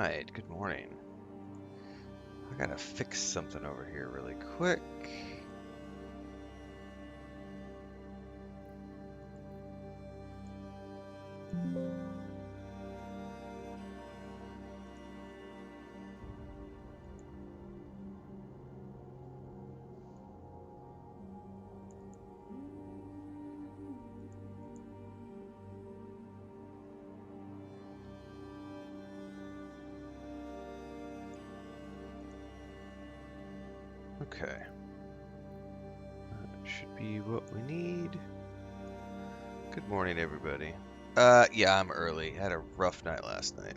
Alright, good morning. I gotta fix something over here really quick. Okay. That should be what we need. Good morning, everybody. Yeah, I'm early. I had a rough night last night.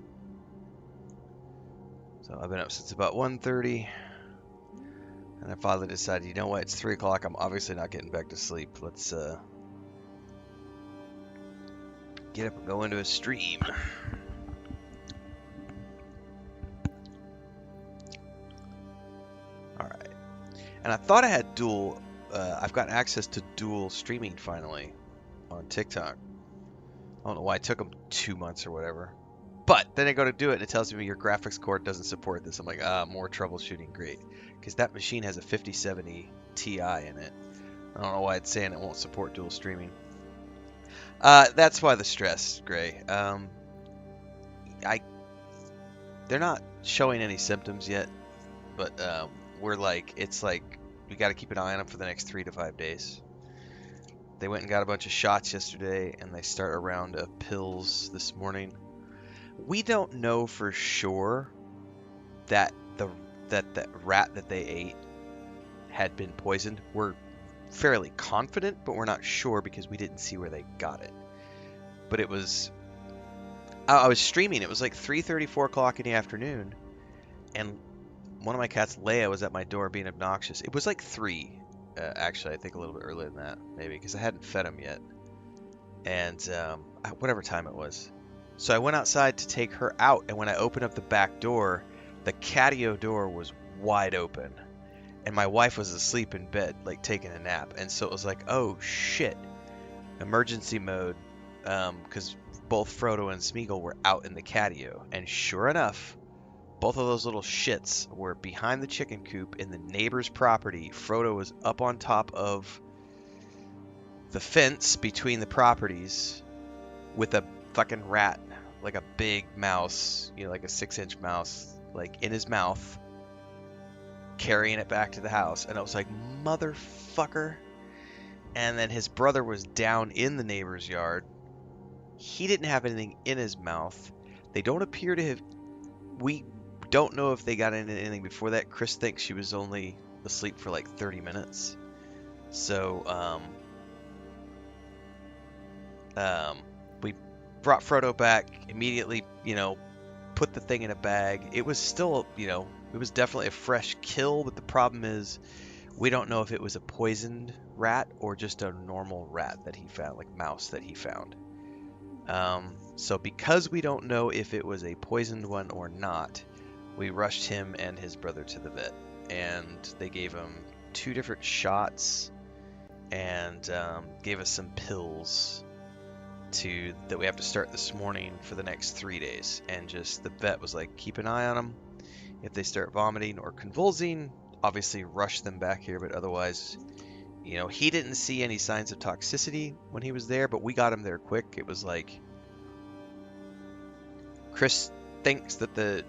So I've been up since about 1:30. And I finally decided, you know what, it's 3 o'clock. I'm obviously not getting back to sleep. Let's get up and go into a stream. Alright. And I thought I had dual, I've got access to dual streaming finally on TikTok. I don't know why it took them 2 months or whatever. But then I go to do it and it tells me your graphics card doesn't support this. I'm like, more troubleshooting, great. Because that machine has a 5070 Ti in it. I don't know why it's saying it won't support dual streaming. That's why the stress, Gray. They're not showing any symptoms yet, but we're like, it's like we got to keep an eye on them for the next 3 to 5 days. They went and got a bunch of shots yesterday, and they start a round of pills this morning. We don't know for sure that the rat that they ate had been poisoned. We're fairly confident, but we're not sure because we didn't see where they got it. But it was, I was streaming. It was like 3:30, 4 o'clock in the afternoon, and one of my cats, Leia, was at my door being obnoxious. It was like 3, actually. I think a little bit earlier than that, maybe, because I hadn't fed him yet. And whatever time it was. So I went outside to take her out, and when I opened up the back door, the catio door was wide open. And my wife was asleep in bed, like taking a nap. And so it was like, oh shit, emergency mode, because both Frodo and Smeagol were out in the catio. And sure enough, both of those little shits were behind the chicken coop in the neighbor's property. Frodo was up on top of the fence between the properties with a fucking rat, like a big mouse, you know, like a 6-inch mouse, like in his mouth, carrying it back to the house. And I was like, motherfucker. And then his brother was down in the neighbor's yard. He didn't have anything in his mouth. They don't appear to have, we don't know if they got into anything before that. Chris thinks she was only asleep for like 30 minutes. So, we brought Frodo back immediately, you know, put the thing in a bag. It was still, you know, it was definitely a fresh kill, but the problem is we don't know if it was a poisoned rat or just a normal rat that he found, like mouse that he found. So because we don't know if it was a poisoned one or not, we rushed him and his brother to the vet, and they gave him 2 different shots and gave us some pills that we have to start this morning for the next 3 days. And just the vet was like, keep an eye on them. If they start vomiting or convulsing, obviously rush them back here, but otherwise, you know, he didn't see any signs of toxicity when he was there, but we got him there quick. It was like, Chris thinks that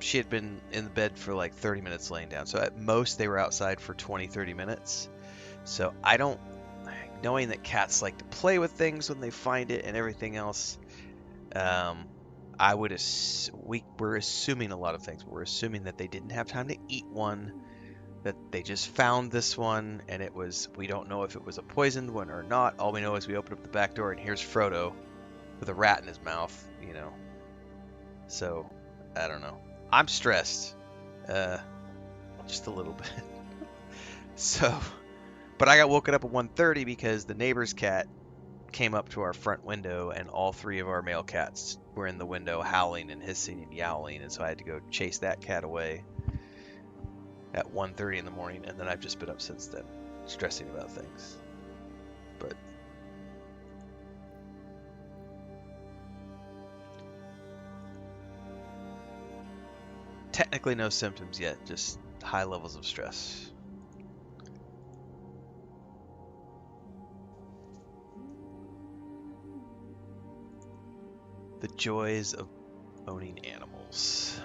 she had been in the bed for like 30 minutes laying down. So at most they were outside for 20, 30 minutes. So I don't, knowing that cats like to play with things when they find it and everything else, we're assuming a lot of things. We're assuming that they didn't have time to eat one, that they just found this one, and it was, we don't know if it was a poisoned one or not. All we know is we opened up the back door and here's Frodo with a rat in his mouth, you know. So, I don't know. I'm stressed. Just a little bit. So, but I got woken up at 1:30 because the neighbor's cat came up to our front window, and all 3 of our male cats were in the window howling and hissing and yowling, and so I had to go chase that cat away at 1:30 in the morning, and then I've just been up since then, stressing about things. But Technically no symptoms yet, just high levels of stress. The joys of owning animals.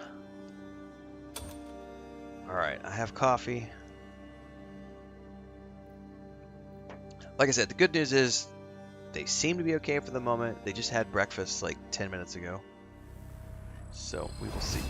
Alright, I have coffee. Like I said, the good news is they seem to be okay for the moment. They just had breakfast like 10 minutes ago. So we will see.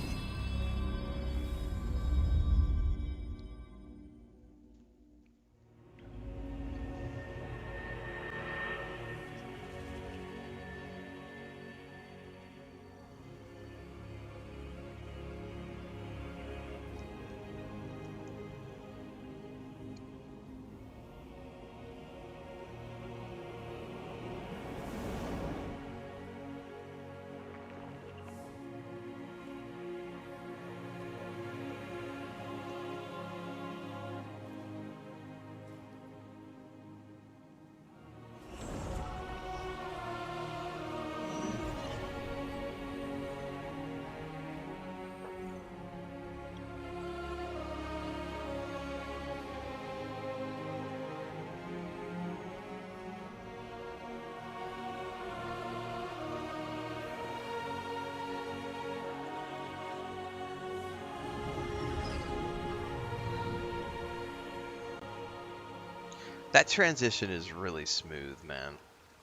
That transition is really smooth, man.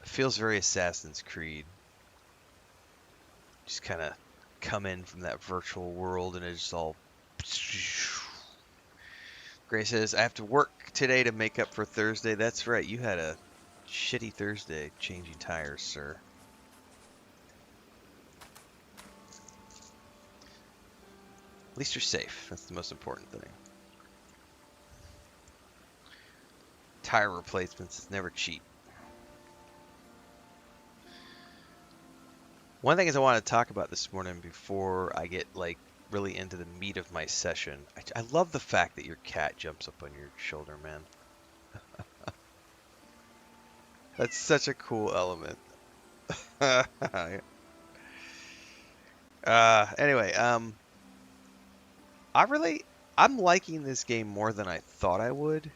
It feels very Assassin's Creed. Just kind of come in from that virtual world and it's just all... Gray says, I have to work today to make up for Thursday. That's right, you had a shitty Thursday changing tires, sir. At least you're safe. That's the most important thing. Tire replacements is never cheap. One thing is I want to talk about this morning before I get like really into the meat of my session. I love the fact that your cat jumps up on your shoulder, man. That's such a cool element. Anyway, I'm liking this game more than I thought I would.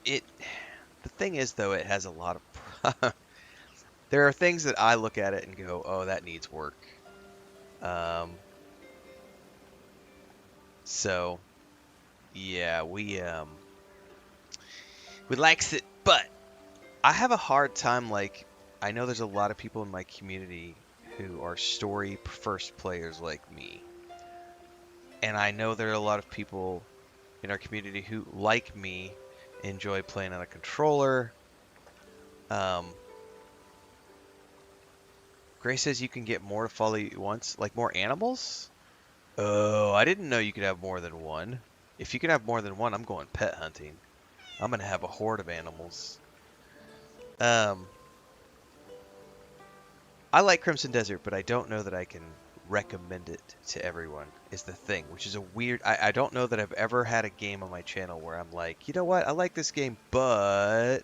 The thing is, though, it has a lot of... There are things that I look at it and go, oh, that needs work. So, yeah, we likes it, but I have a hard time, like, I know there's a lot of people in my community who are story first players like me. And I know there are a lot of people in our community who, like me, enjoy playing on a controller. Gray says you can get more to follow you once, like more animals? Oh, I didn't know you could have more than one. If you can have more than one, I'm going pet hunting. I'm gonna have a horde of animals. I like Crimson Desert, but I don't know that I can recommend it to everyone, is the thing, which is a weird... I don't know that I've ever had a game on my channel where I'm like, you know what, I like this game, but...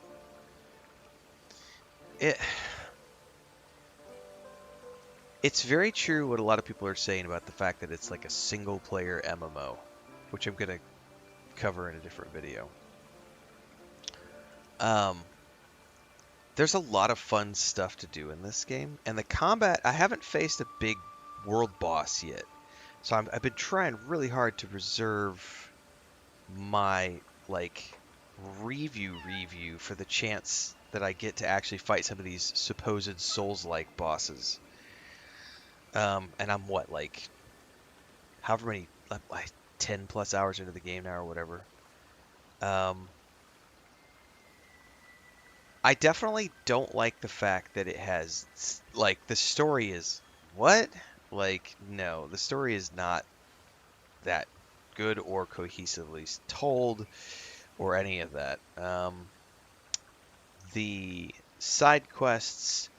It's very true what a lot of people are saying about the fact that it's like a single-player MMO, which I'm going to cover in a different video. There's a lot of fun stuff to do in this game, and the combat, I haven't faced a big world boss yet, so I've been trying really hard to reserve my, like, review for the chance that I get to actually fight some of these supposed Souls-like bosses. And I'm what, like, however many, like 10 plus hours into the game now or whatever. I definitely don't like the fact that it has, like, the story is, what? Like, no, the story is not that good or cohesively told or any of that. The side quests,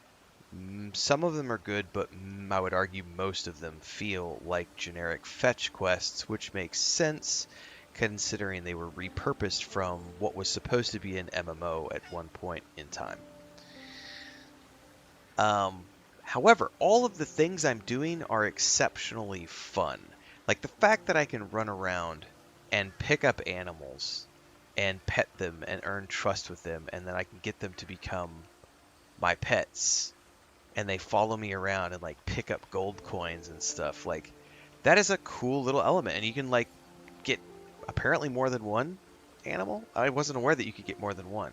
some of them are good, but I would argue most of them feel like generic fetch quests, which makes sense considering they were repurposed from what was supposed to be an MMO at one point in time. However, all of the things I'm doing are exceptionally fun. Like the fact that I can run around and pick up animals and pet them and earn trust with them, and then I can get them to become my pets, and they follow me around and like pick up gold coins and stuff. Like that is a cool little element, and you can like get apparently more than one animal. I wasn't aware that you could get more than one.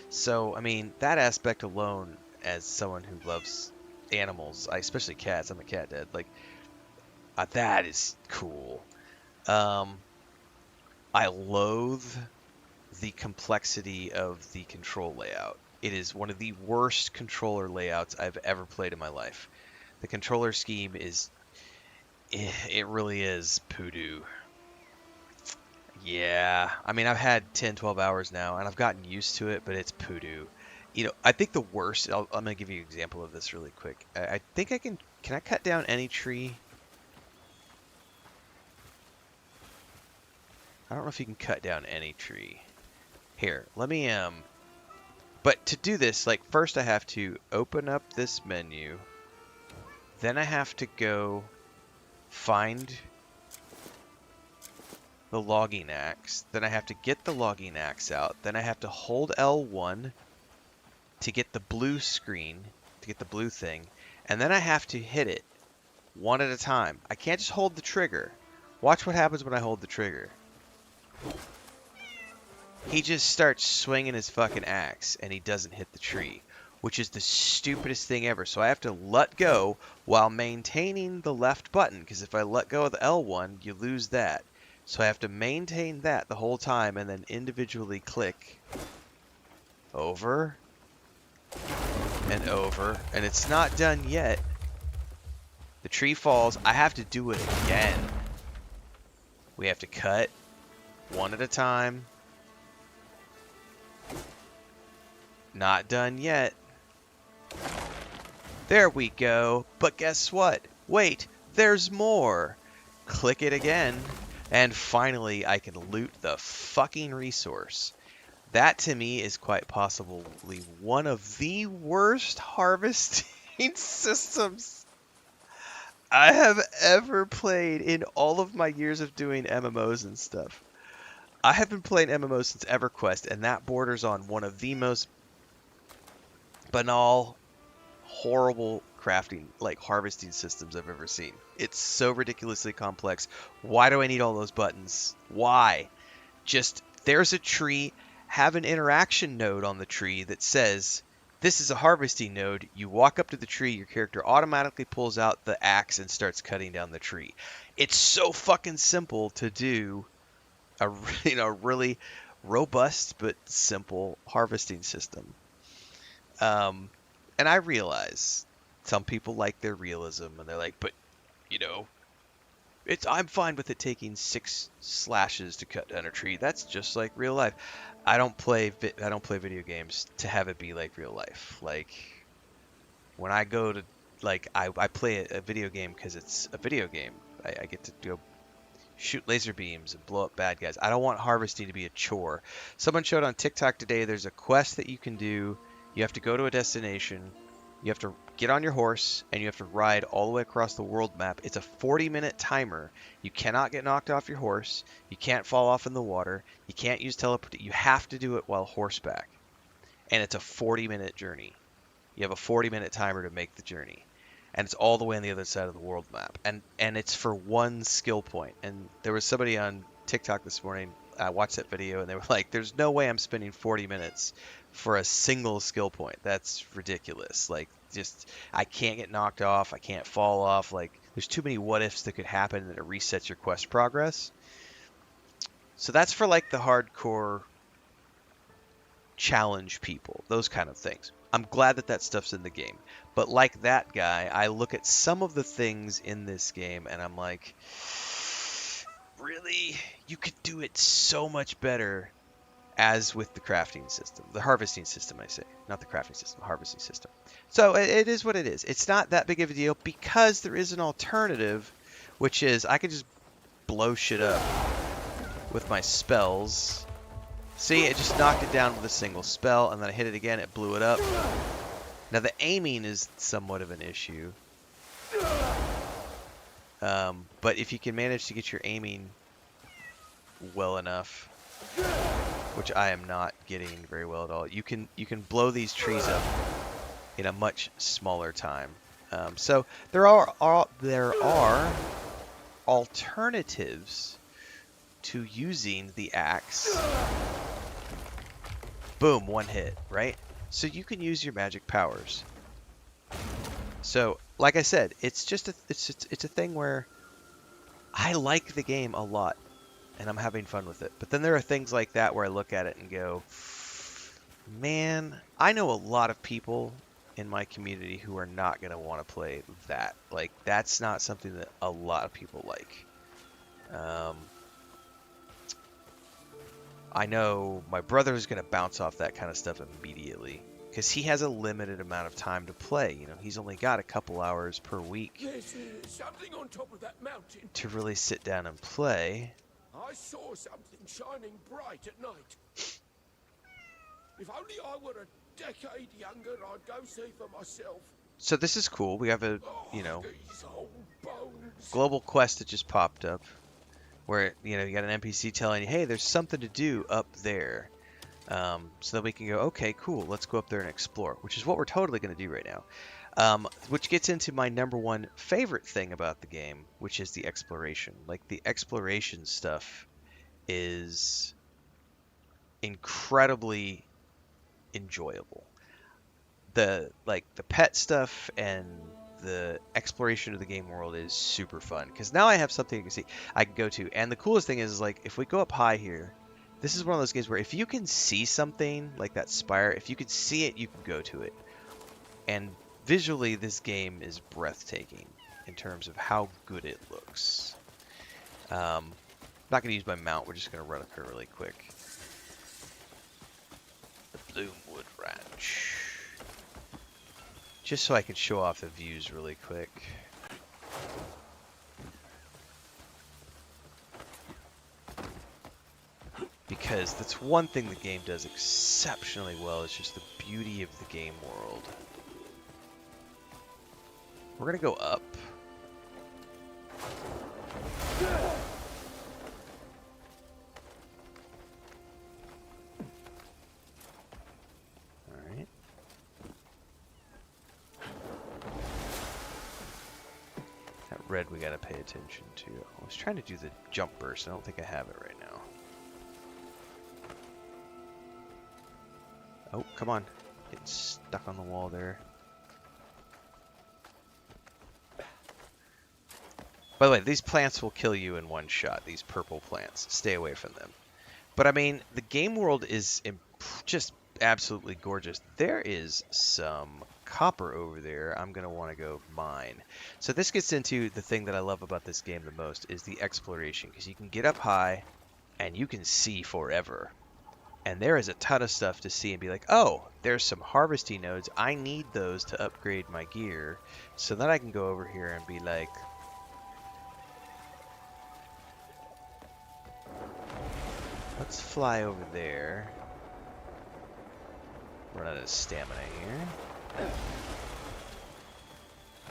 So, I mean, that aspect alone, as someone who loves animals, especially cats, I'm a cat dad, like, that is cool. Um, I loathe the complexity of the control layout. It is one of the worst controller layouts I've ever played in my life. The controller scheme is, it really is poodoo. Yeah, I mean, I've had 10, 12 hours now, and I've gotten used to it, but it's poodoo. You know, I think the worst, I'm going to give you an example of this really quick. I think can I cut down any tree? I don't know if you can cut down any tree. Here, let me, but to do this, like, first I have to open up this menu, then I have to go find the logging axe, then I have to get the logging axe out, then I have to hold L1 to get the blue screen, to get the blue thing, and then I have to hit it one at a time. I can't just hold the trigger. Watch what happens when I hold the trigger. He just starts swinging his fucking axe, and he doesn't hit the tree, which is the stupidest thing ever. So I have to let go while maintaining the left button, because if I let go of the L1, you lose that. So I have to maintain that the whole time, and then individually click over and over, and it's not done yet. The tree falls. I have to do it again. We have to cut one at a time. Not done yet. There we go. But guess what? Wait, there's more. Click it again, and finally I can loot the fucking resource. That to me is quite possibly one of the worst harvesting systems I have ever played in all of my years of doing MMOs and stuff. I have been playing MMOs since EverQuest, and that borders on one of the most banal, horrible crafting, like harvesting systems I've ever seen. It's so ridiculously complex. Why do I need all those buttons? Why? Just, there's a tree, have an interaction node on the tree that says, this is a harvesting node. You walk up to the tree, your character automatically pulls out the axe and starts cutting down the tree. It's so fucking simple to do a really robust but simple harvesting system. And I realize some people like their realism, and they're like, but I'm fine with it taking 6 slashes to cut down a tree. That's just like real life. I don't play video games to have it be like real life. Like when I go to I play a video game because it's a video game. I get to go shoot laser beams and blow up bad guys. I don't want harvesting to be a chore. Someone showed on TikTok today there's a quest that you can do. You have to go to a destination. You have to get on your horse, and you have to ride all the way across the world map. It's a 40-minute timer. You cannot get knocked off your horse. You can't fall off in the water. You can't use teleport. You have to do it while horseback. And it's a 40-minute journey. You have a 40-minute timer to make the journey. And it's all the way on the other side of the world map. And it's for one skill point. And there was somebody on TikTok this morning, I watched that video, and they were like, there's no way I'm spending 40 minutes for a single skill point. That's ridiculous. Like, just, I can't get knocked off. I can't fall off. Like, there's too many what ifs that could happen, and it resets your quest progress. So that's for like the hardcore challenge people, those kind of things. I'm glad that stuff's in the game. But like that guy, I look at some of the things in this game, and I'm like, really? You could do it so much better as with the crafting system. The harvesting system, I say. Not the crafting system, the harvesting system. So it is what it is. It's not that big of a deal because there is an alternative, which is I can just blow shit up with my spells. See, it just knocked it down with a single spell, and then I hit it again, it blew it up. Now the aiming is somewhat of an issue. But if you can manage to get your aiming well enough, which I am not getting very well at all, you can blow these trees up in a much smaller time. So there are alternatives to using the axe. Boom, one hit, right? So you can use your magic powers. So, like I said, it's just it's a thing where I like the game a lot and I'm having fun with it. But then there are things like that where I look at it and go, man, I know a lot of people in my community who are not going to want to play that. Like, that's not something that a lot of people like. I know my brother is going to bounce off that kind of stuff immediately because he has a limited amount of time to play. You know, he's only got a couple hours per week something on top of that mountain to really sit down and play. I saw something shining bright at night. If only I were a decade younger, I'd go see for myself. So this is cool. We have a, you know, These old bones. global quest that just popped up where, you know, you got an NPC telling you, hey, there's something to do up there. So that we can go, okay, cool, let's go up there and explore, which is what we're totally going to do right now. Which gets into my number one favorite thing about the game, which is the exploration. Like, the exploration stuff is incredibly enjoyable. The pet stuff and the exploration of the game world is super fun because now I have something I can go to. And the coolest thing is, like, if we go up high here, this is one of those games where if you can see something like that spire, if you can see it, you can go to it. And visually, this game is breathtaking in terms of how good it looks. I'm not going to use my mount. We're just going to run up here really quick. The Bloomwood Ranch. Just so I can show off the views really quick. Because that's one thing the game does exceptionally well, is just the beauty of the game world. We're going to go up. Alright. That red we got to pay attention to. I was trying to do the jump burst. I don't think I have it right now. Oh, come on. Getting stuck on the wall there. By the way, these plants will kill you in one shot. These purple plants. Stay away from them. But I mean, the game world is just absolutely gorgeous. There is some copper over there I'm going to want to go mine. So this gets into the thing that I love about this game the most, is the exploration. Because you can get up high and you can see forever. And there is a ton of stuff to see and be like, oh, there's some harvesting nodes. I need those to upgrade my gear. So then I can go over here and be like, let's fly over there. Run out of stamina here.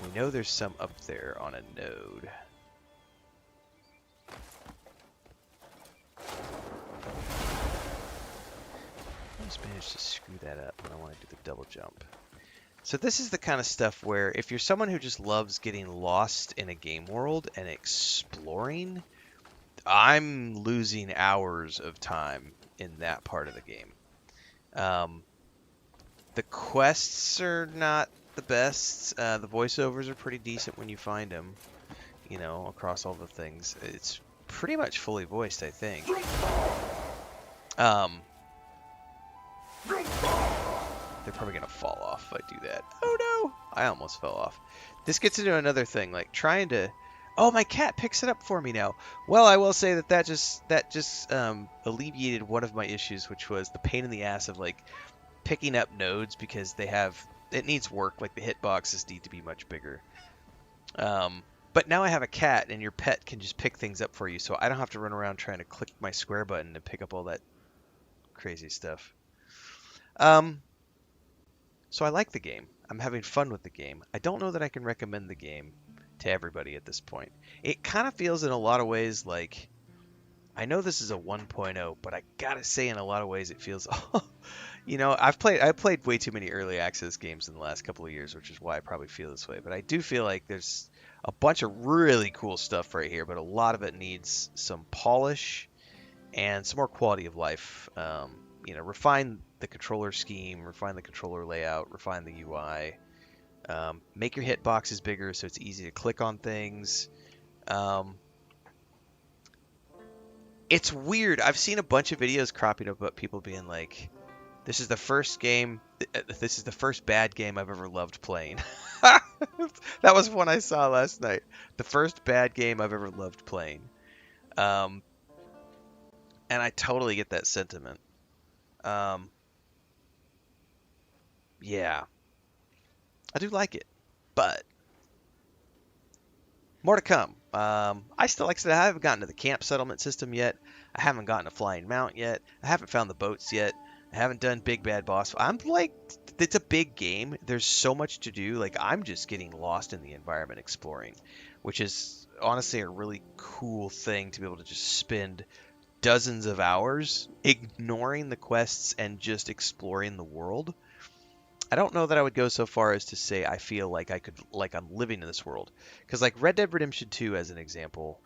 We know there's some up there on a node. I just managed to screw that up when I want to do the double jump. So this is the kind of stuff where if you're someone who just loves getting lost in a game world and exploring, I'm losing hours of time in that part of the game. The quests are not the best. The voiceovers are pretty decent when you find them, you know, across all the things. It's pretty much fully voiced, I think. They're probably going to fall off if I do that. Oh no! I almost fell off. This gets into another thing, like trying to... Oh, my cat picks it up for me now. Well, I will say that just alleviated one of my issues, which was the pain in the ass of, like, picking up nodes because they have... It needs work, like the hitboxes need to be much bigger. But now I have a cat, and your pet can just pick things up for you, so I don't have to run around trying to click my square button to pick up all that crazy stuff. So I like the game. I'm having fun with the game. I don't know that I can recommend the game to everybody at this point. It kind of feels in a lot of ways like, I know this is a 1.0, but I gotta say in a lot of ways it feels, I played way too many early access games in the last couple of years, which is why I probably feel this way. But I do feel like there's a bunch of really cool stuff right here, but a lot of it needs some polish and some more quality of life. Refine the controller scheme, refine the controller layout, refine the UI. Make your hitboxes bigger so it's easy to click on things. It's weird. I've seen a bunch of videos cropping up about people being like, this is the first bad game I've ever loved playing. That was one I saw last night. The first bad game I've ever loved playing. And I totally get that sentiment. Yeah, I do like it, but more to come. Like I said, I haven't gotten to the camp settlement system yet. I haven't gotten a flying mount yet. I haven't found the boats yet. I haven't done big bad boss. I'm like, it's a big game. There's so much to do. Like, I'm just getting lost in the environment exploring, which is honestly a really cool thing to be able to just spend dozens of hours ignoring the quests and just exploring the world. I don't know that I would go so far as to say I feel like I'm living in this world. Because like Red Dead Redemption 2 as an example,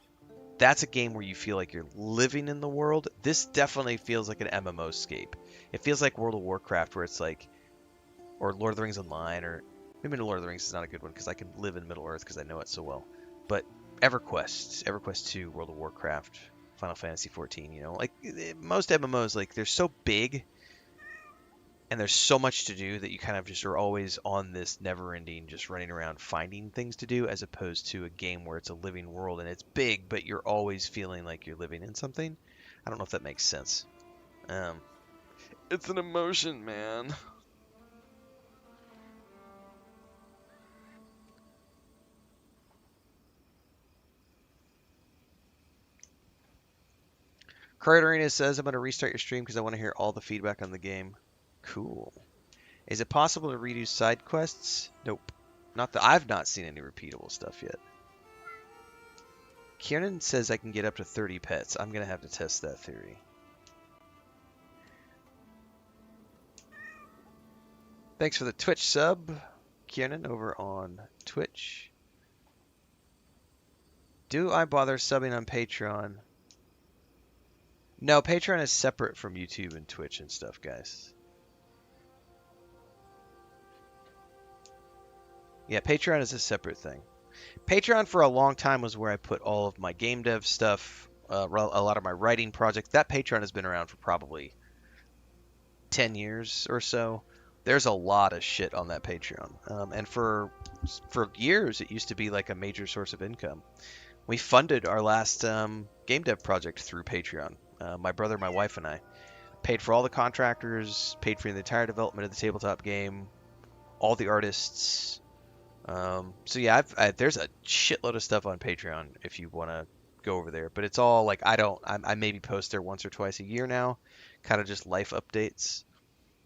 that's a game where you feel like you're living in the world. This definitely feels like an MMO scape. It feels like World of Warcraft where it's like, or Lord of the Rings Online, or maybe Lord of the Rings is not a good one because I can live in Middle Earth because I know it so well. But EverQuest 2, World of Warcraft, Final Fantasy 14, most MMOs, like they're so big and there's so much to do that you kind of just are always on this never-ending, just running around finding things to do, as opposed to a game where it's a living world and it's big, but you're always feeling like you're living in something. I don't know if that makes sense. It's an emotion, man. Croyd Arena says, I'm going to restart your stream because I want to hear all the feedback on the game. Cool. Is it possible to redo side quests? Nope. I've not seen any repeatable stuff yet. Kieran says I can get up to 30 pets. I'm going to have to test that theory. Thanks for the Twitch sub, Kieran, over on Twitch. Do I bother subbing on Patreon? No, Patreon is separate from YouTube and Twitch and stuff, guys. Yeah, Patreon is a separate thing. Patreon for a long time was where I put all of my game dev stuff, a lot of my writing projects. That Patreon has been around for probably 10 years or so. There's a lot of shit on that Patreon. And for years, it used to be like a major source of income. We funded our last game dev project through Patreon. My brother, my wife, and I paid for all the contractors, paid for the entire development of the tabletop game, all the artists. So yeah, there's a shitload of stuff on Patreon if you want to go over there. But it's all like I maybe post there once or twice a year now, kind of just life updates.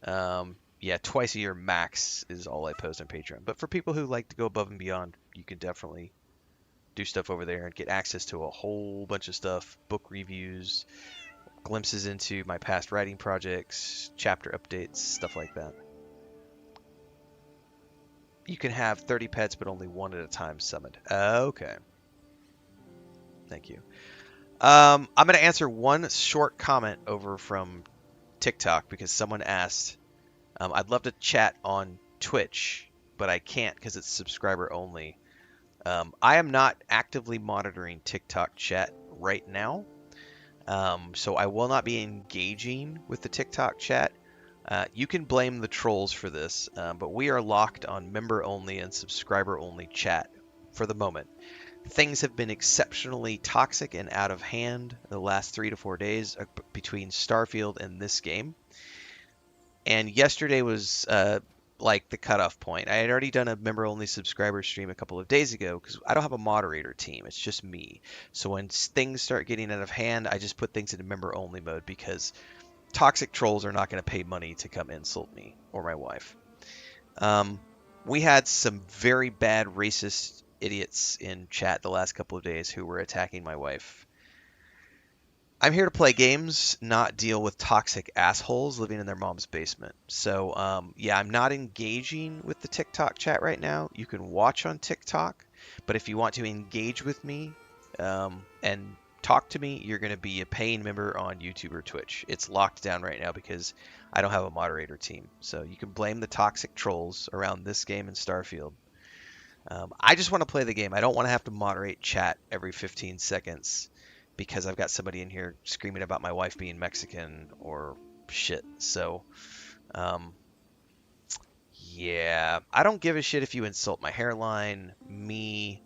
Yeah, twice a year max is all I post on Patreon. But for people who like to go above and beyond, you can definitely do stuff over there and get access to a whole bunch of stuff, book reviews, glimpses into my past writing projects, chapter updates, stuff like that. You can have 30 pets, but only one at a time summoned. Okay. Thank you. I'm going to answer one short comment over from TikTok because someone asked, I'd love to chat on Twitch, but I can't because it's subscriber only. I am not actively monitoring TikTok chat right now, so I will not be engaging with the TikTok chat. You can blame the trolls for this, but we are locked on member-only and subscriber-only chat for the moment. Things have been exceptionally toxic and out of hand the last 3 to 4 days between Starfield and this game. And yesterday was like the cutoff point. I had already done a member-only subscriber stream a couple of days ago because I don't have a moderator team. It's just me. So when things start getting out of hand, I just put things into member-only mode because toxic trolls are not going to pay money to come insult me or my wife. We had some very bad racist idiots in chat the last couple of days who were attacking my wife. I'm here to play games, not deal with toxic assholes living in their mom's basement. So, yeah, I'm not engaging with the TikTok chat right now. You can watch on TikTok, but if you want to engage with me and talk to me, you're going to be a paying member on YouTube or Twitch. It's locked down right now because I don't have a moderator team. So you can blame the toxic trolls around this game and Starfield. I just want to play the game. I don't want to have to moderate chat every 15 seconds because I've got somebody in here screaming about my wife being Mexican or shit. So, yeah, I don't give a shit if you insult my hairline, me.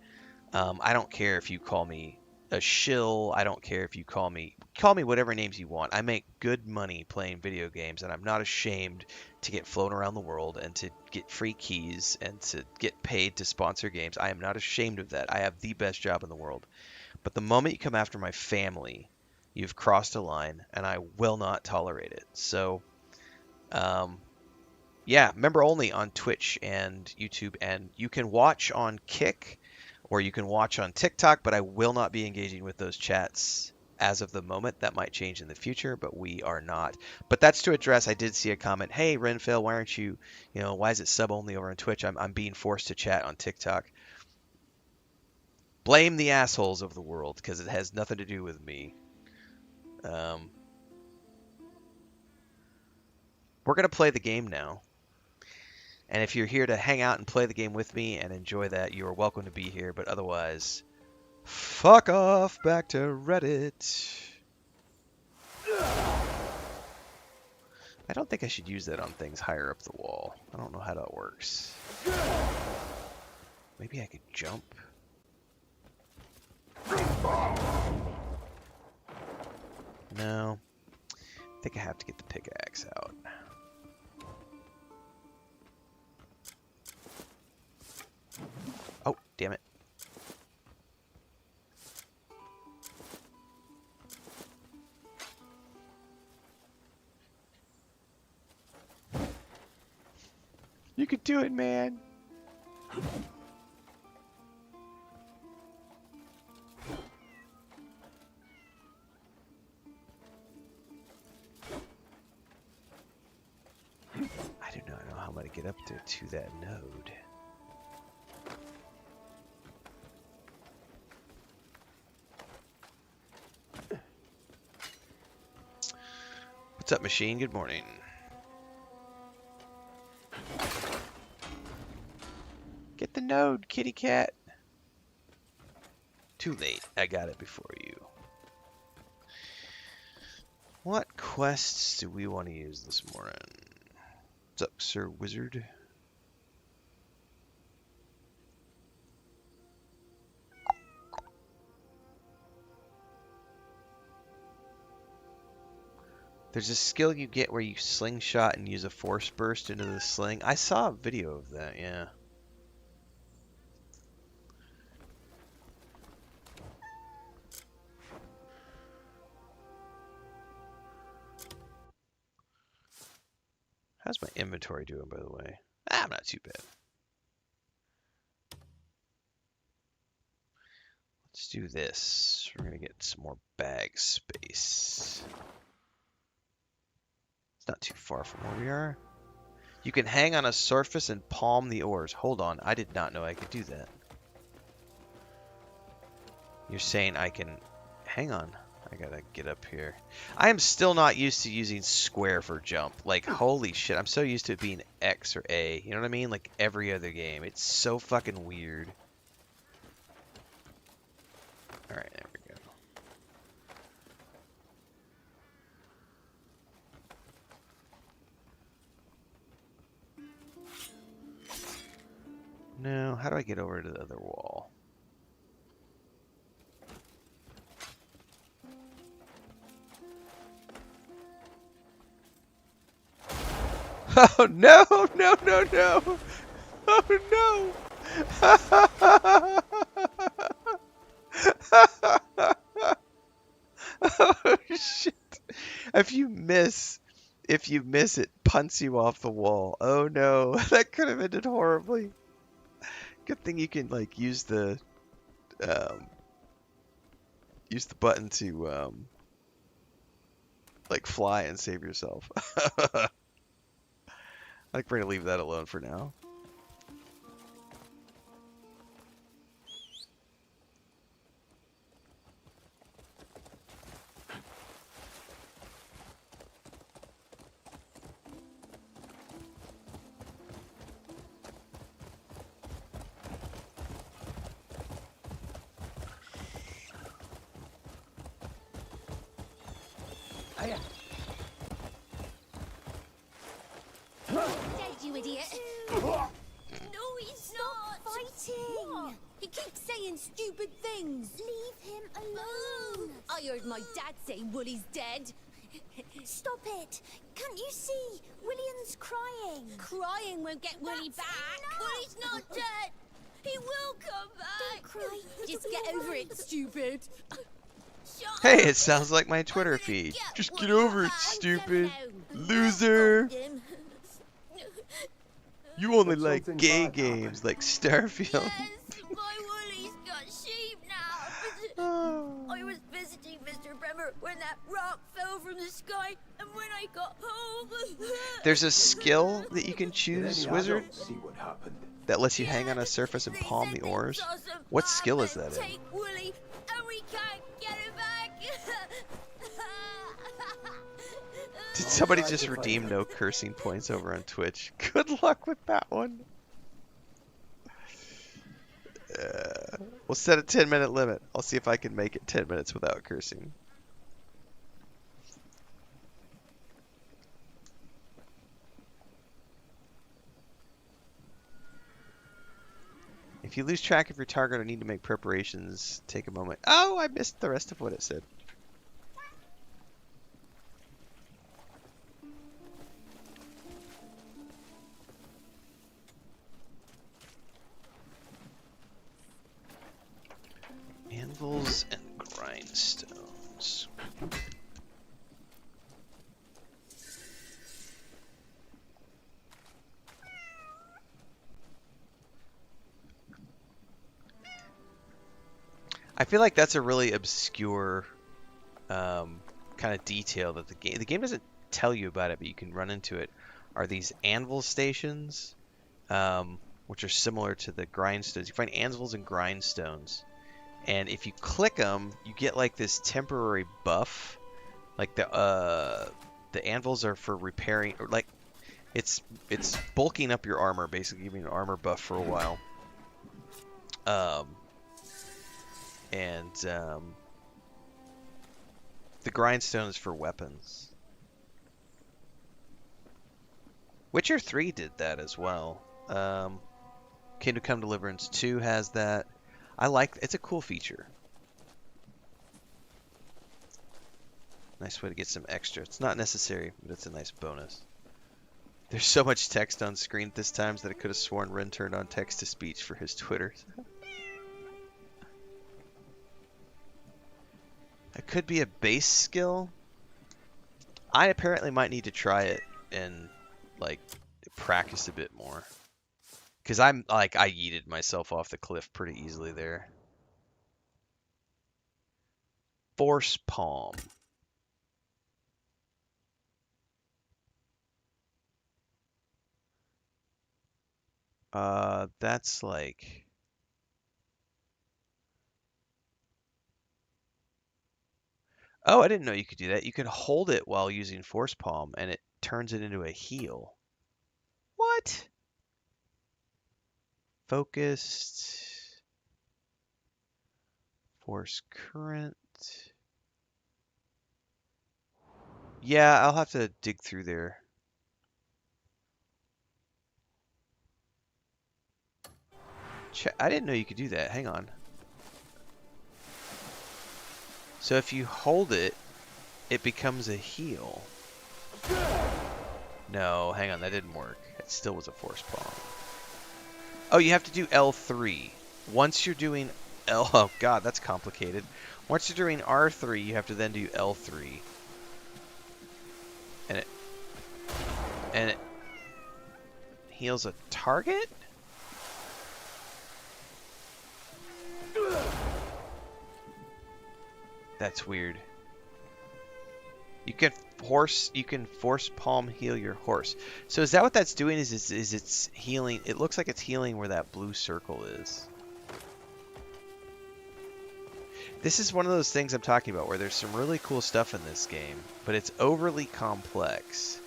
I don't care if you call me a shill. I don't care if you call me whatever names you want. I make good money playing video games, and I'm not ashamed to get flown around the world and to get free keys and to get paid to sponsor games. I am not ashamed of that. I have the best job in the world. But the moment you come after my family, you've crossed a line, and I will not tolerate it. So, yeah, member only on Twitch and YouTube, and you can watch on Kick or you can watch on TikTok, but I will not be engaging with those chats as of the moment. That might change in the future, but we are not. But that's to address, I did see a comment, hey, Renfail, why aren't you, why is it sub only over on Twitch? I'm being forced to chat on TikTok. Blame the assholes of the world, because it has nothing to do with me. We're going to play the game now. And if you're here to hang out and play the game with me and enjoy that, you are welcome to be here. But otherwise, fuck off back to Reddit. I don't think I should use that on things higher up the wall. I don't know how that works. Maybe I could jump. No. I think I have to get the pickaxe out. Oh, damn it. You can do it, man. I do not know how I'm going to get up there to that node. What's up, machine? Good morning. Get the node, kitty cat. Too late. I got it before you. What quests do we want to use this morning? What's up, Sir Wizard? There's a skill you get where you slingshot and use a force burst into the sling. I saw a video of that, yeah. How's my inventory doing, by the way? I'm not too bad. Let's do this. We're going to get some more bag space. It's not too far from where we are. You can hang on a surface and palm the ores. Hold on, I did not know I could do that. You're saying I can... Hang on. I gotta get up here. I am still not used to using square for jump. Like, holy shit, I'm so used to it being X or A. You know what I mean? Like every other game. It's so fucking weird. Alright, there we go. Now, how do I get over to the other wall? Oh no, no, no, no! Oh no! Oh shit! If you miss if you miss it, punts you off the wall. Oh no, that could have ended horribly. Good thing you can like use the button to like fly and save yourself. I think we're gonna leave that alone for now. Dead, you idiot. No, he's not fighting. What? He keeps saying stupid things. Leave him alone. I heard my dad say Woolly's dead. Stop it. Can't you see? William's crying. Crying won't get Woolly back. Woolly's not dead. He will come back. Don't cry. Just get over it, stupid. Hey, it sounds like my Twitter feed. Just get over it, stupid loser. You only like gay games like Starfield. Yes, my Woolly's got sheep now. I was visiting Mr. Bremer when that rock fell from the sky, and when I got home... There's a skill that you can choose, Wizard, See what happened. that lets you hang on a surface and palm the ores. What skill is that in? Take Woolly, and we can't get it back. Did somebody just redeem no cursing points over on Twitch? Good luck with that one. We'll set a 10-minute limit. I'll see if I can make it 10 minutes without cursing. If you lose track of your target or need to make preparations, take a moment. Oh, I missed the rest of what it said. Anvils and grindstones. I feel like that's a really obscure kind of detail that the game doesn't tell you about it, but you can run into it. Are these anvil stations, which are similar to the grindstones? You find anvils and grindstones. And if you click them, you get like this temporary buff. Like the anvils are for repairing, or like it's bulking up your armor, basically giving you an armor buff for a while. The grindstone is for weapons. Witcher 3 did that as well. Kingdom Come Deliverance 2 has that. I like it's a cool feature. Nice way to get some extra. It's not necessary, but it's a nice bonus. There's so much text on screen this time that I could have sworn Ren turned on text to speech for his Twitter. It could be a base skill. I apparently might need to try it and like practice a bit more. Because I'm like, I yeeted myself off the cliff pretty easily there. Force palm. That's like... Oh, I didn't know you could do that. You can hold it while using force palm and it turns it into a heal. What? Focused. Force current. Yeah, I'll have to dig through there. I didn't know you could do that. Hang on. So if you hold it, it becomes a heal. No, hang on, that didn't work. It still was a force palm. Oh, you have to do L3. Once you're doing oh god, that's complicated. Once you're doing R3, you have to then do L3. And And it heals a target? That's weird. You can force palm heal your horse. So is that what that's doing? Is it's healing? It looks like it's healing where that blue circle is. This is one of those things I'm talking about where there's some really cool stuff in this game, but it's overly complex.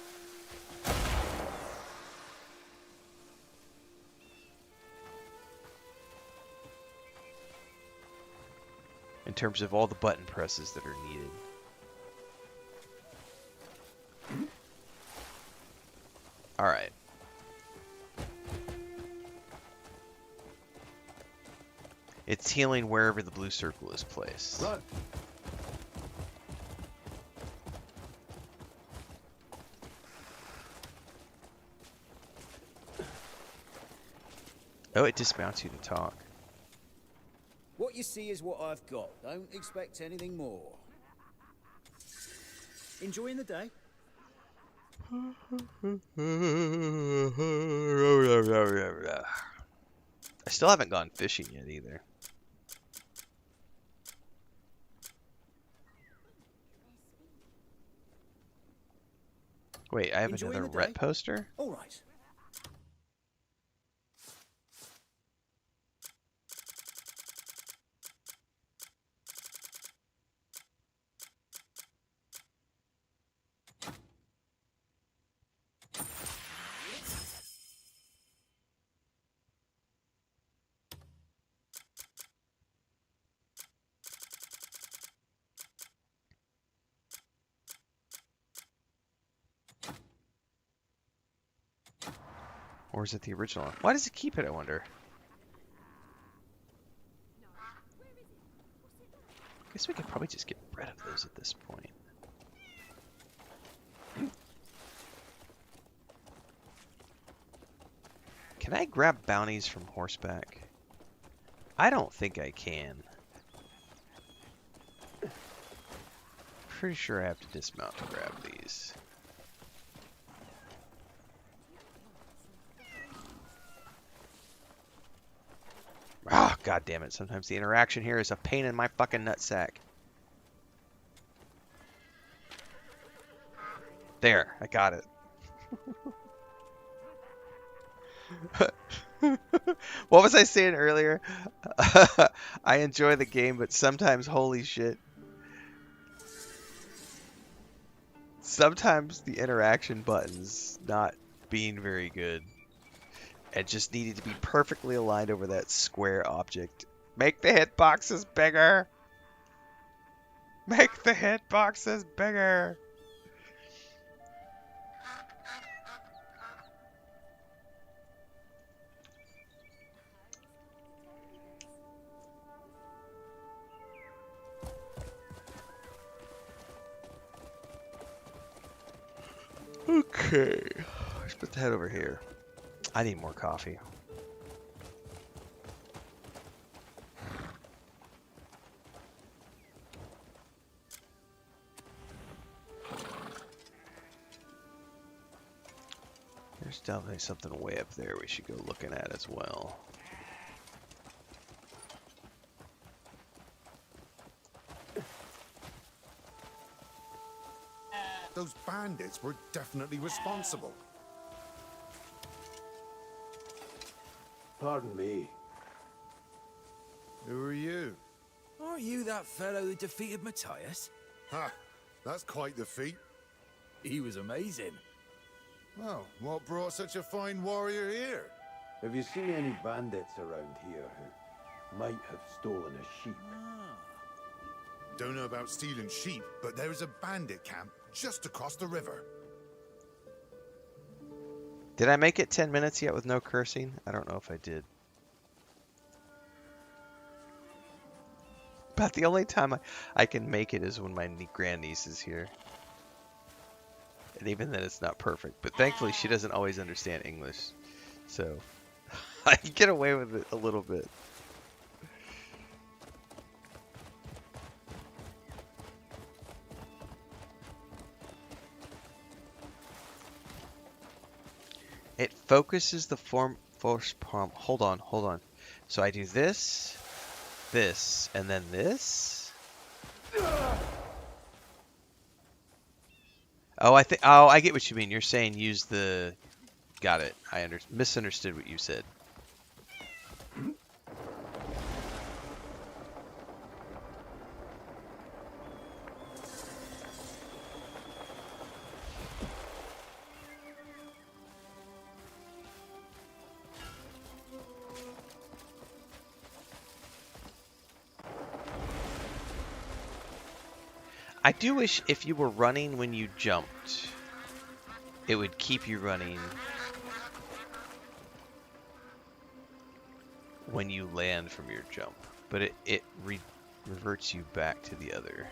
In terms of all the button presses that are needed. Alright. It's healing wherever the blue circle is placed. Run. Oh, it dismounts you to talk. What you see is what I've got. Don't expect anything more. Enjoying the day? I still haven't gone fishing yet either. Wait, I have Enjoying another the ret day? poster? All right. Or is it the original? Why does it keep it, I wonder? I guess we could probably just get rid of those at this point. Can I grab bounties from horseback? I don't think I can. Pretty sure I have to dismount to grab these. Ah, oh, god damn it. Sometimes the interaction here is a pain in my fucking nutsack. There, I got it. What was I saying earlier? I enjoy the game, but sometimes, holy shit. Sometimes the interaction buttons not being very good. And just needed to be perfectly aligned over that square object. Make the hitboxes bigger! Make the hitboxes bigger! Okay. Let's put the head over here. I need more coffee. There's definitely something way up there we should go looking at as well. Those bandits were definitely responsible. Pardon me. Who are you? Aren't you that fellow who defeated Matthias? Ha! That's quite the feat. He was amazing. Well, what brought such a fine warrior here? Have you seen any bandits around here who might have stolen a sheep? Don't know about stealing sheep, but there's a bandit camp just across the river. Did I make it 10 minutes yet with no cursing? I don't know if I did. About the only time I can make it is when my grandniece is here. And even then it's not perfect. But thankfully she doesn't always understand English. So I can get away with it a little bit. It focuses the force palm. Hold on, hold on. So I do this, this, and then this. Oh, I get what you mean. You're saying use the. Got it. I misunderstood what you said. I do wish if you were running when you jumped, it would keep you running when you land from your jump, but it reverts you back to the other.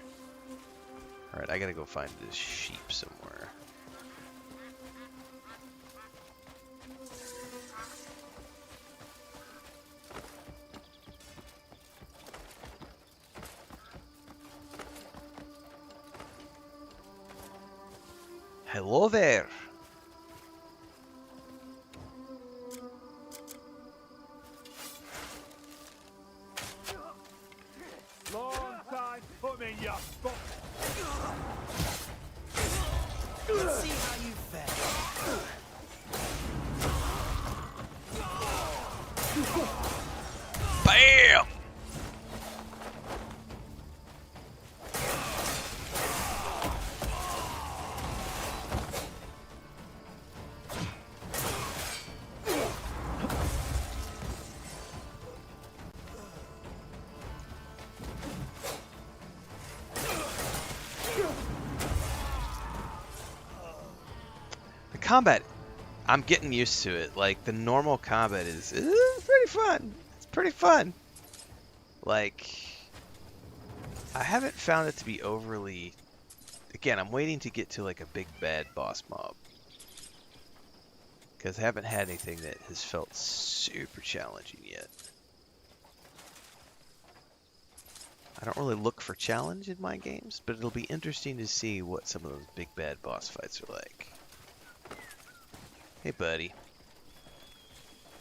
Alright, I gotta go find this sheep somewhere. Hello there! Long time coming, you fuck. Let's see how you fare. BAM! The combat, I'm getting used to it. Like, the normal combat is pretty fun. It's pretty fun. Like, I haven't found it to be overly... Again, I'm waiting to get to, like, a big bad boss mob. Because I haven't had anything that has felt super challenging yet. I don't really look for challenge in my games, but it'll be interesting to see what some of those big bad boss fights are like. Hey, buddy.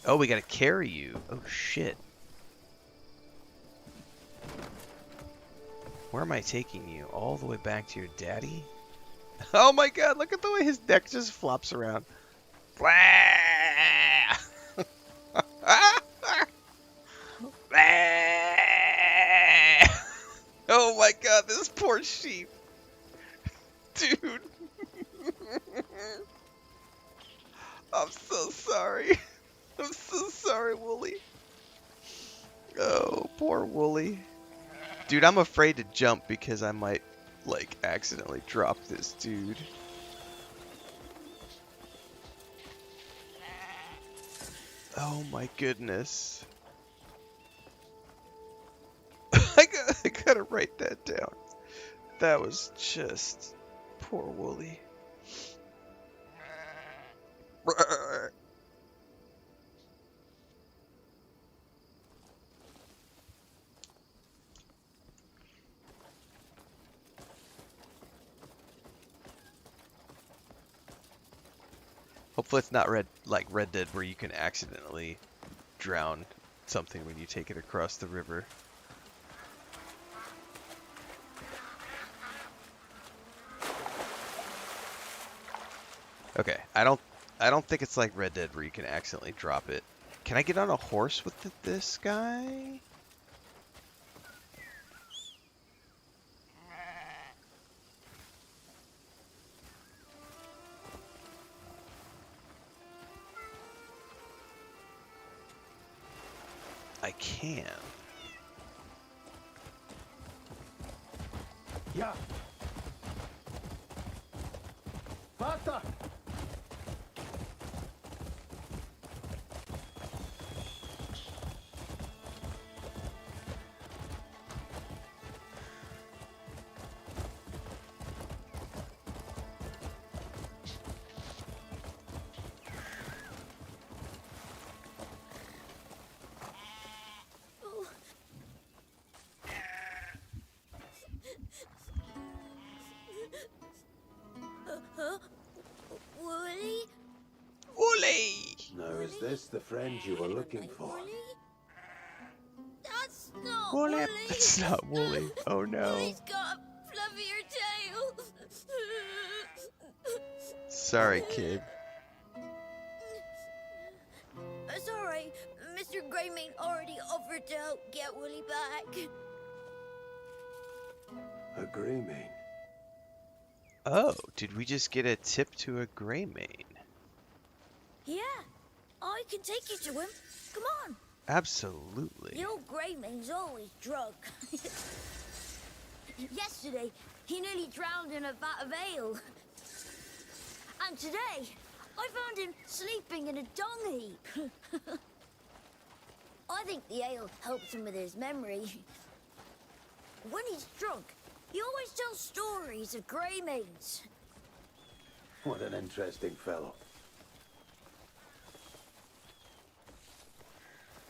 Oh, we gotta carry you. Oh, shit. Where am I taking you? All the way back to your daddy? Oh my god, look at the way his neck just flops around. Oh my god, this poor sheep. Dude. I'm so sorry. I'm so sorry, Wooly. Oh, poor Wooly. Dude, I'm afraid to jump because I might, like, accidentally drop this dude. Oh my goodness. I gotta write that down. That was just poor Wooly. Hopefully it's not like Red Dead where you can accidentally drown something when you take it across the river. Okay, I don't think it's like Red Dead where you can accidentally drop it. Can I get on a horse with this guy? I can. Yeah. Faster! Is this the friend you were looking for? Woolly? That's not Woolly. Woolly. That's not Woolly. Oh no. Woolly's got a fluffier tail. Sorry, kid. Sorry, Mr. Greymane already offered to help get Woolly back. A Greymane. Oh, did we just get a tip to a Greymane? Yeah, I can take you to him. Come on. Absolutely. The old Greymane's always drunk. Yesterday, he nearly drowned in a vat of ale. And today, I found him sleeping in a dung heap. I think the ale helps him with his memory. When he's drunk, he always tells stories of Greymanes. What an interesting fellow.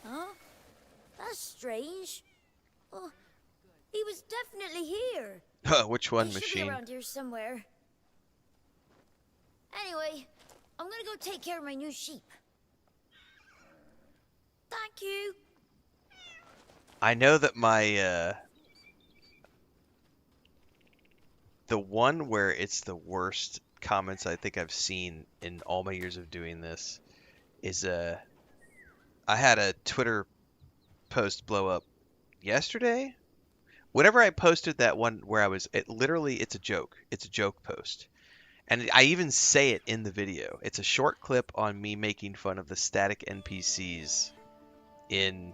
Huh? That's strange. Oh, he was definitely here. Which one, He should be machine? around here somewhere. Anyway, I'm gonna go take care of my new sheep. Thank you. I know that my the one where it's the worst comments I think I've seen in all my years of doing this is I had a Twitter post blow up yesterday. Whenever I posted that one where I was, it's a joke. It's a joke post. And I even say it in the video. It's a short clip on me making fun of the static NPCs in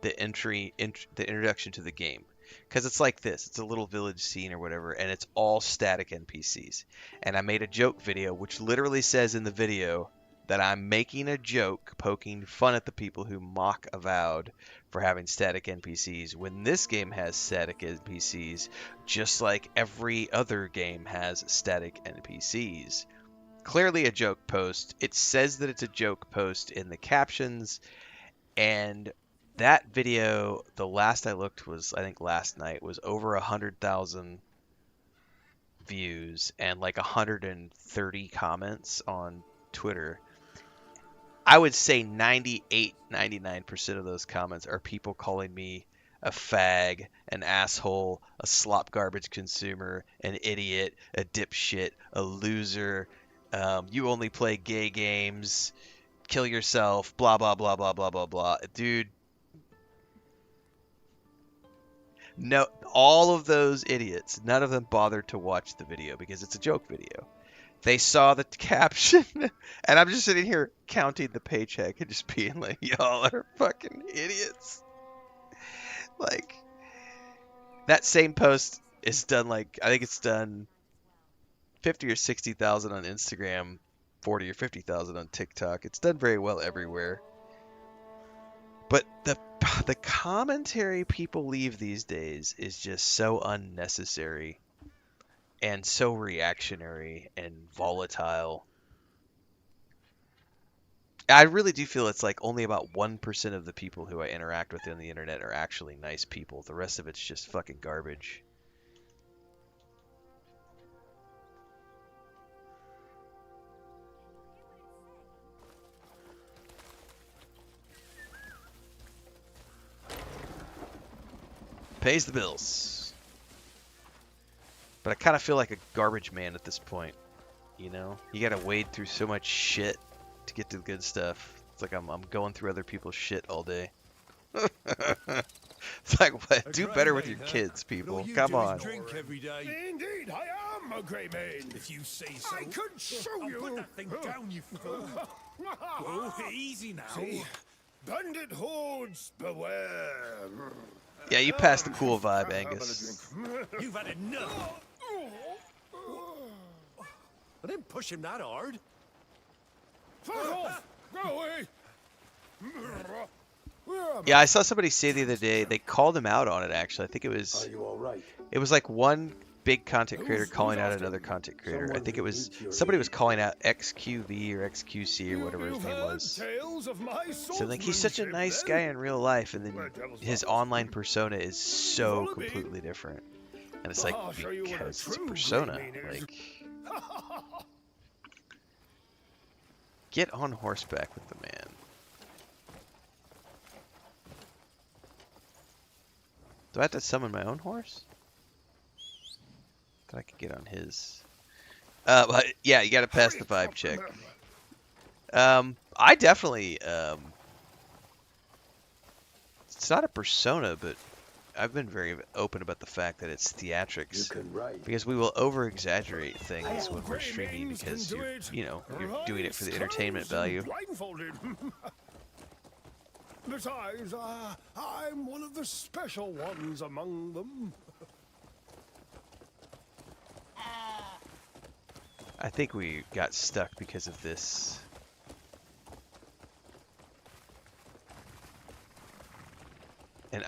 the introduction to the game. Because it's like this. It's a little village scene or whatever, and it's all static NPCs. And I made a joke video, which literally says in the video that I'm making a joke poking fun at the people who mock Avowed for having static NPCs, when this game has static NPCs, just like every other game has static NPCs. Clearly a joke post. It says that it's a joke post in the captions, and that video, the last I looked was, I think last night, was over 100,000 views and like 130 comments on Twitter. I would say 98, 99% of those comments are people calling me a fag, an asshole, a slop garbage consumer, an idiot, a dipshit, a loser, you only play gay games, kill yourself, blah, blah, blah, blah, blah, blah, blah. Dude, no, all of those idiots, none of them bothered to watch the video because it's a joke video. They saw the caption, and I'm just sitting here counting the paycheck and just being like, y'all are fucking idiots. Like, that same post is done, like, I think it's done 50 or 60,000 on Instagram, 40 or 50,000 on TikTok. It's done very well everywhere. But the commentary people leave these days is just so unnecessary and so reactionary and volatile. I really do feel it's like only about 1% of the people who I interact with on the internet are actually nice people. The rest of it's just fucking garbage. Pays the bills. But I kind of feel like a garbage man at this point, you know? You gotta wade through so much shit to get to the good stuff. It's like I'm going through other people's shit all day. It's like, what? Do better with your kids, people. Come on. Drink every day. Indeed, I am a Greymane. If you say so. I could show I'll you. put that thing down, you fool. Oh, easy now. See, Bandit hordes beware. Yeah, you passed the cool vibe, Angus. You've had enough. I didn't push him that hard. Fuck off! Go away! Yeah, I saw somebody say the other day, they called him out on it, actually. I think it Are was you all right? like one big content creator calling out another content creator. I think it was somebody was calling out XQV or XQC or whatever his name was. So like, he's such a nice guy in real life, and then his online persona is so completely different. And it's like, because it's a persona. Like, get on horseback with the man. Do I have to summon my own horse? Thought I could get on his. But yeah, you got to pass the vibe check. I definitely. It's not a persona, but I've been very open about the fact that it's theatrics, because we will over-exaggerate things when we're streaming because you're doing it for the entertainment value. Besides, I'm one of the special ones among them. I think we got stuck because of this. And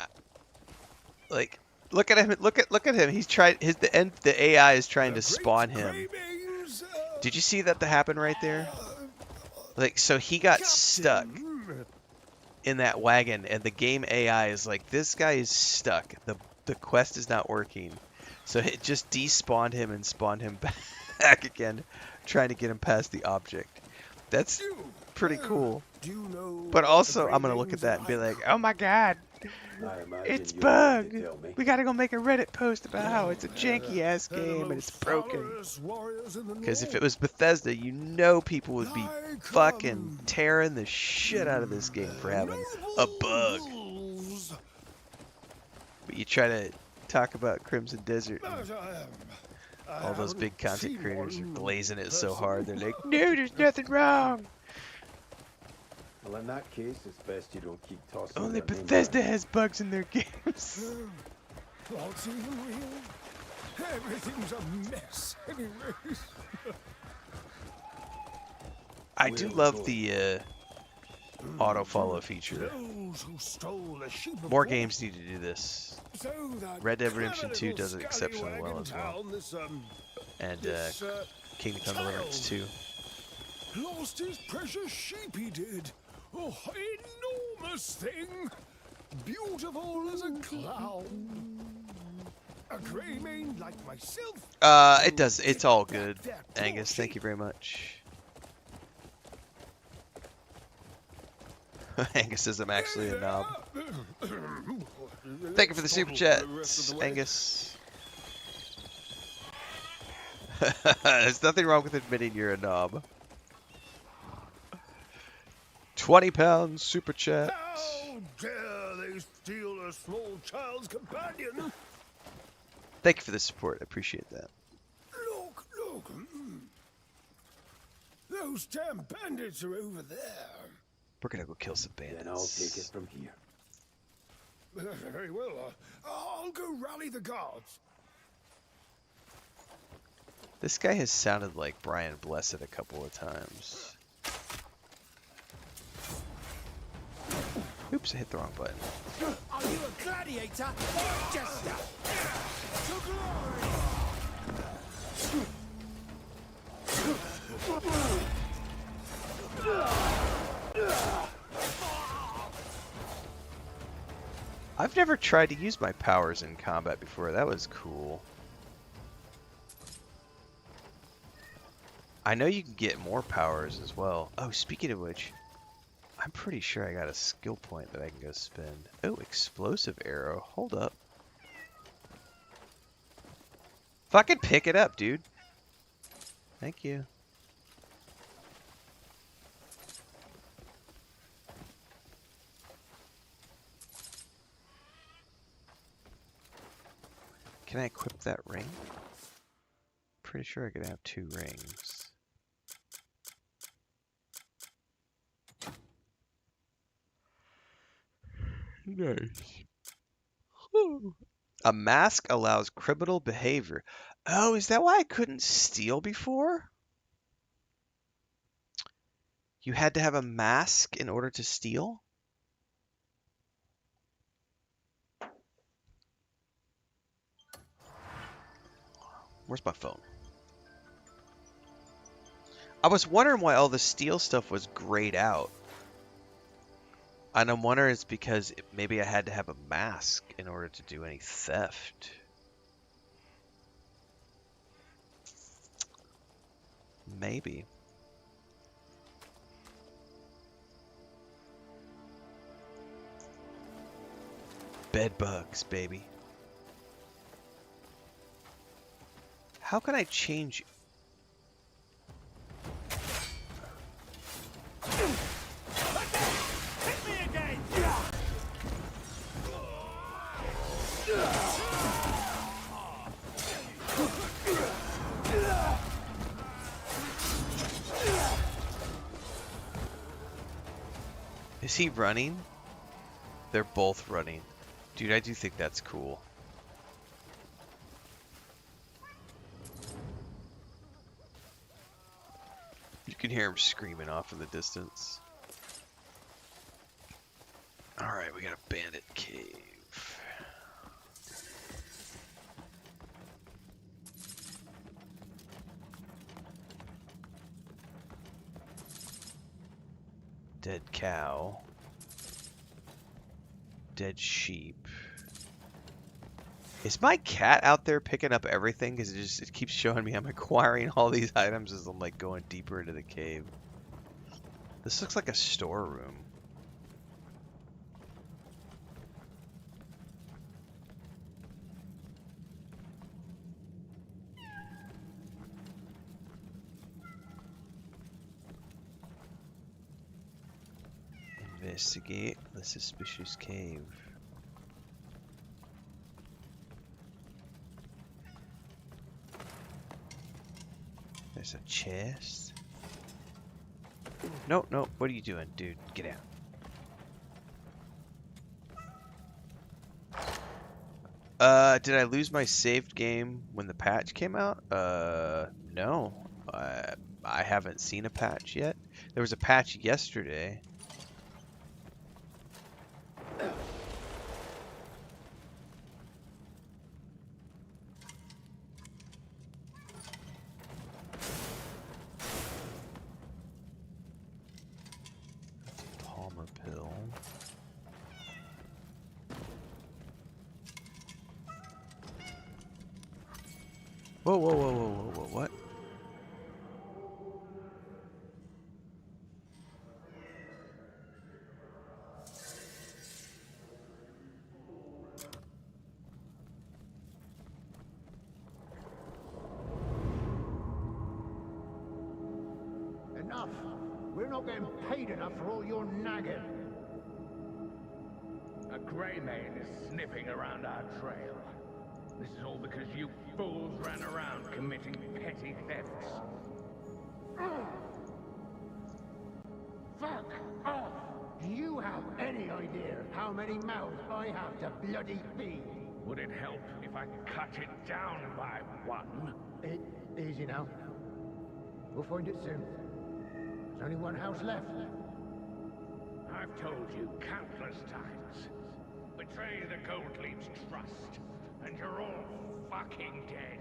like, look at him! Look at him! He's trying. The AI is trying to spawn him. Did you see that happen right there? Like, so he got stuck in that wagon, and the game AI is like, this guy is stuck. The quest is not working, so it just despawned him and spawned him back again, trying to get him past the object. That's pretty cool. But also, I'm gonna look at that and be like, oh my god, it's bug. We gotta go make a Reddit post about how it's a janky ass game and it's broken. Because if it was Bethesda, people would be fucking tearing the shit out of this game for having a bug. But you try to talk about Crimson Desert, and all those big content creators are glazing it so hard. They're like, no, there's nothing wrong. Well, in that case, it's best you don't keep tossing. Only Bethesda has bugs in their games. What's even real? Everything's a mess, anyways. I do love the auto follow feature. More games need to do this. Red Dead Redemption 2 does it exceptionally well as well. And Kingdom Come Deliverance 2. Lost his precious sheep, he did. Oh, enormous thing. Beautiful as a clown. A grey mane like myself. It does. It's all good, Angus. Thank you very much. Angus says I'm actually a knob. Thank you for the super chat, Angus. There's nothing wrong with admitting you're a knob. 20 pounds super chat. How dare they steal a small child's companion? Thank you for the support. I appreciate that. Look. Those damn bandits are over there. We're gonna go kill some bandits. Then I'll take it from here. Very well. I'll go rally the guards. This guy has sounded like Brian Blessed a couple of times. Oops, I hit the wrong button. Are you a gladiator or a jester? To glory! I've never tried to use my powers in combat before. That was cool. I know you can get more powers as well. Oh, speaking of which, I'm pretty sure I got a skill point that I can go spend. Oh, explosive arrow. Hold up. Fucking pick it up, dude. Thank you. Can I equip that ring? Pretty sure I could have 2 rings. Nice. A mask allows criminal behavior. Oh, is that why I couldn't steal before? You had to have a mask in order to steal? Where's my phone? I was wondering why all the steal stuff was grayed out. And I'm wondering it's because maybe I had to have a mask in order to do any theft. Maybe. Bed bugs, baby. How can I change? Hit me again! Is he running? They're both running. Dude, I do think that's cool. You can hear him screaming off in the distance. Alright, we got a bandit cave. Dead cow. Dead sheep. Is my cat out there picking up everything? Because it keeps showing me I'm acquiring all these items as I'm like going deeper into the cave. This looks like a storeroom. Investigate the suspicious cave. There's a chest. No, no, what are you doing, dude? Get out. Did I lose my saved game when the patch came out? No. I haven't seen a patch yet. There was a patch yesterday. Whoa, whoa, whoa, whoa, whoa, whoa, what? Enough! We're not getting paid enough for all your nagging. A grey mane is sniffing around our trail. This is all because you fools ran around committing petty thefts. Fuck off! Do you have any idea how many mouths I have to bloody feed? Would it help if I cut it down by one? Easy now. We'll find it soon. There's only one house left. I've told you countless times. Betray the Goldleaf's trust, and you're all fucking dead.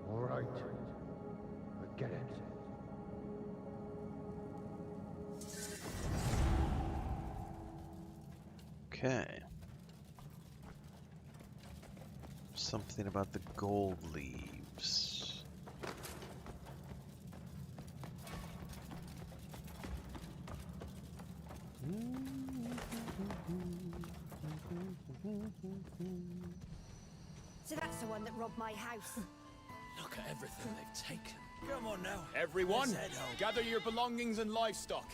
All right. I get it. Okay. Something about the gold leaves. So that's the one that robbed my house. Look at everything they've taken. Come on now. Everyone, Let's head home. gather your belongings and livestock.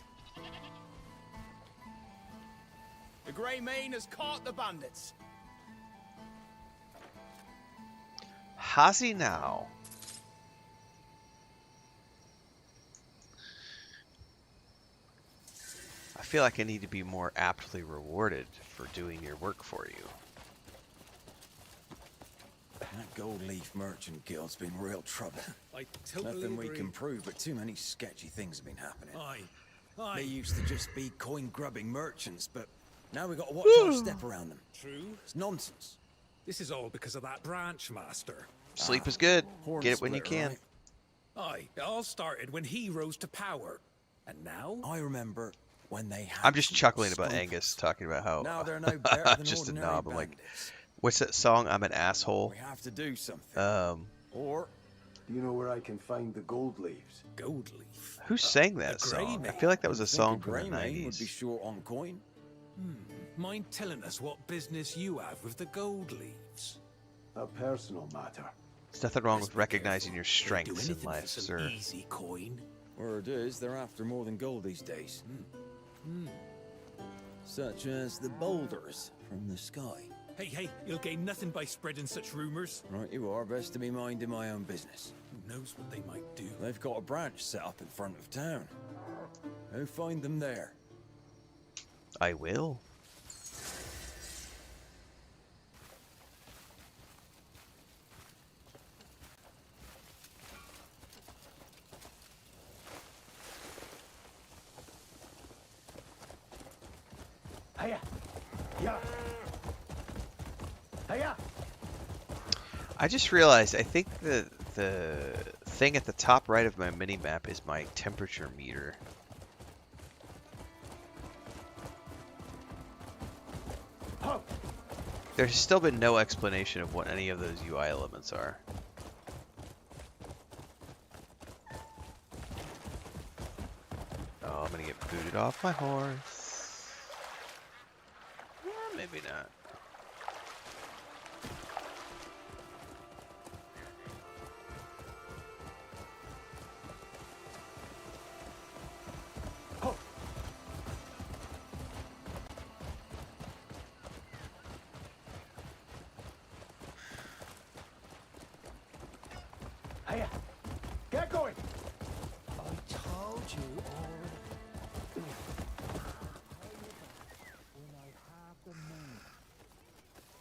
The Grey Mane has caught the bandits. Has he now? I feel like I need to be more aptly rewarded for doing your work for you. That Gold Leaf Merchant Guild's been real trouble. I totally Nothing we agree. can prove, but too many sketchy things have been happening. Aye. They used to just be coin-grubbing merchants, but now we got to watch our step around them. True. It's nonsense. This is all because of that branch master. Sleep is good. Horn Get it when you splitter, can. right? Aye, it all started when he rose to power. And now? I remember when they had I'm just some chuckling about skunkers. Angus talking about how Now they're no better I'm than just a ordinary knob. I'm like, bandits. what's that song? I'm an asshole. We have to do something. Or Do you know where I can find the gold leaves? Gold leaf. Who sang that the Grey song? I Mane. feel like that was a think song a from Grey the Mane would be 90s. short on coin. Mind telling us what business you have with the gold leaves? A personal matter. There's nothing wrong with recognizing your Do strengths in anything life, for some sir. easy coin. Word is, they're after more than gold these days. Such as the boulders from the sky. Hey, hey, you'll gain nothing by spreading such rumors. Right you are, best to be minding my own business. Who knows what they might do? They've got a branch set up in front of town. Go find them there. I will. Hiya! Yeah! Hiya! I just realized I think the thing at the top right of my mini map is my temperature meter. Ho! There's still been no explanation of what any of those UI elements are. Oh, I'm gonna get booted off my horse. Yeah, maybe not. Ho! Hiya! Get going! I told you all.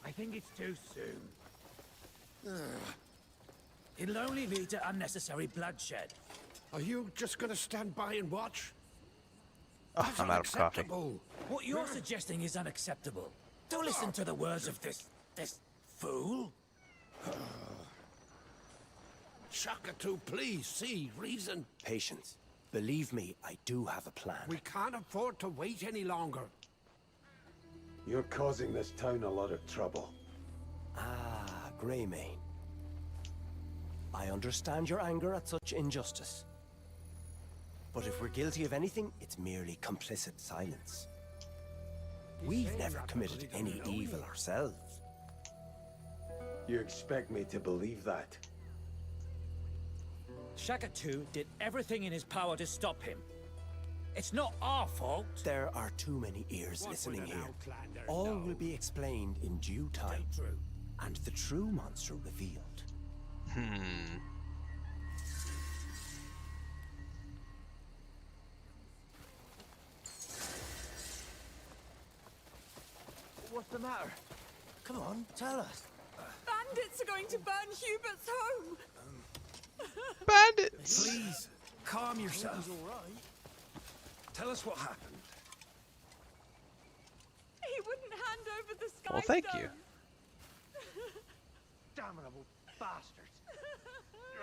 I think it's too soon. It'll only lead to unnecessary bloodshed. Are you just gonna stand by and watch? Oh, I'm out of coffee. Unacceptable. What you're suggesting is unacceptable. Don't listen to the words of this fool. Shaka-two, please, see, reason. Patience. Believe me, I do have a plan. We can't afford to wait any longer. You're causing this town a lot of trouble. Ah, Greymane. I understand your anger at such injustice. But if we're guilty of anything, it's merely complicit silence. We've never committed any evil ourselves. You expect me to believe that? Shaka-2 did everything in his power to stop him. It's not our fault. There are too many ears listening here. All will be explained in due time, and the true monster revealed. What's the matter? Come on, tell us. Bandits are going to burn Hubert's home. Bandits! Please, calm yourself. Tell us what happened. He wouldn't hand over the sky. Well, thank you. Damnable bastards!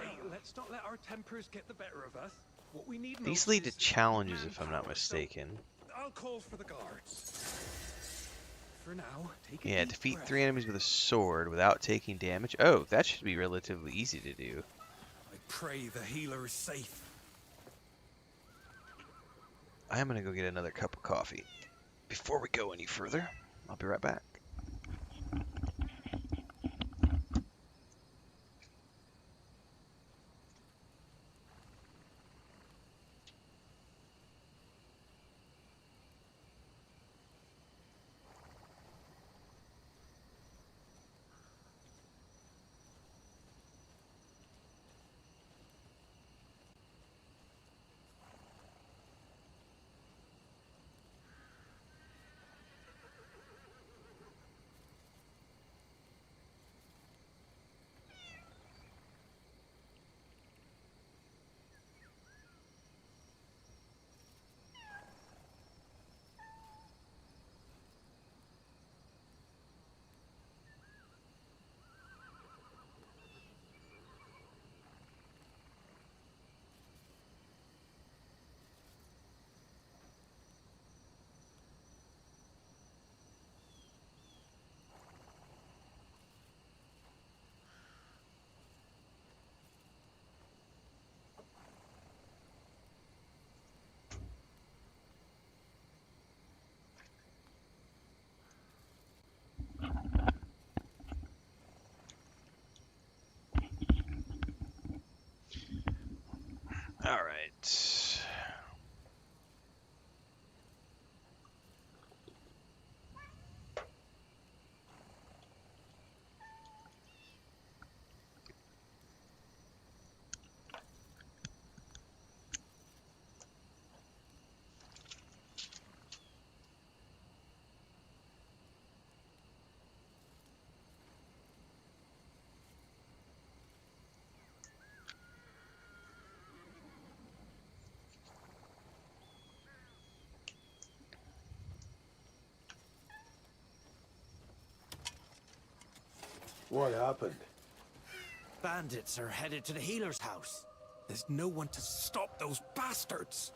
Hey, let's not let our tempers get the better of us. What we need These most lead to is challenges, if I'm manpower, not mistaken. So I'll call for the guards. For now, take a Yeah, deep defeat breath. 3 enemies with a sword without taking damage. Oh, that should be relatively easy to do. I pray the healer is safe. I'm gonna go get another cup of coffee. Before we go any further, I'll be right back. All right. What happened? Bandits are headed to the healer's house. There's no one to stop those bastards.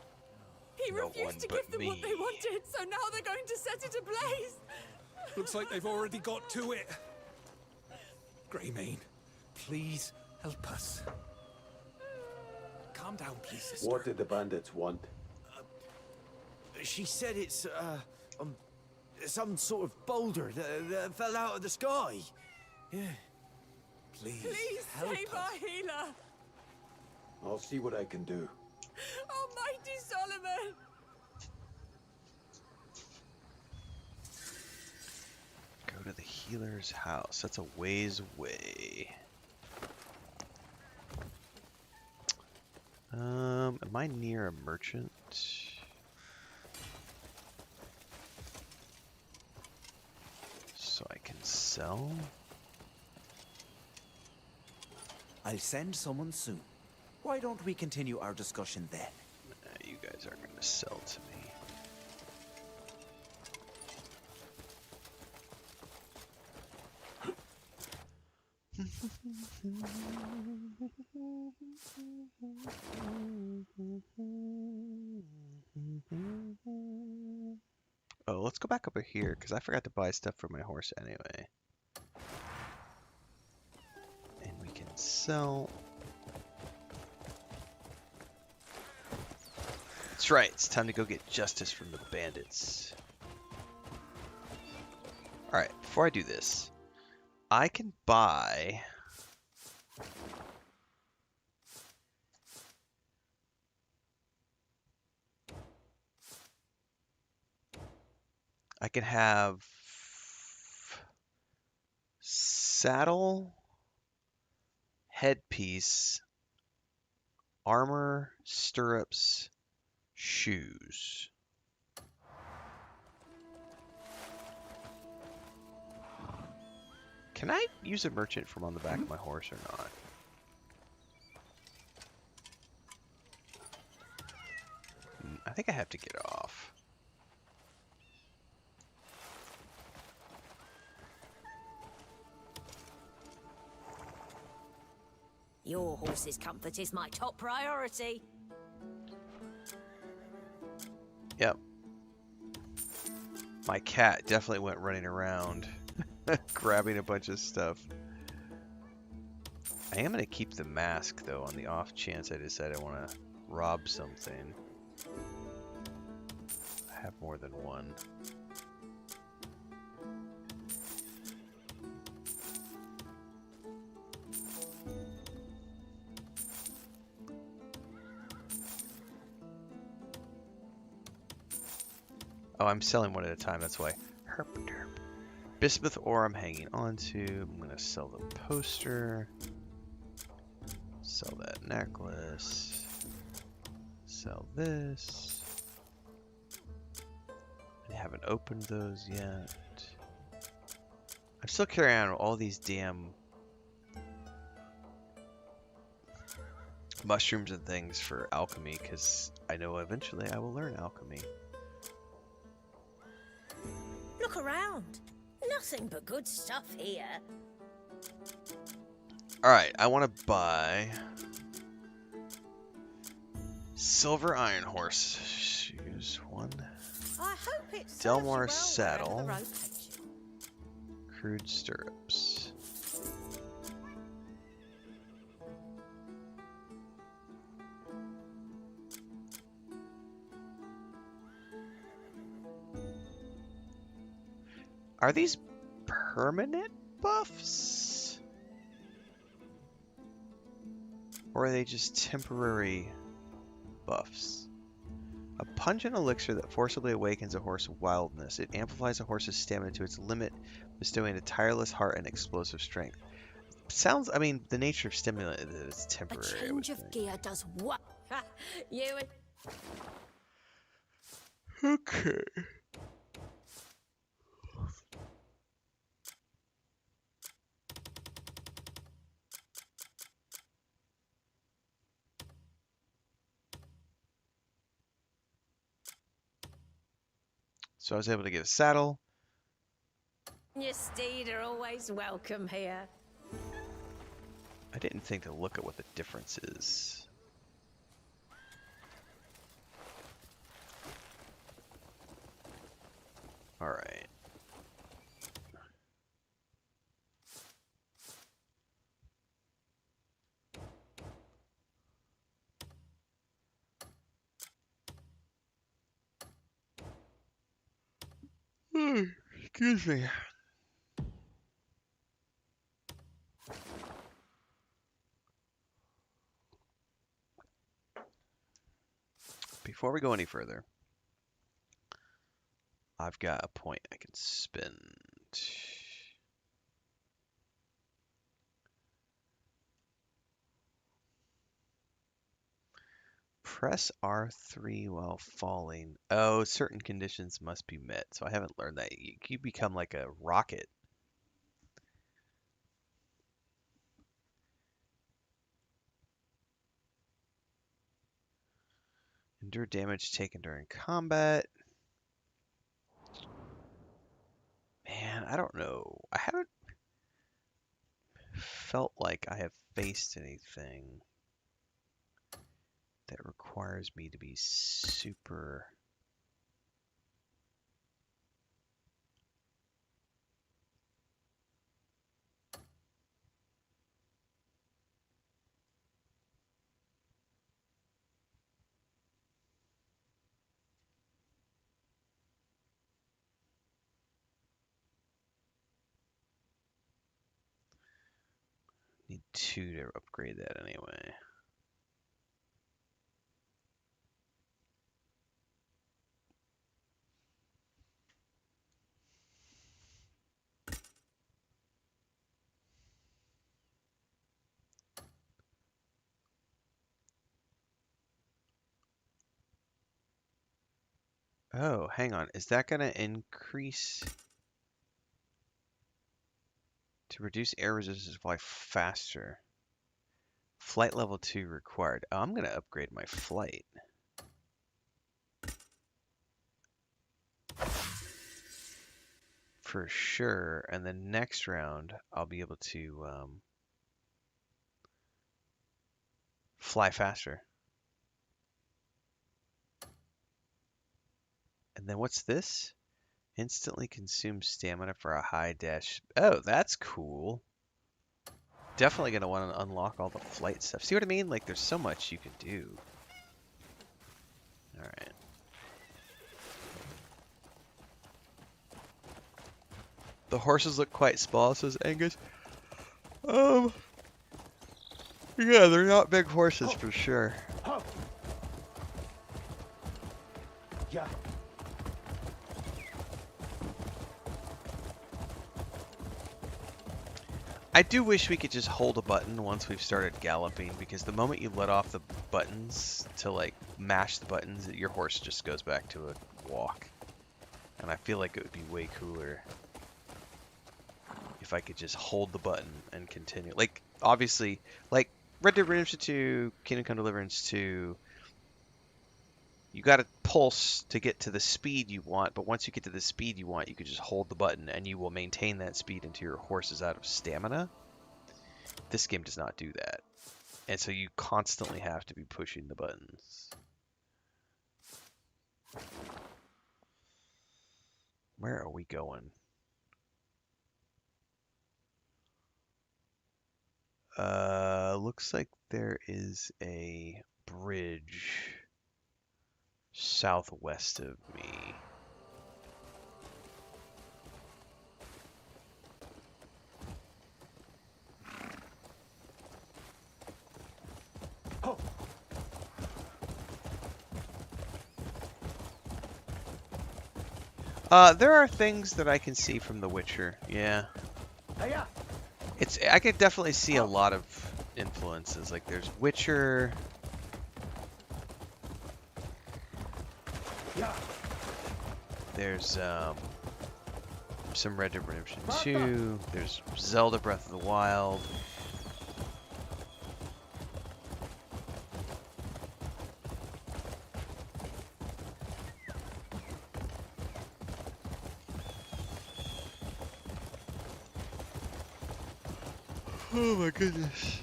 He No refused one to but give them what me. they wanted, so now they're going to set it ablaze. Looks like they've already got to it. Greymane, please help us. Calm down, please, sister. What did the bandits want? She said it's, some sort of boulder that fell out of the sky. Yeah. Please, Please help save us. our healer. I'll see what I can do. Almighty Solomon. Go to the healer's house. That's a ways away. Am I near a merchant? So I can sell? I'll send someone soon. Why don't we continue our discussion then? You guys aren't going to sell to me. Oh, let's go back over here because I forgot to buy stuff for my horse anyway. And we can sell. That's right, it's time to go get justice from the bandits. Alright, before I do this, I can buy I can have saddle, headpiece, armor, stirrups, shoes. Can I use a merchant from on the back of my horse or not? I think I have to get off. Your horse's comfort is my top priority. Yep. My cat definitely went running around, grabbing a bunch of stuff. I am going to keep the mask, though, on the off chance I decide I want to rob something. I have more than one. Oh, I'm selling one at a time, that's why. Herp derp. Bismuth ore I'm hanging on to. I'm going to sell the poster. Sell that necklace. Sell this. I haven't opened those yet. I'm still carrying on all these damn mushrooms and things for alchemy because I know eventually I will learn alchemy. Look around. Nothing but good stuff here. Alright, I want to buy silver iron horse shoes. One. I hope it's Delmar saddle. Crude stirrups. Are these permanent buffs? Or are they just temporary buffs. A pungent elixir that forcibly awakens a horse of wildness. It amplifies a horse's stamina to its limit, bestowing a tireless heart and explosive strength. Sounds, I mean, the nature of stimulant is temporary. A change of gear does what? You and... Okay. So I was able to get a saddle. Your steed are always welcome here. I didn't think to look at what the difference is. All right. Excuse me. Before we go any further, I've got a point I can spend. Press R3 while falling. Oh, certain conditions must be met. So I haven't learned that. You become like a rocket. Endure damage taken during combat. Man, I don't know. I haven't felt like I have faced anything that requires me to be super... Need 2 to upgrade that anyway. Oh, hang on. Is that going to increase... To reduce air resistance, fly faster. Flight level 2 required. Oh, I'm going to upgrade my flight. For sure. And then next round, I'll be able to fly faster. And then what's this? Instantly consume stamina for a high dash. Oh, that's cool. Definitely going to want to unlock all the flight stuff. See what I mean? Like, there's so much you can do. Alright. The horses look quite small, says Angus. Yeah, they're not big horses for sure. Yeah. I do wish we could just hold a button once we've started galloping, because the moment you let off the buttons to like mash the buttons, your horse just goes back to a walk. And I feel like it would be way cooler if I could just hold the button and continue. Like, obviously, like Red Dead Redemption 2, Kingdom Come Deliverance 2, you got to pulse to get to the speed you want, but once you get to the speed you want, you can just hold the button and you will maintain that speed until your horse is out of stamina. This game does not do that. And so you constantly have to be pushing the buttons. Where are we going? Looks like there is a bridge southwest of me. There are things that I can see from The Witcher. Yeah. I could definitely see a lot of influences. Like there's Witcher. There's some Red Dead Redemption 2. There's Zelda Breath of the Wild. Oh my goodness.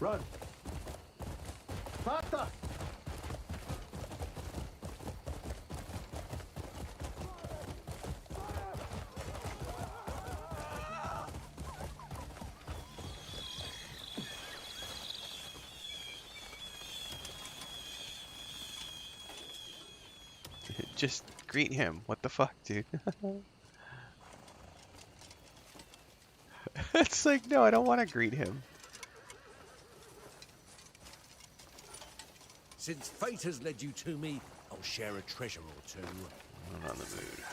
Run. Faster. Just greet him. What the fuck, dude? It's like, no, I don't want to greet him. Since fate has led you to me, I'll share a treasure or two. I'm on the mood.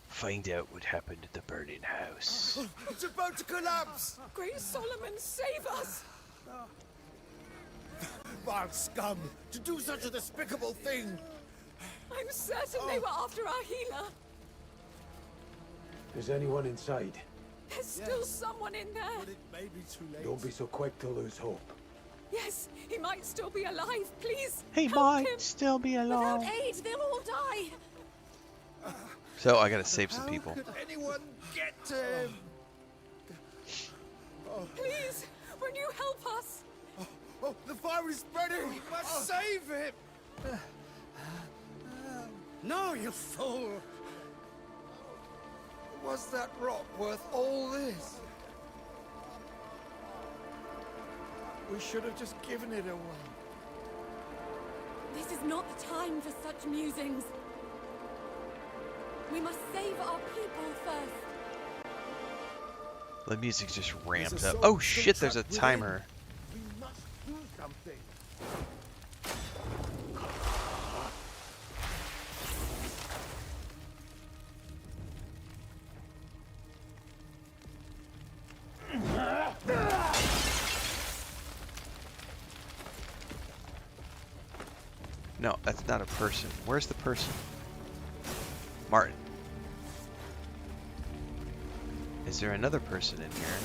Find out what happened at the burning house. It's about to collapse! Great Solomon, save us! Vile scum! To do such a despicable thing! I'm certain they were after our healer. Is anyone inside? There's still someone in there. But it may be too late. Don't be so quick to lose hope. Yes, he might still be alive. Please, He help might him. still be alive. Without aid, they'll all die. So I gotta save some people. How could anyone get to him? Please, will you help us? Oh, the fire is spreading! We must save him! No, you fool! Was that rock worth all this? We should have just given it away. This is not the time for such musings. We must save our people first. The music just ramped There's a up. soul Oh still shit, there's a trapped within. timer. We must do something. No, that's not a person. Where's the person? Martin. Is there another person in here?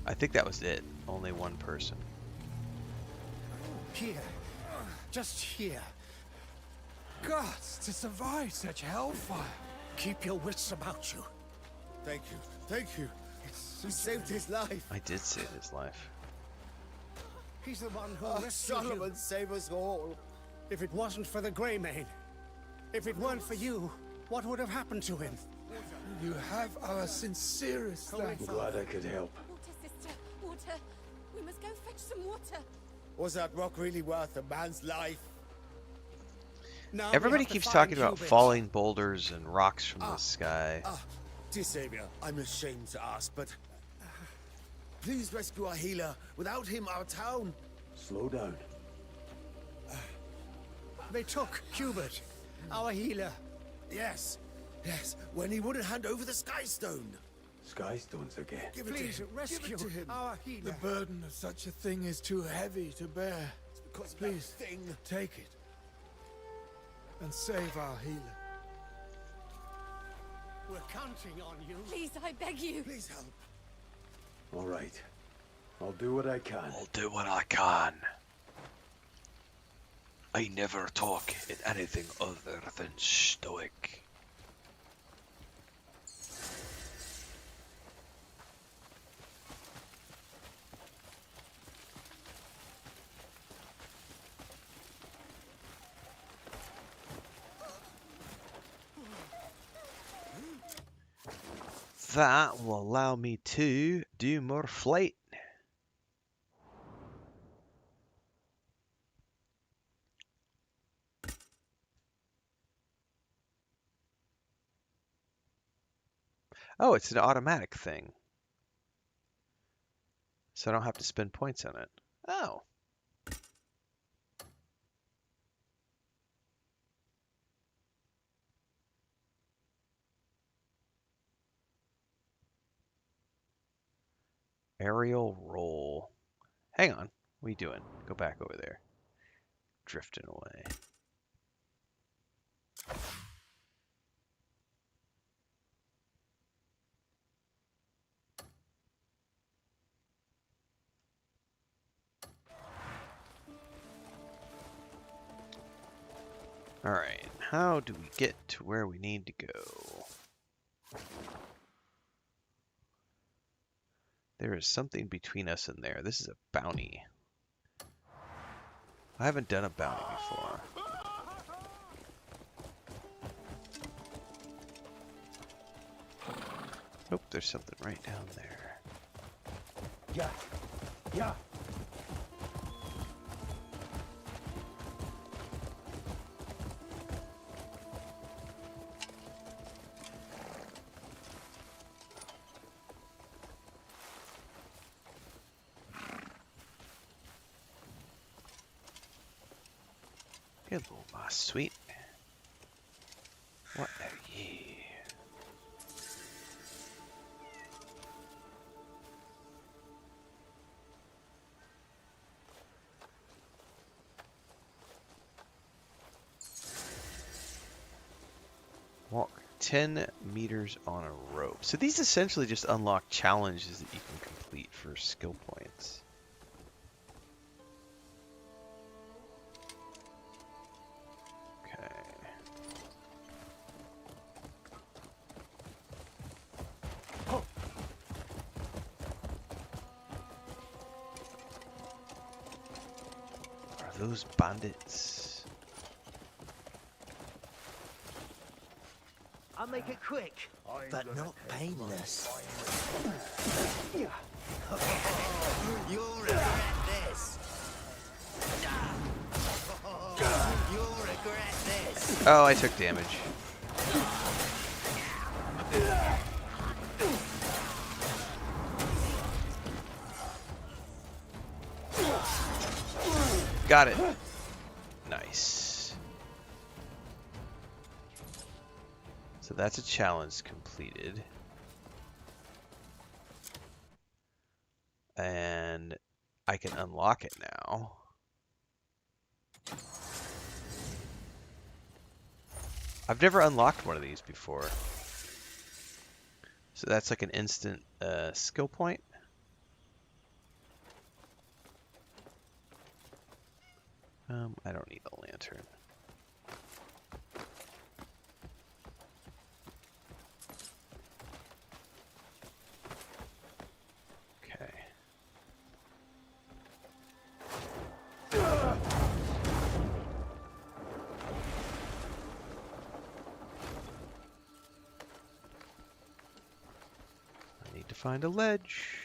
I think that was it. Only one person. Here. Just here. Gods, to survive such hellfire. Keep your wits about you. Thank you. Thank you. You saved his life. I did save his life. He's the one who rescued Solomon, you. save us all. If it wasn't for the Greymane, if it weren't for you, what would have happened to him? You have our sincerest thanks. I'm glad I could help. Water, sister, water. We must go fetch some water. Was that rock really worth a man's life? Now we Everybody have to keeps find talking about Cubit. falling boulders and rocks from the sky. Dear Savior, I'm ashamed to ask, but please rescue our healer. Without him, our town. Slow down. They took Cubit, our healer. Yes, yes, when he wouldn't hand over the Skystone. Skystones again. Give it Please to him. rescue Give it to him. our healer. The burden of such a thing is too heavy to bear. Because of Please, that thing. take it. And save our healer. We're counting on you. Please, I beg you. Please help. All right. I'll do what I can. I'll do what I can. I never talk in anything other than stoic. That will allow me to do more flight. Oh, it's an automatic thing. So I don't have to spend points on it. Oh. Aerial roll. Hang on. What are you doing? Go back over there. Drifting away. Alright, how do we get to where we need to go? There is something between us and there. This is a bounty. I haven't done a bounty before. Nope, there's something right down there. Yeah. Yeah. Good little boss, sweet. What are ye? Walk 10 meters on a rope. So these essentially just unlock challenges that you can complete for skill points. Those bandits. I'll make it quick, but not painless. You'll regret this. You'll regret this. Oh, I took damage. Got it. Nice. So that's a challenge completed. And I can unlock it now. I've never unlocked one of these before. So that's like an instant skill point. I don't need a lantern. Okay. I need to find a ledge.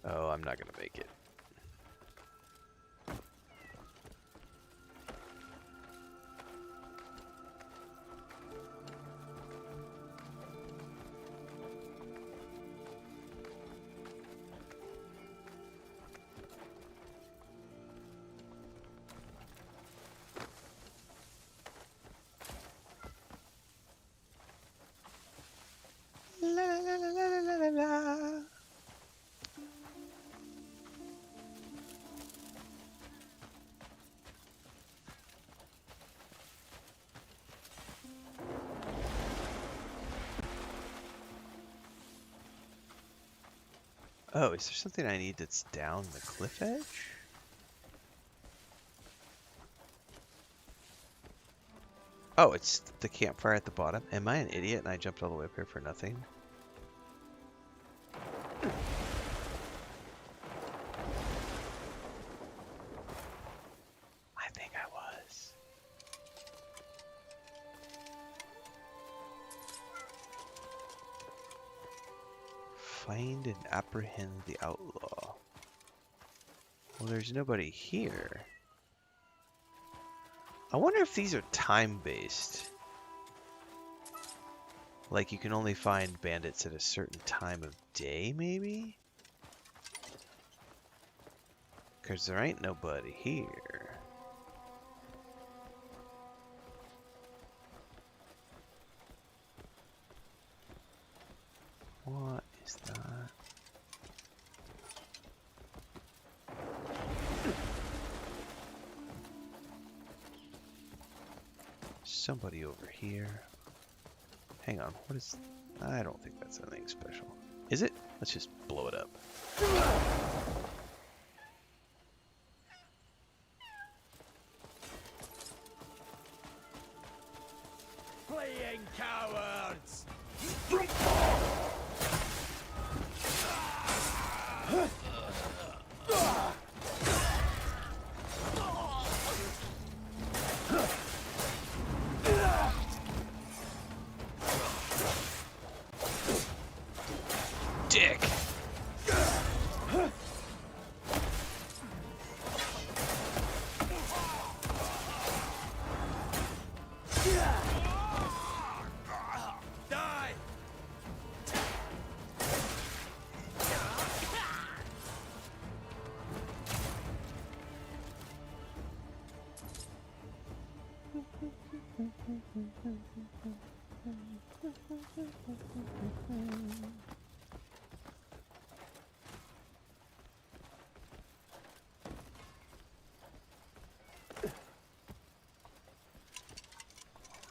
Oh, I'm not gonna make it. La la la la la la la. Oh, is there something I need that's down the cliff edge? Oh, it's the campfire at the bottom. Am I an idiot and I jumped all the way up here for nothing? I think I was. Find and apprehend the outlaw. Well, there's nobody here. I wonder if these are time-based. Like you can only find bandits at a certain time of day, maybe? Because there ain't nobody here. What is that? Somebody over here. Hang on, what is... I don't think that's anything special. Is it? Let's just blow it up. Fleeing cowards! Dick! Die!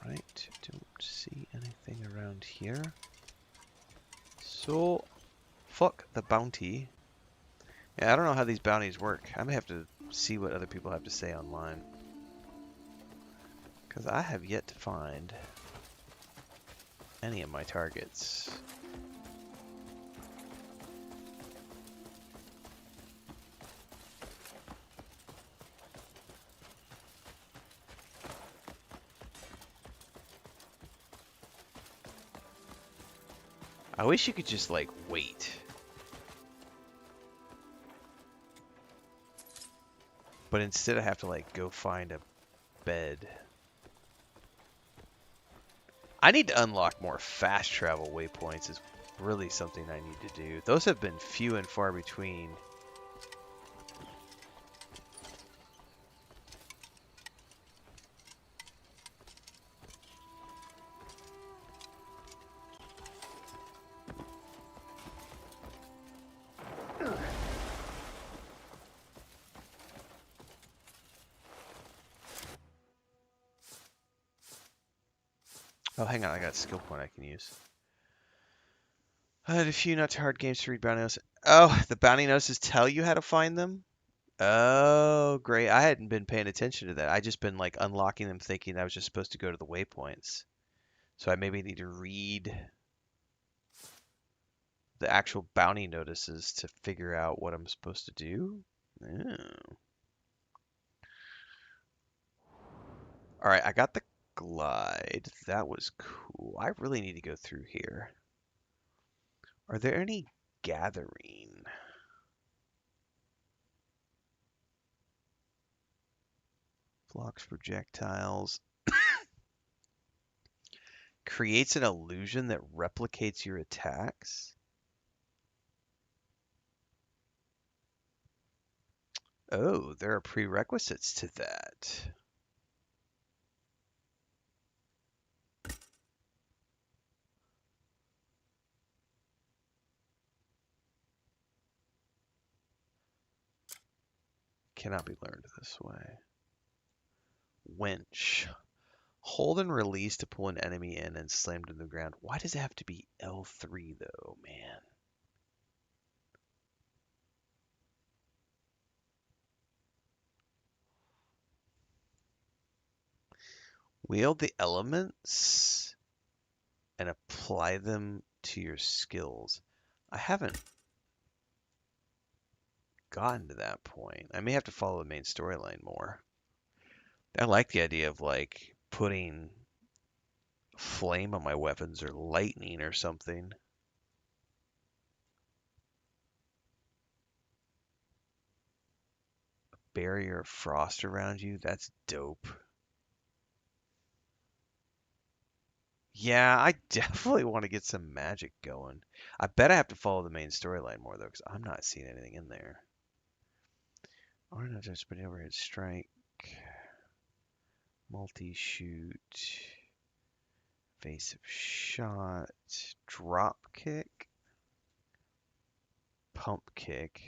Right, don't see anything around here. So, fuck the bounty. Yeah, I don't know how these bounties work. I may have to see what other people have to say online. Because I have yet to find any of my targets. I wish you could just, like, wait. But instead I have to, like, go find a bed. I need to unlock more fast travel waypoints is really something I need to do. Those have been few and far between. Oh, hang on, I got a skill point I can use. I had a few not too hard games to read bounty notices. Oh, the bounty notices tell you how to find them? Oh, great. I hadn't been paying attention to that. I just been like unlocking them thinking I was just supposed to go to the waypoints. So I maybe need to read the actual bounty notices to figure out what I'm supposed to do. Oh. All right, I got the glide. That was cool. I really need to go through here. Are there any gathering? Blocks projectiles. Creates an illusion that replicates your attacks. Oh, there are prerequisites to that. Cannot be learned this way. Winch. Hold and release to pull an enemy in and slam to the ground. Why does it have to be L3 though, man? Wield the elements and apply them to your skills. I haven't gotten to that point. I may have to follow the main storyline more. I like the idea of like putting flame on my weapons or lightning or something. barrier of frost around you. That's dope. Yeah, I definitely want to get some magic going. I bet I have to follow the main storyline more though, because I'm not seeing anything in there. Or not just putting overhead strike, multi-shoot, evasive shot, drop kick, pump kick.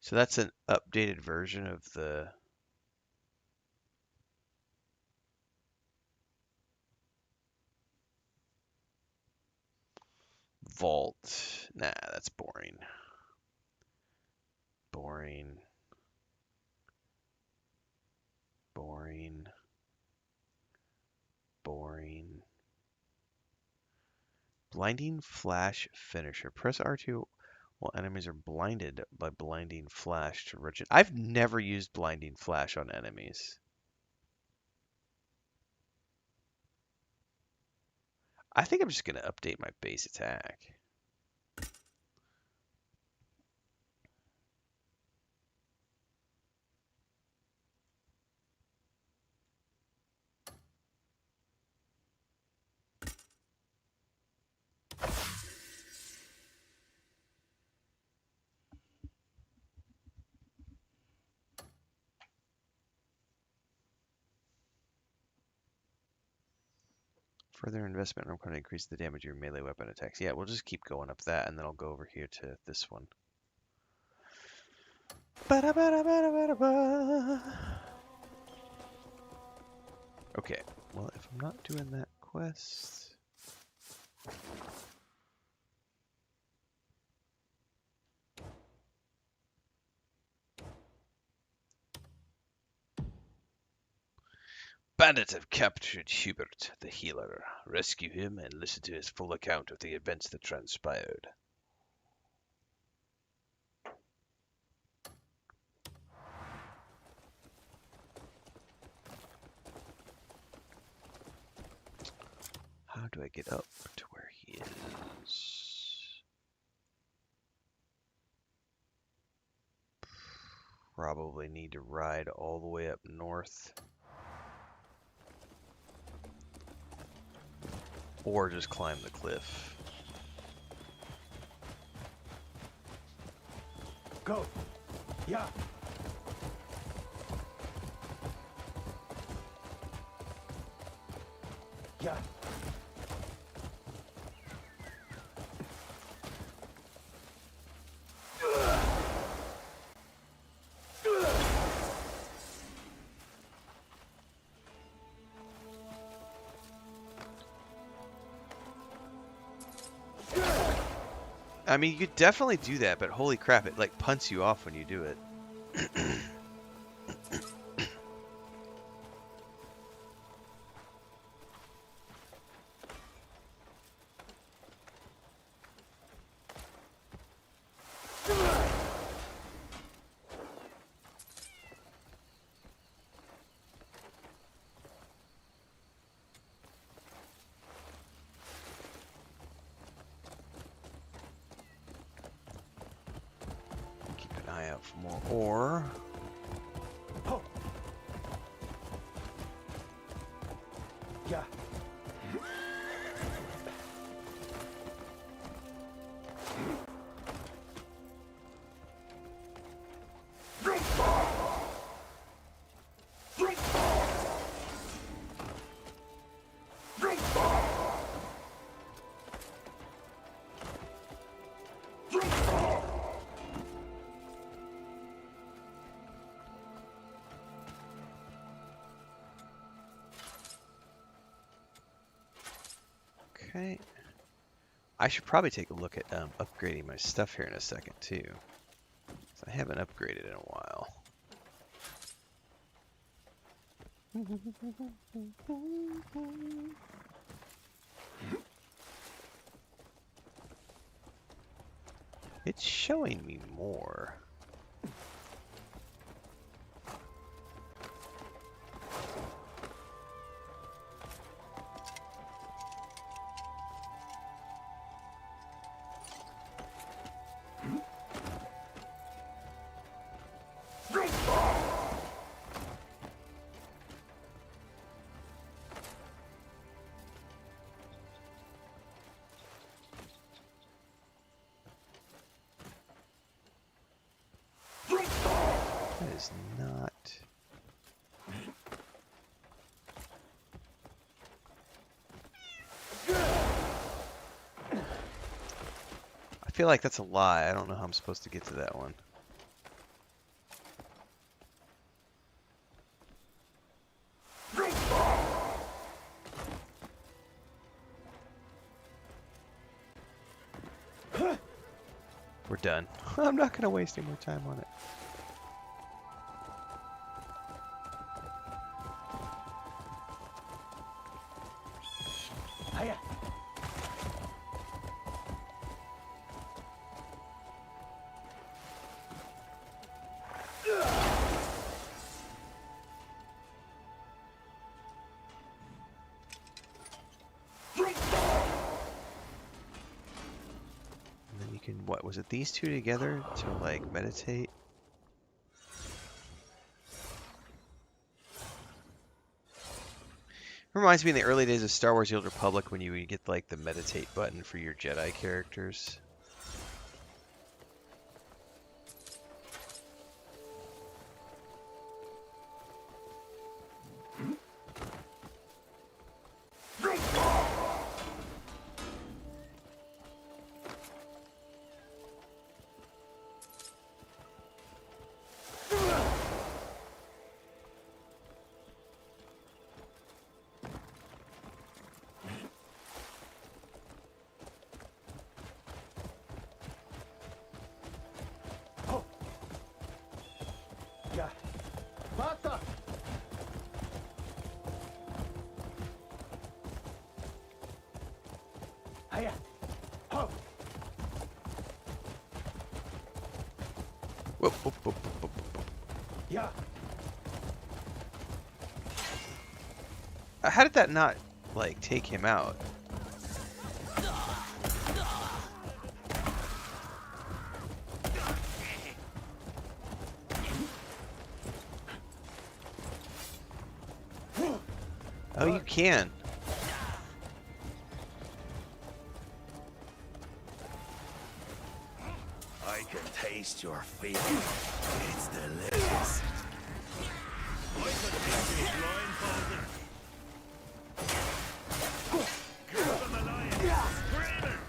So that's an updated version of the vault. Nah, that's boring. Boring. Boring. Boring. Blinding flash finisher. Press R2 while enemies are blinded by blinding flash to reach it. I've never used blinding flash on enemies. I think I'm just going to update my base attack. Further investment, I'm going to increase the damage of your melee weapon attacks. Yeah, we'll just keep going up that, and then I'll go over here to this one. Okay, well, if I'm not doing that quest... Bandits have captured Hubert, the healer. Rescue him and listen to his full account of the events that transpired. How do I get up to where he is? Probably need to ride all the way up north. Or just climb the cliff. Go! Yeah! Yeah! I mean, you could definitely do that, but holy crap, it like punts you off when you do it. For more ore. Oh. Yeah. Okay. I should probably take a look at upgrading my stuff here in a second too. So I haven't upgraded in a while. It's showing me more. is not. I feel like that's a lie. I don't know how I'm supposed to get to that one. We're done. I'm not going to waste any more time on it. Hiya. What was it? These two together to like meditate? Reminds me in the early days of Star Wars: The Old Republic when you would get like the meditate button for your Jedi characters. Yeah. Basta! Hiya. Ho! Whoop, whoop, whoop, whoop, whoop, whoop. Yeah. How did that not like take him out? Oh, you can. I can taste your fear. It's delicious. I could take you blindfolded. Grab him alive. Screaming.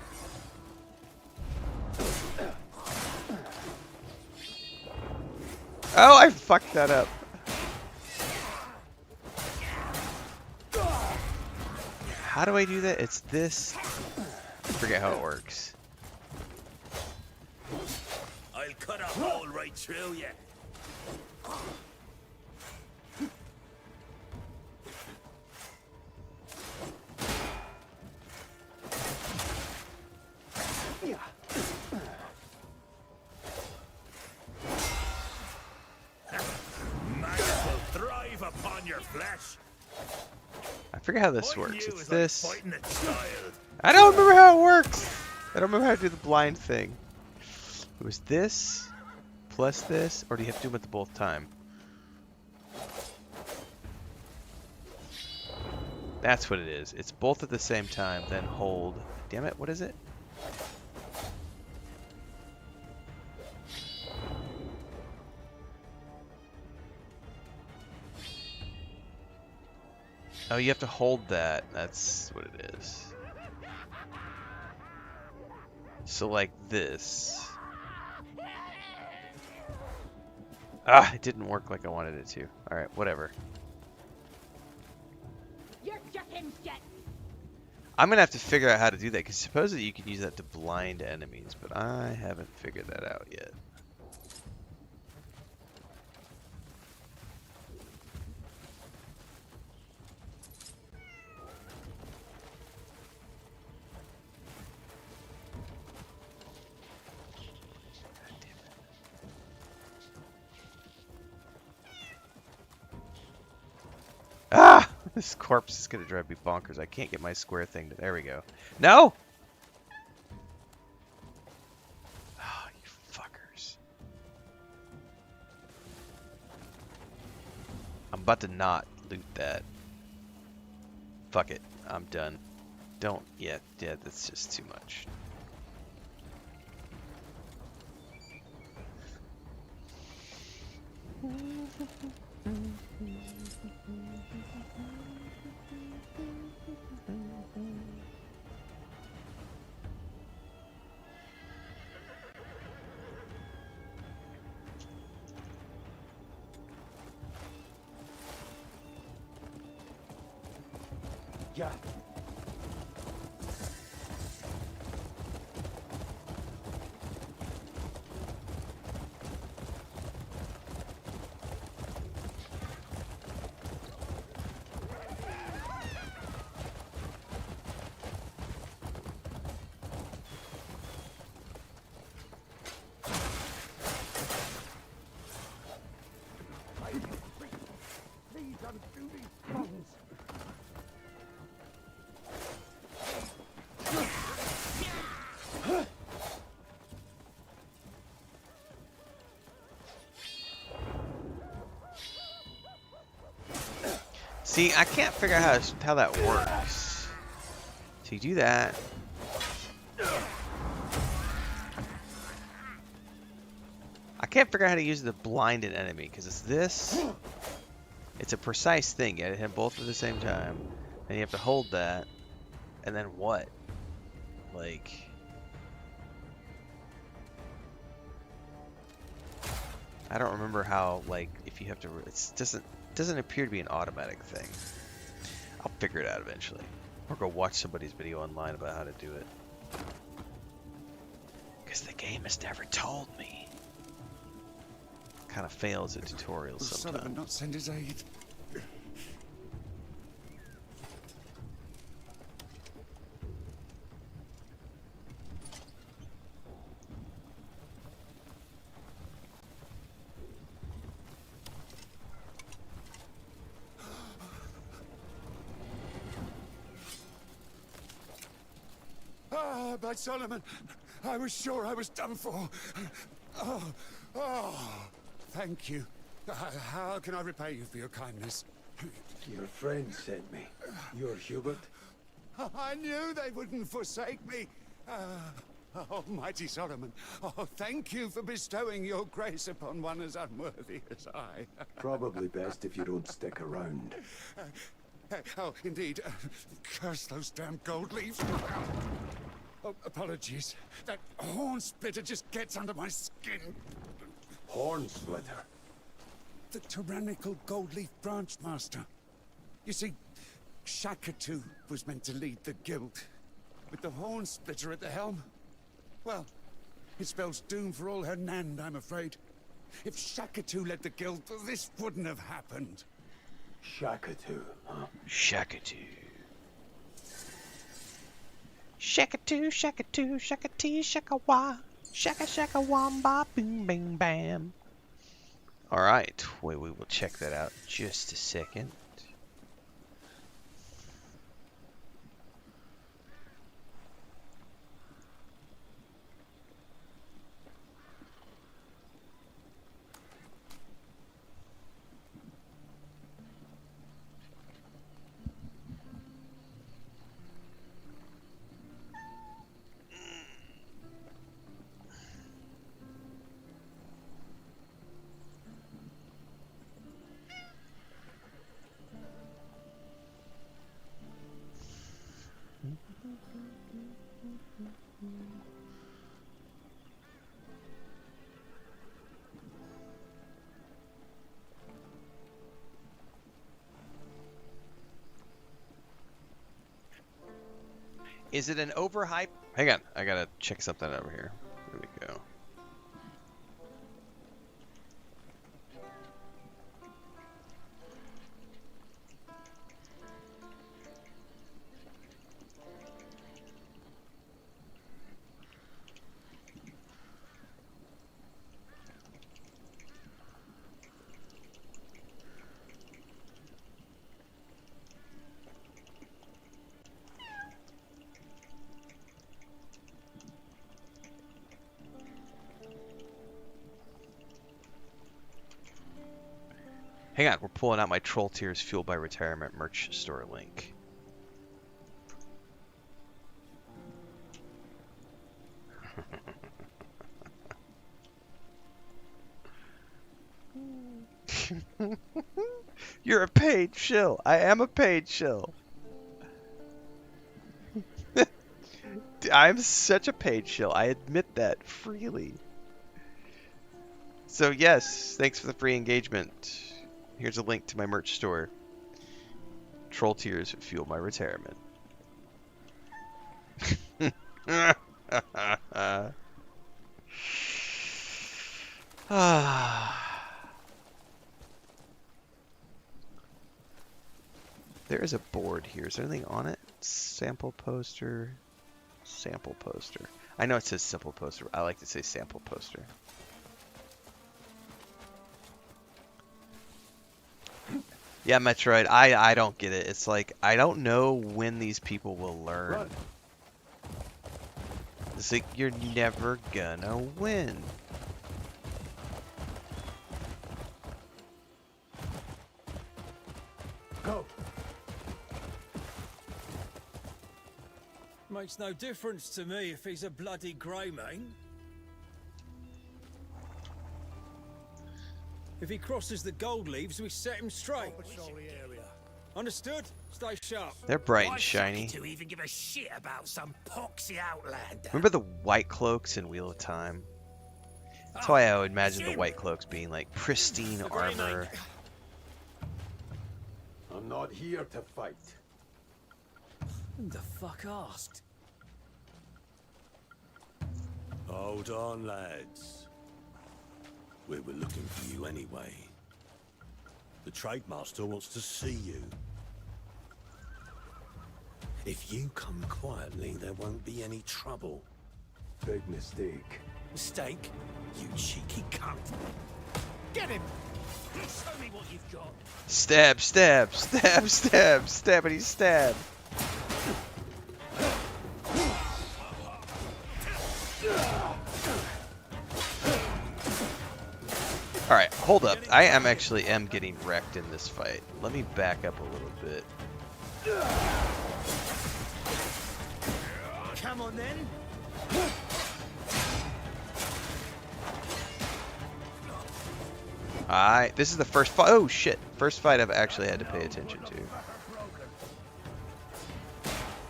Oh, I fucked that up. How do I do that? It's this. I forget how it works. I'll cut a hole right through you. Maggots will thrive upon your flesh. I forget how this works. It's this. Fighting a child. I don't remember how it works. I don't remember how to do the blind thing. It was this plus this, or do you have to do them at the both time? That's what it is. It's both at the same time, then hold. Damn it, what is it? Oh, you have to hold that. That's what it is. So like this. Ah, it didn't work like I wanted it to. Alright, whatever. You're chicken shit. I'm gonna have to figure out how to do that, because supposedly you can use that to blind enemies, but I haven't figured that out yet. Ah! This corpse is gonna drive me bonkers. I can't get my square thing to... There we go. No! Oh, you fuckers. I'm about to not loot that. Fuck it. I'm done. Don't... Yeah, that's just too much. Yeah. Please undo these bonds. See, I can't figure out how that works. So you do that. I can't figure out how to use the blind an enemy because it's this. It's a precise thing. You gotta hit both at the same time. Then you have to hold that. And then what? Like. I don't remember how, like, if you have to. It doesn't appear to be an automatic thing. I'll figure it out eventually. Or go watch somebody's video online about how to do it. Because the game has never told me. Kind of fails at tutorials Will sometimes. Sullivan not send his aid? Ah, by Solomon, I was sure I was done for. Oh, thank you. How can I repay you for your kindness? Your friend sent me. You're Hubert? I knew they wouldn't forsake me. Almighty Solomon, oh, thank you for bestowing your grace upon one as unworthy as I. Probably best if you don't stick around. Oh, indeed. Curse those damn gold leaves. Oh, apologies. That horn splitter just gets under my skin. Horn splitter? The tyrannical gold leaf branch master. You see, Shakatu was meant to lead the guild. With the horn splitter at the helm, well, it spells doom for all her Nand, I'm afraid. If Shakatu led the guild, this wouldn't have happened. Shakatu, huh? Shakatu. Shakatu, Shakatu, Shakati, Shakawa. Shaka Shaka Wamba, boom, bang, bam. Alright, we will check that out in just a second. Is it an overhype? Hang on, I gotta check something over here. There we go. Hang on, we're pulling out my Troll Tears Fueled by Retirement merch store link. You're a paid shill. I am a paid shill. I'm such a paid shill. I admit that freely. So yes, thanks for the free engagement. Here's a link to my merch store. Troll tears fuel my retirement. There is a board here. Is there anything on it? Sample poster. Sample poster. I know it says simple poster. I like to say sample poster. Yeah, Metroid, I don't get it. It's like, I don't know when these people will learn. It's like, you're never gonna win. Go. Makes no difference to me if he's a bloody Greymane. If he crosses the gold leaves, we set him straight. Understood? Stay sharp. They're bright and shiny. To even give a shit about some poxy outlander. Remember the white cloaks in Wheel of Time? That's why I would imagine the white cloaks being like pristine armor. I'm not here to fight. Who the fuck asked? Hold on, lads. We were looking for you anyway. The trade master wants to see you. If you come quietly, there won't be any trouble. Big mistake. Mistake? You cheeky cunt. Get him! Show me what you've got. Stab, stab, stab, stab, stabbity stab. Alright, hold up. I am actually getting wrecked in this fight. Let me back up a little bit. Come on then. Alright, this is the first fight. Oh shit. First fight I've actually had to pay attention to.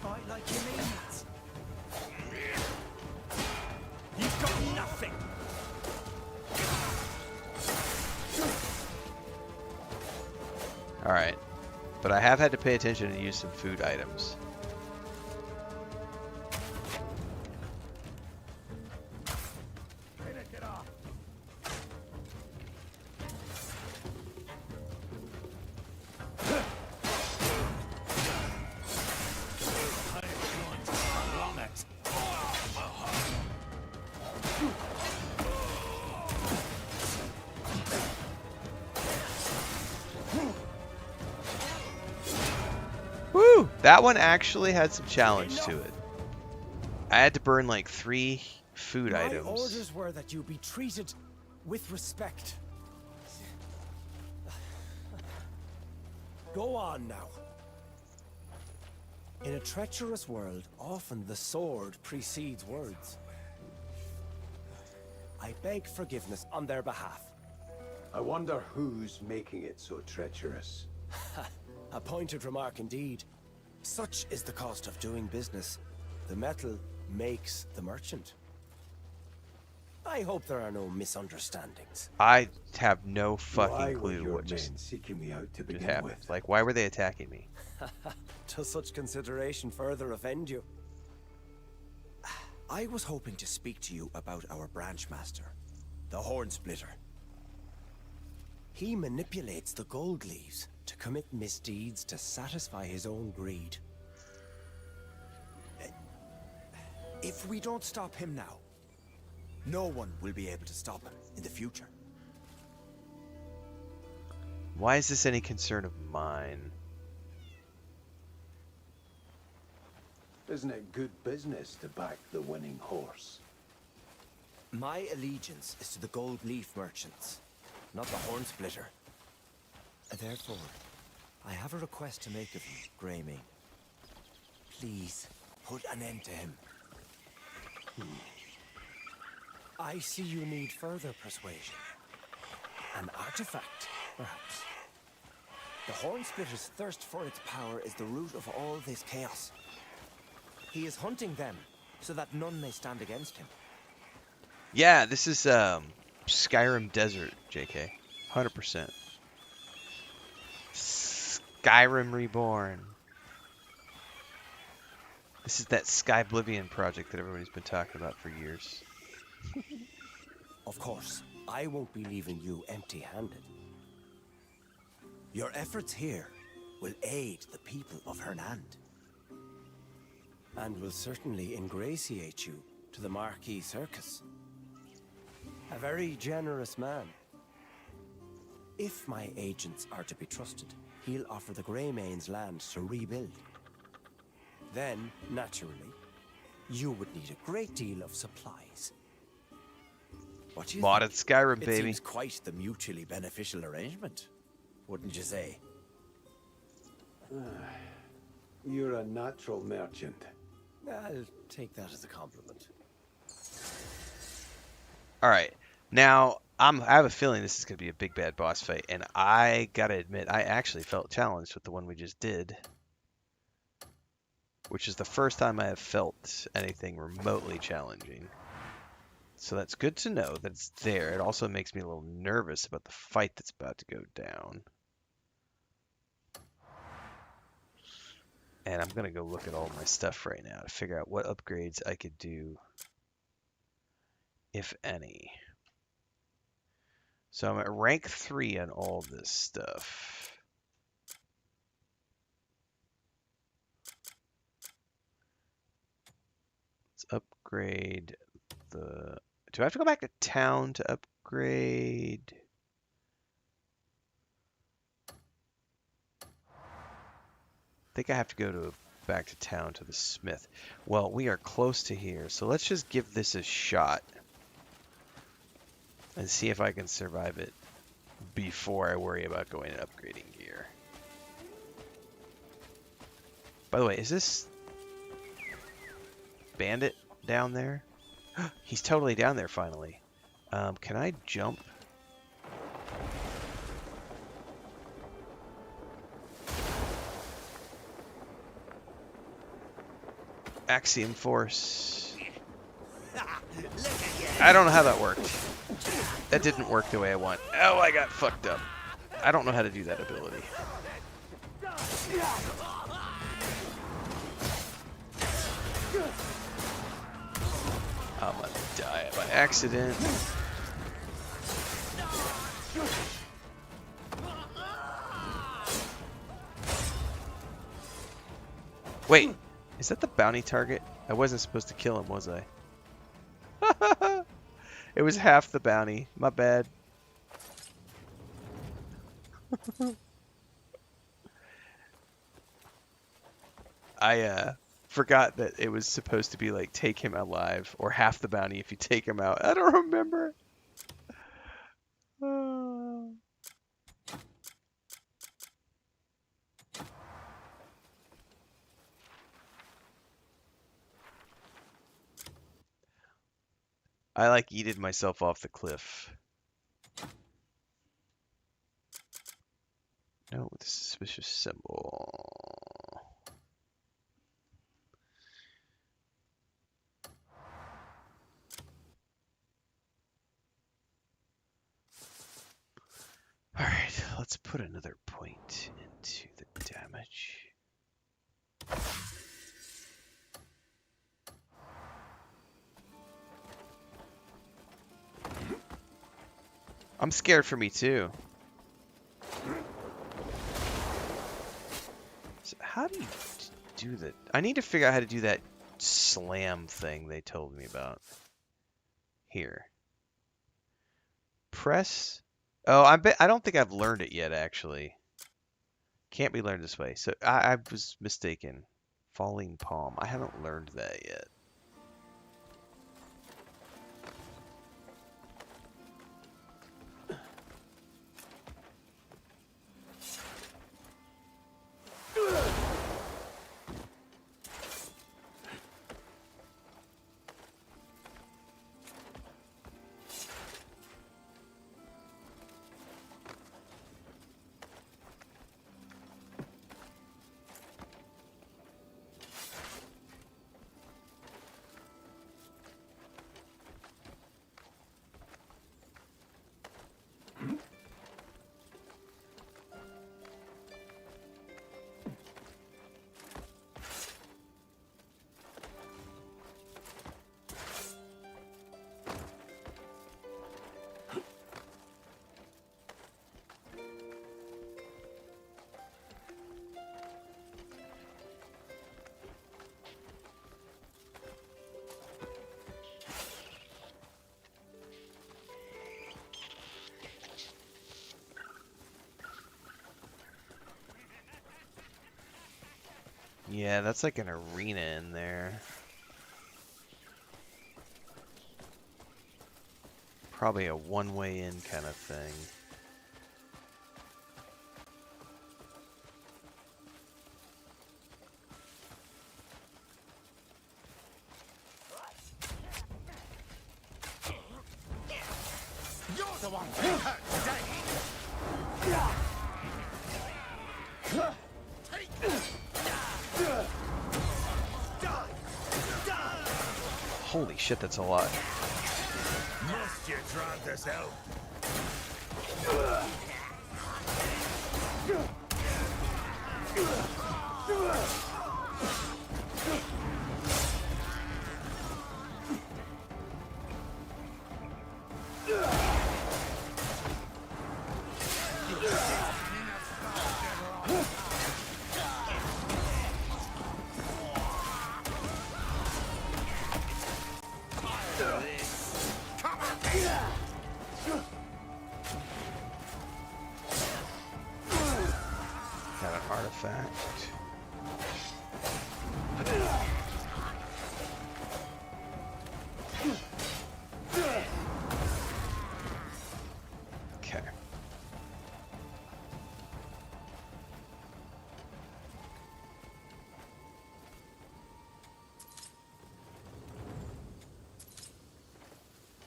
Fight like you mean it. You've got nothing. Alright. But I have had to pay attention and use some food items. Woo! That one actually had some challenge to it. I had to burn like 3 food items. My orders were that you be treated with respect. Go on now. In a treacherous world, often the sword precedes words. I beg forgiveness on their behalf. I wonder who's making it so treacherous. A pointed remark indeed. Such is the cost of doing business. The metal makes the merchant. I hope there are no misunderstandings. I have no Why fucking were clue your what just men seeking me out to begin happened. with? Like, why were they attacking me? Does such consideration further offend you? I was hoping to speak to you about our branch master, the Horn Splitter. He manipulates the gold leaves to commit misdeeds to satisfy his own greed. If we don't stop him now, no one will be able to stop him in the future. Why is this any concern of mine? Isn't it good business to back the winning horse? My allegiance is to the gold leaf merchants, not the Horn Splitter. Therefore, I have a request to make of you, Greymane. Please, put an end to him. I see you need further persuasion. An artifact Perhaps. The Hornsplitter's thirst for its power is the root of all this chaos. He is hunting them so that none may stand against him. Yeah, this is Skyrim Desert, JK. 100%. Skyrim Reborn. This is that Skyblivion project that everybody's been talking about for years. Of course, I won't be leaving you empty-handed. Your efforts here will aid the people of Hernand. And will certainly ingratiate you to the Marquis Circus. A very generous man. If my agents are to be trusted, he'll offer the Greymane's land to rebuild. Then, naturally, you would need a great deal of supplies. What do you Modded Skyrim, It baby. seems quite the mutually beneficial arrangement, wouldn't you say? You're a natural merchant. I'll take that as a compliment. All right, now I have a feeling this is going to be a big bad boss fight, and I gotta admit, I actually felt challenged with the one we just did, which is the first time I have felt anything remotely challenging. So that's good to know that it's there. It also makes me a little nervous about the fight that's about to go down. And I'm going to go look at all my stuff right now to figure out what upgrades I could do, if any. So I'm at rank 3 on all this stuff. Let's upgrade the... Do I have to go back to town to upgrade? I think I have to go back to town to the smith. Well, we are close to here, so let's just give this a shot and see if I can survive it before I worry about going and upgrading gear. By the way, is this Bandit down there? He's totally down there finally. Can I jump? Axiom Force. I don't know how that worked. That didn't work the way I want. Oh, I got fucked up. I don't know how to do that ability. I'm gonna die by accident. Wait, is that the bounty target? I wasn't supposed to kill him, was I? It was half the bounty. My bad. I forgot that it was supposed to be like take him alive or half the bounty if you take him out. I don't remember. I like yeeted myself off the cliff. No, the suspicious symbol. Alright, let's put another point into the damage. I'm scared for me too. So how do you do that? I need to figure out how to do that slam thing they told me about. Here. Press. Oh, I don't think I've learned it yet, actually. Can't be learned this way. So I was mistaken. Falling Palm. I haven't learned that yet. Yeah, that's like an arena in there. Probably a one-way in kind of thing. You're the one being hurt today. Holy shit, that's a lot. Must you try this out? Got an artifact. Okay.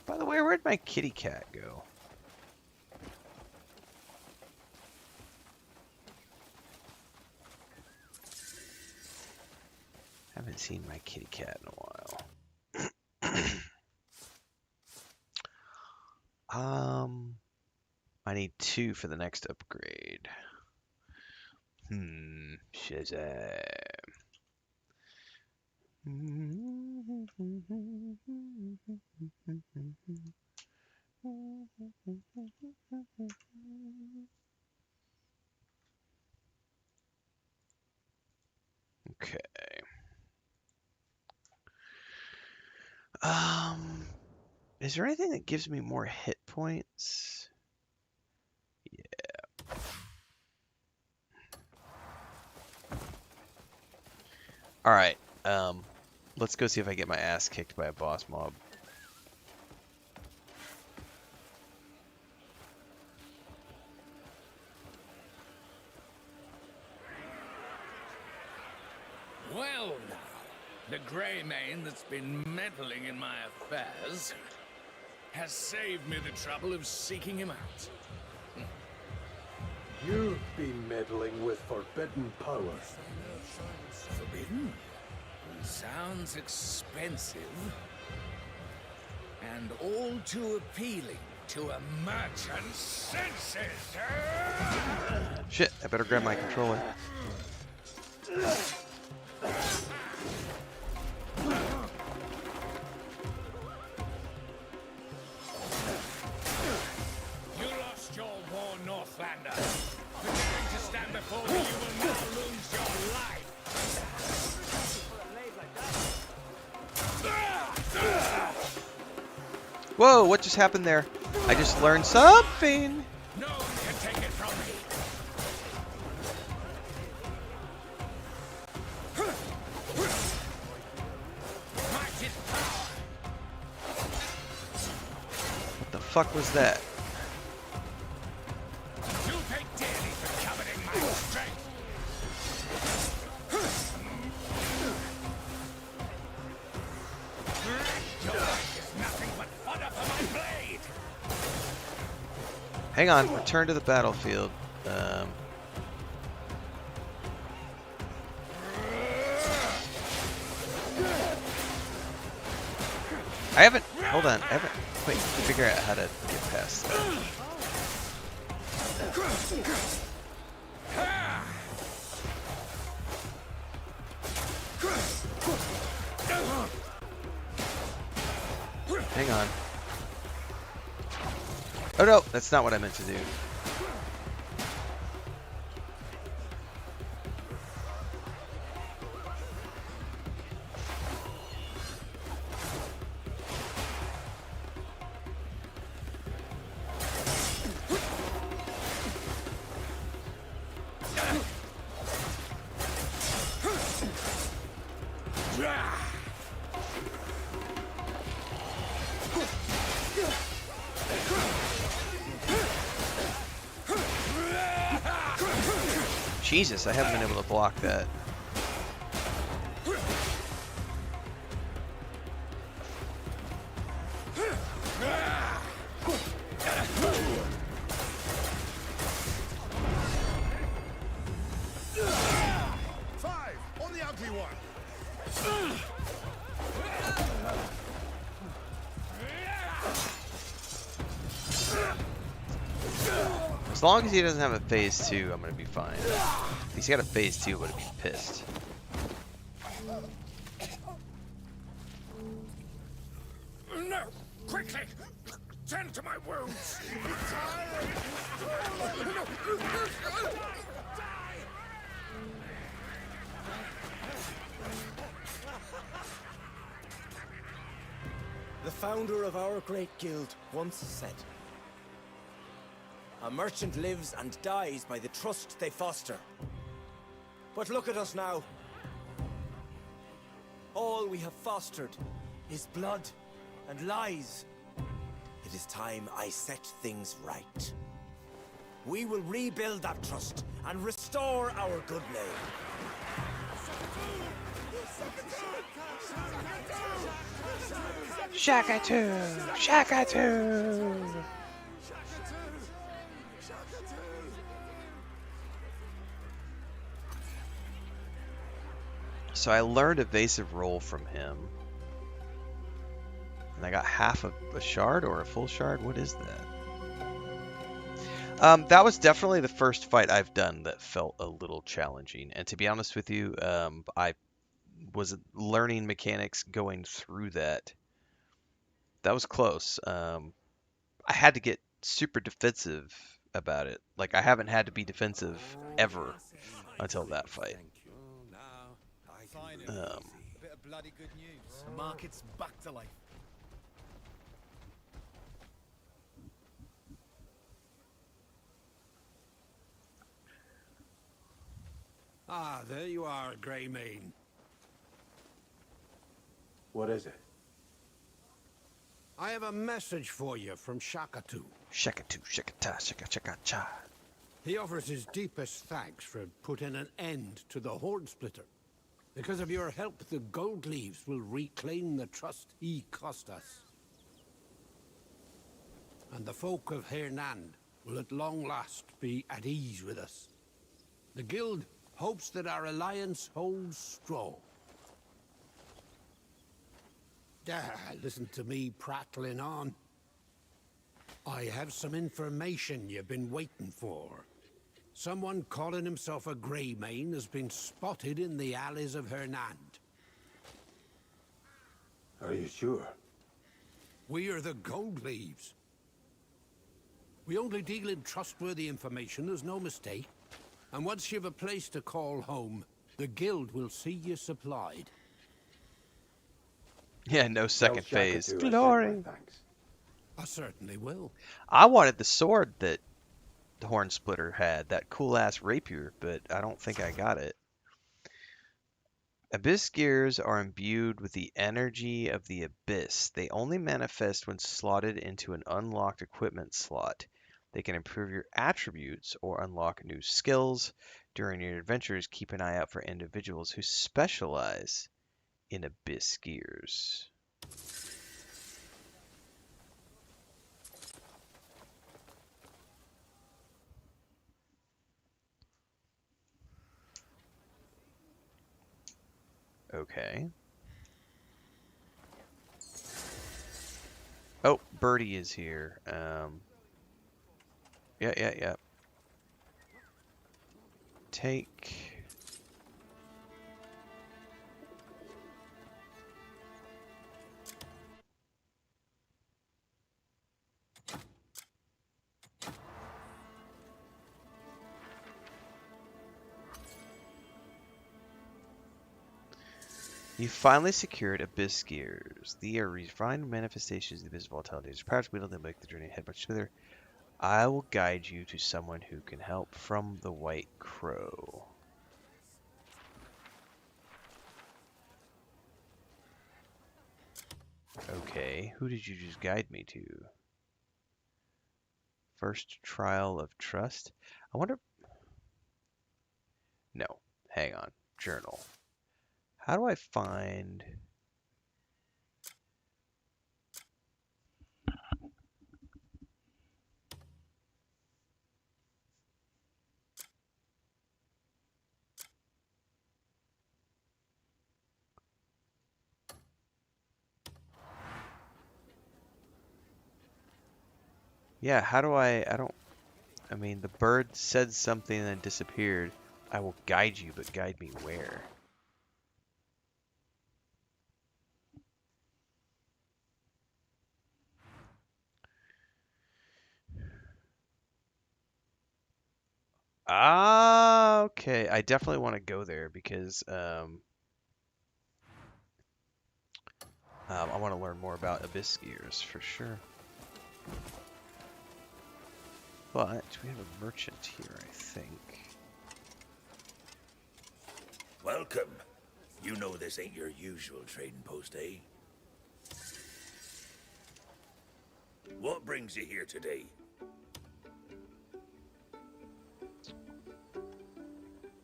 By the way, where'd my kitty cat go? Haven't seen my kitty cat in a while. I need 2 for the next upgrade. Shazam. Okay. Is there anything that gives me more hit points? Yeah. All right. Let's go see if I get my ass kicked by a boss mob. Well now, the grey mane that's been meddling in my affairs has saved me the trouble of seeking him out. You've been meddling with forbidden powers. Forbidden? Sounds expensive. And all too appealing to a merchant's senses. Shit, I better grab my controller. You lost your war, Northlander. Preparing to stand before me, you will now lose your life. Whoa, what just happened there? I just learned something. No one can take it from me. Might is power. What the fuck was that? You pay dearly for coveting my strength. Your life is nothing but fodder for my blade. Hang on, return to the battlefield. I haven't. Hold on. I haven't. Wait, figure out how to get past that. Hang on. Oh no, that's not what I meant to do. Jesus, I haven't been able to block that. As long as he doesn't have a phase 2, I'm gonna be fine. If he's got a phase 2, I'm gonna be pissed. No! Quickly! Tend to my wounds! The founder of our great guild once said, "A merchant lives and dies by the trust they foster." But look at us now. All we have fostered is blood and lies. It is time I set things right. We will rebuild that trust and restore our good name. Shaka-too! Shaka-too! So I learned evasive roll from him. And I got half of a shard or a full shard? What is that? That was definitely the first fight I've done that felt a little challenging. And to be honest with you, I was learning mechanics going through that. That was close. I had to get super defensive about it. Like, I haven't had to be defensive ever until that fight. A bit of bloody good news. The market's back to life. Ah, there you are, Greymane. What is it? I have a message for you from Shaka-too. Shaka-too, shaka-ta, shaka-chaka-cha. He offers his deepest thanks for putting an end to the Horn Splitter. Because of your help, the Gold Leaves will reclaim the trust he cost us. And the folk of Hernand will at long last be at ease with us. The Guild hopes that our alliance holds strong. Listen to me prattling on. I have some information you've been waiting for. Someone calling himself a Greymane has been spotted in the alleys of Hernand. Are you sure? We are the Gold Leaves. We only deal in trustworthy information, there's no mistake. And once you've a place to call home, the Guild will see you supplied. Yeah, no second Tell Shaka phase. to I send Glory. my thanks. I certainly will. I wanted the sword that the Horn Splitter had, that cool ass rapier, but I don't think I got it. Abyss gears are imbued with the energy of the Abyss. They only manifest when slotted into an unlocked equipment slot. They can improve your attributes or unlock new skills. During your adventures, keep an eye out for individuals who specialize in Abyss gears. Okay. Oh, Birdie is here. Yeah. Take... You finally secured Abyss Gears. They are refined manifestations of the Abyss volatility. It's perhaps we don't make the journey ahead much smoother. I will guide you to someone who can help from the White Crow. Okay, who did you just guide me to? First trial of trust. I wonder. No, hang on. Journal. How do I find... Yeah, how do I don't... I mean, the bird said something and then disappeared. I will guide you, but guide me where? Ah, okay. I definitely want to go there because I want to learn more about abyss skiers for sure. But we have a merchant here, I think. Welcome. You know this ain't your usual trading post, eh? What brings you here today?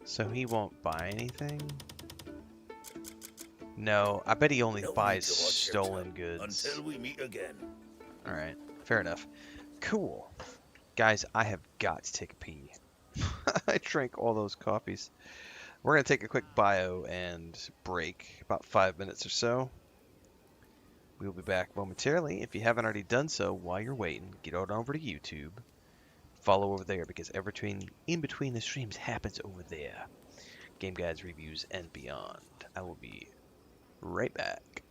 So he won't buy anything? No, I bet he only buys stolen goods. Until we meet again. Alright, fair enough. Cool. Guys, I have got to take a pee. I drank all those coffees. We're going to take a quick bio and break, about 5 minutes or so. We'll be back momentarily. If you haven't already done so, while you're waiting, get on over to YouTube. Follow over there because in between the streams happens over there. Game guides, reviews, and beyond. I will be right back.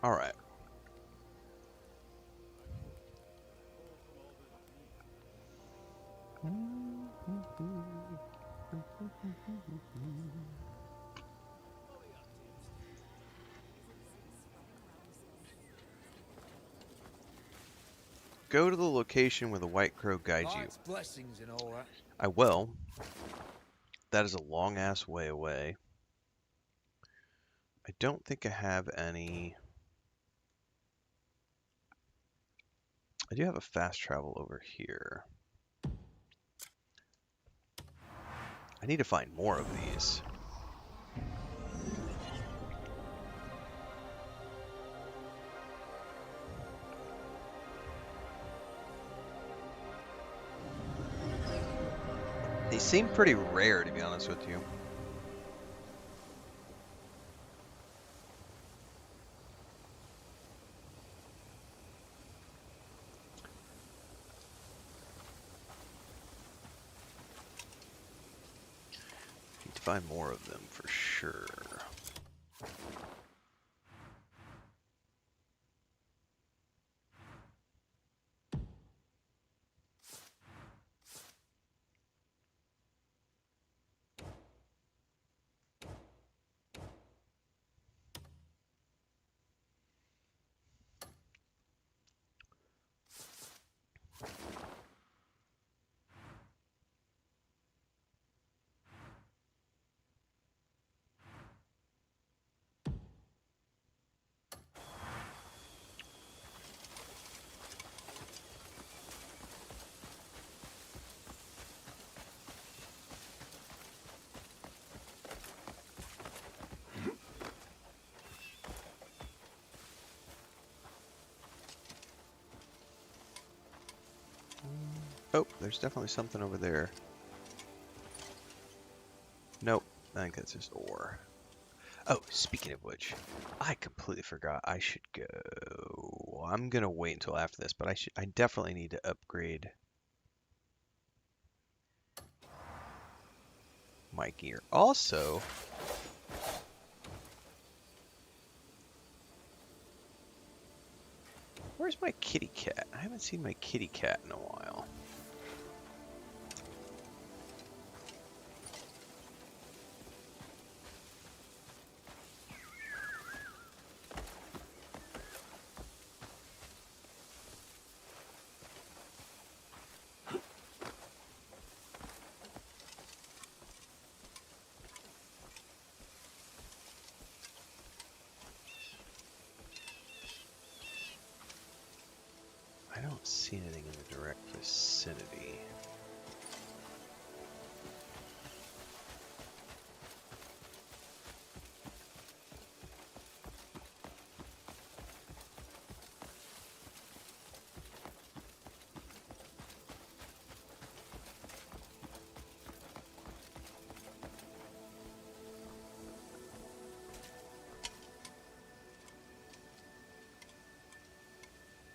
All right. Go to the location where the White Crow guides you. Life's blessings and all that. I will. That is a long-ass way away. I don't think I have any... I do have a fast travel over here. I need to find more of these. They seem pretty rare, to be honest with you. Need to find more of them for sure. Oh, there's definitely something over there. Nope, I think that's just ore. Oh, speaking of which, I completely forgot I should go. I'm gonna wait until after this, but I definitely need to upgrade my gear. Also, where's my kitty cat? I haven't seen my kitty cat in a while. I don't see anything in the direct vicinity.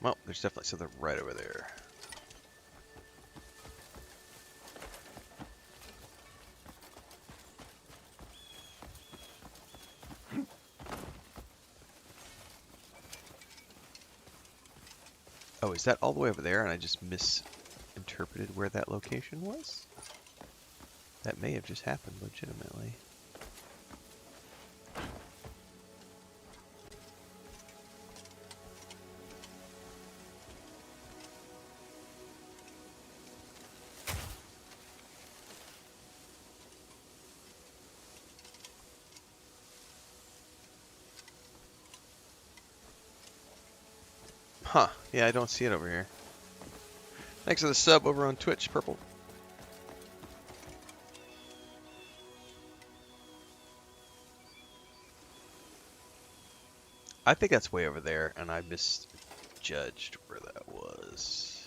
Well, there's definitely something right over there. Oh, is that all the way over there and I just misinterpreted where that location was? That may have just happened legitimately. Huh, yeah, I don't see it over here. Thanks for the sub over on Twitch, Purple. I think that's way over there, and I misjudged where that was.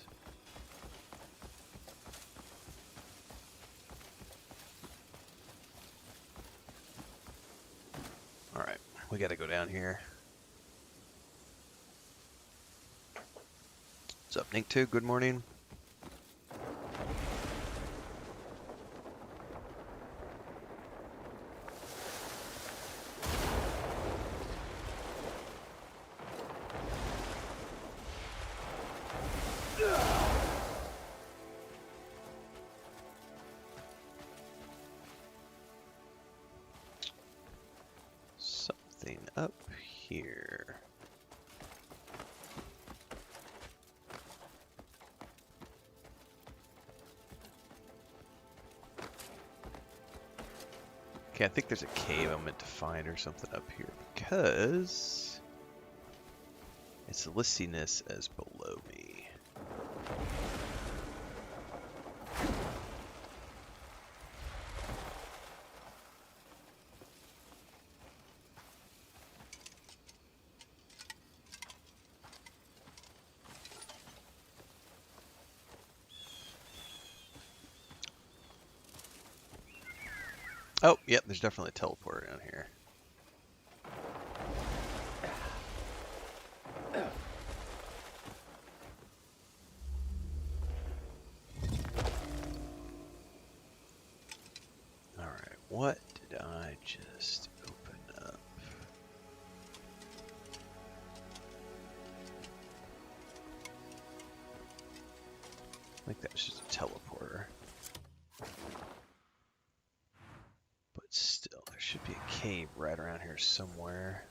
Alright, we gotta go down here. What's up, Nick2? Good morning. Something up here. Okay, I think there's a cave I'm meant to find or something up here because it's listiness as below me. Oh, yep, there's definitely a teleporter down here. Alright, what did I just open up? I think that was just a teleporter. But still, there should be a cave right around here somewhere.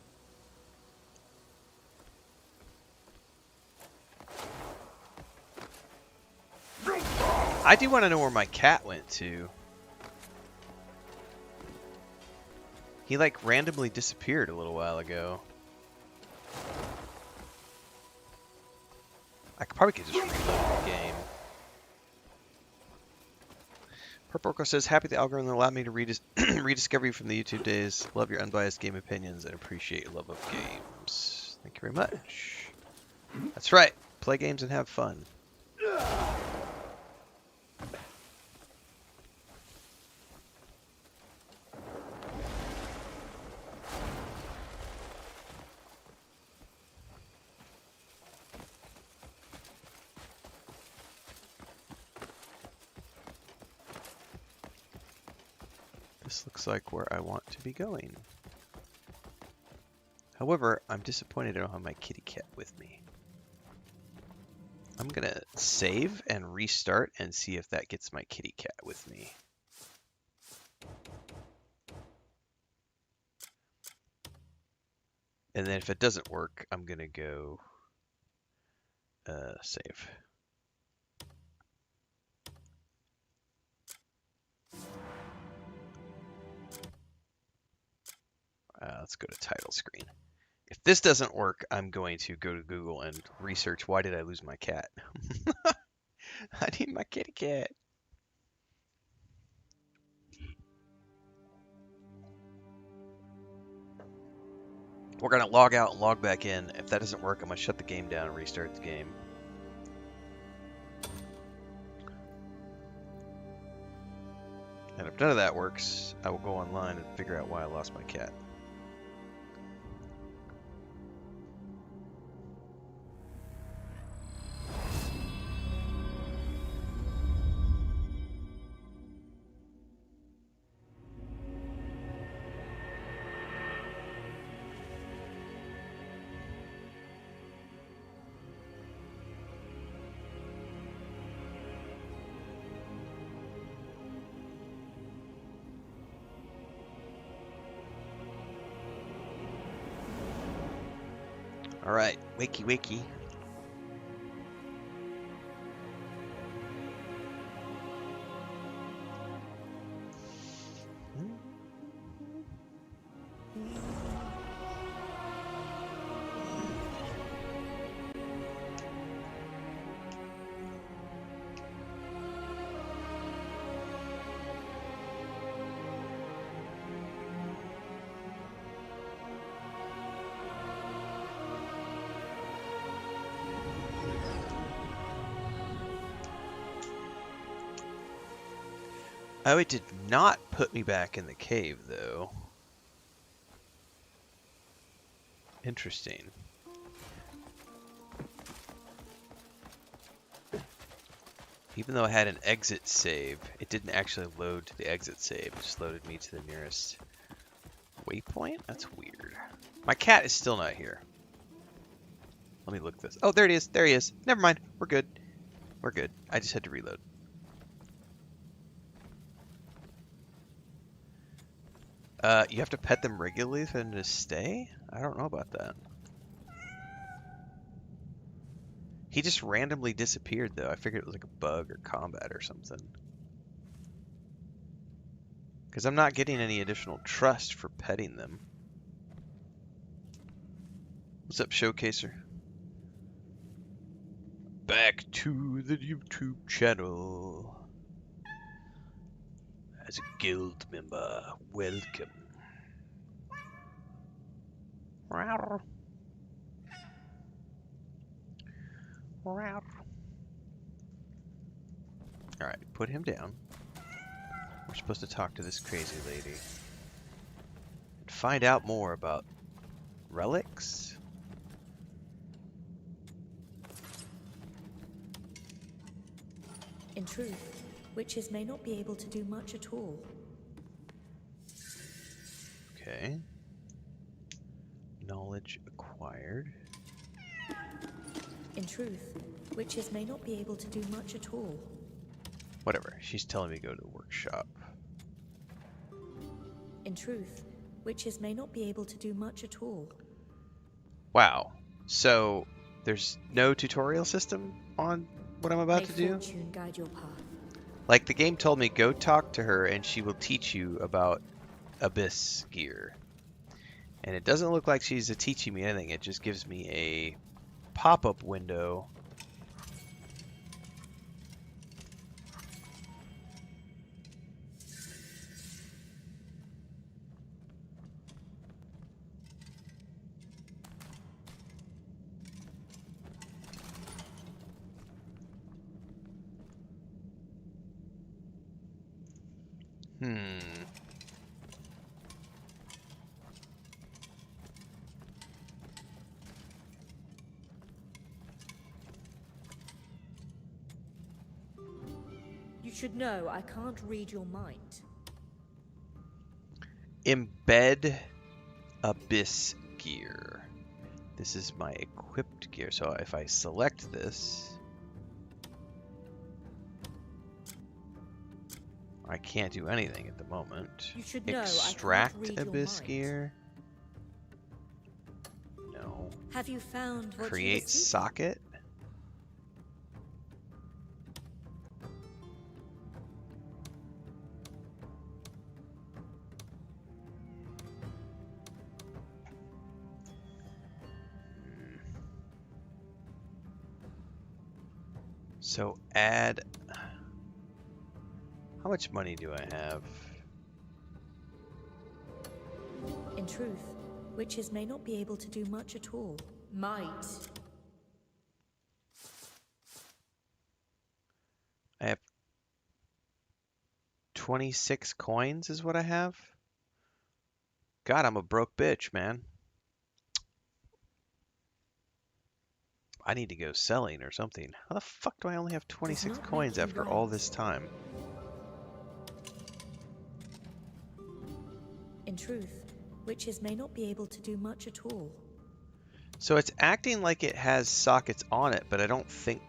I do want to know where my cat went to. He like randomly disappeared a little while ago. I probably could just reload the game. Purple says, happy the algorithm allowed me to rediscover you from the YouTube days. Love your unbiased game opinions and appreciate your love of games. Thank you very much. That's right. Play games and have fun. This looks like where I want to be going. However, I'm disappointed I don't have my kitty cat with me. I'm gonna save and restart and see if that gets my kitty cat with me. And then if it doesn't work, I'm gonna go save. Let's go to title screen. If this doesn't work, I'm going to go to Google and research why did I lose my cat. I need my kitty cat. We're going to log out and log back in. If that doesn't work, I'm going to shut the game down and restart the game. And if none of that works, I will go online and figure out why I lost my cat. All right, wakey wakey. Oh, it did not put me back in the cave, though. Interesting. Even though I had an exit save, it didn't actually load to the exit save. It just loaded me to the nearest waypoint? That's weird. My cat is still not here. Let me look this. Oh, there it is. There he is. Never mind. We're good. We're good. I just had to reload. You have to pet them regularly for them to stay? I don't know about that. He just randomly disappeared, though. I figured it was like a bug or combat or something. Because I'm not getting any additional trust for petting them. What's up, Showcaser? Back to the YouTube channel. As a guild member, welcome. Alright, put him down. We're supposed to talk to this crazy lady. And find out more about relics? In truth, witches may not be able to do much at all. Okay. Knowledge acquired. In truth, witches may not be able to do much at all. Whatever. She's telling me to go to the workshop. In truth, witches may not be able to do much at all. Wow. So, there's no tutorial system on what I'm about to do? Fortune guide your path. Like, the game told me, go talk to her and she will teach you about Abyss gear. And it doesn't look like she's teaching me anything. It just gives me a pop-up window. You should know I can't read your mind. Embed Abyss gear. This is my equipped gear. So if I select this, I can't do anything at the moment. You should know Extract I can't read Abyss your mind. gear. No. Have you found what Create you were seeking? socket. So add, how much money do I have? In truth, witches may not be able to do much at all. Might. I have 26 coins is what I have. God, I'm a broke bitch, man. I need to go selling or something. How the fuck do I only have 26 coins after all this time? In truth, witches may not be able to do much at all. So it's acting like it has sockets on it, but I don't think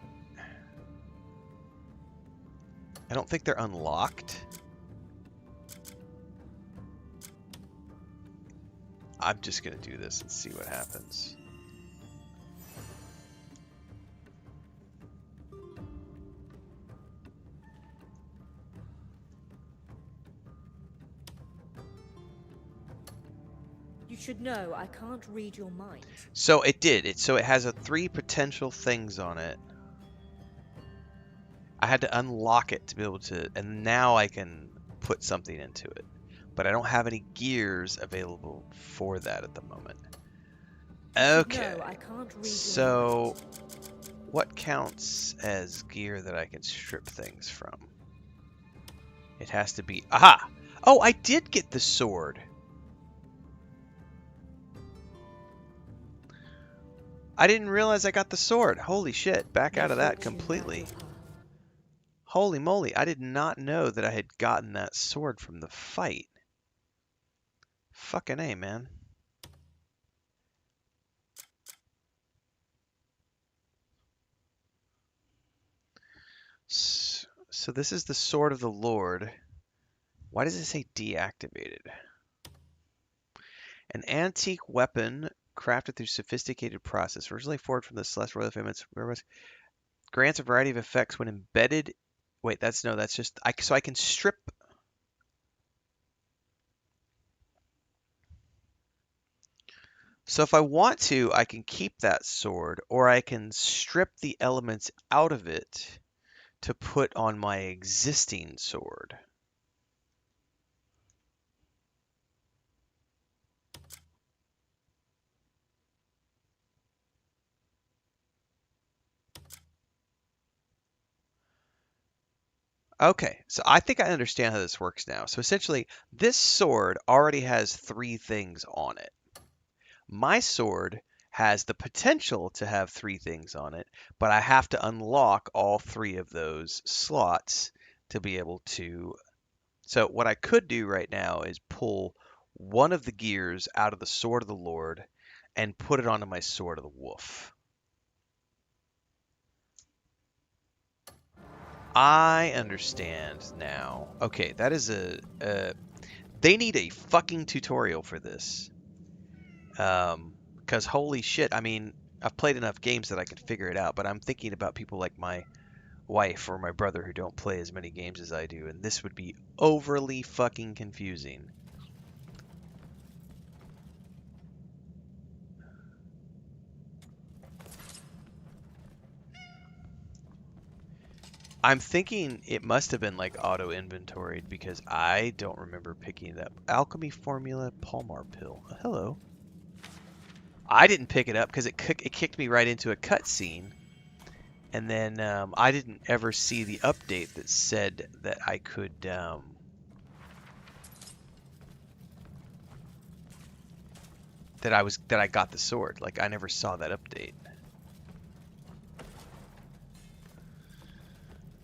they're unlocked. I'm just gonna do this and see what happens. You should know I can't read your mind. So it did. So it has 3 potential things on it. I had to unlock it to be able to, and now I can put something into it. But I don't have any gears available for that at the moment. Okay. No, I can't read So what counts as gear that I can strip things from? It has to be, aha! Oh, I did get the sword. I didn't realize I got the sword. Holy shit, back out of that completely. Holy moly, I did not know that I had gotten that sword from the fight. Fucking A, man. So this is the Sword of the Lord. Why does it say deactivated? An antique weapon crafted through sophisticated process. Originally forged from the celestial royal famous grants a variety of effects when embedded. Wait, that's just so I can strip. So if I want to, I can keep that sword, or I can strip the elements out of it to put on my existing sword. Okay, so I think I understand how this works now. So essentially, this sword already has 3 things on it. My sword has the potential to have 3 things on it, but I have to unlock all 3 of those slots to be able to. So what I could do right now is pull one of the gears out of the Sword of the Lord and put it onto my Sword of the Wolf. I understand now. Okay, that is they need a fucking tutorial for this. Because holy shit, I mean, I've played enough games that I can figure it out, but I'm thinking about people like my wife or my brother who don't play as many games as I do, and this would be overly fucking confusing. I'm thinking it must have been like auto-inventoried because I don't remember picking it up. Alchemy Formula Palmar Pill. Oh, hello. I didn't pick it up because it kicked me right into a cutscene. And then I didn't ever see the update that said that I could... that I got the sword. Like, I never saw that update.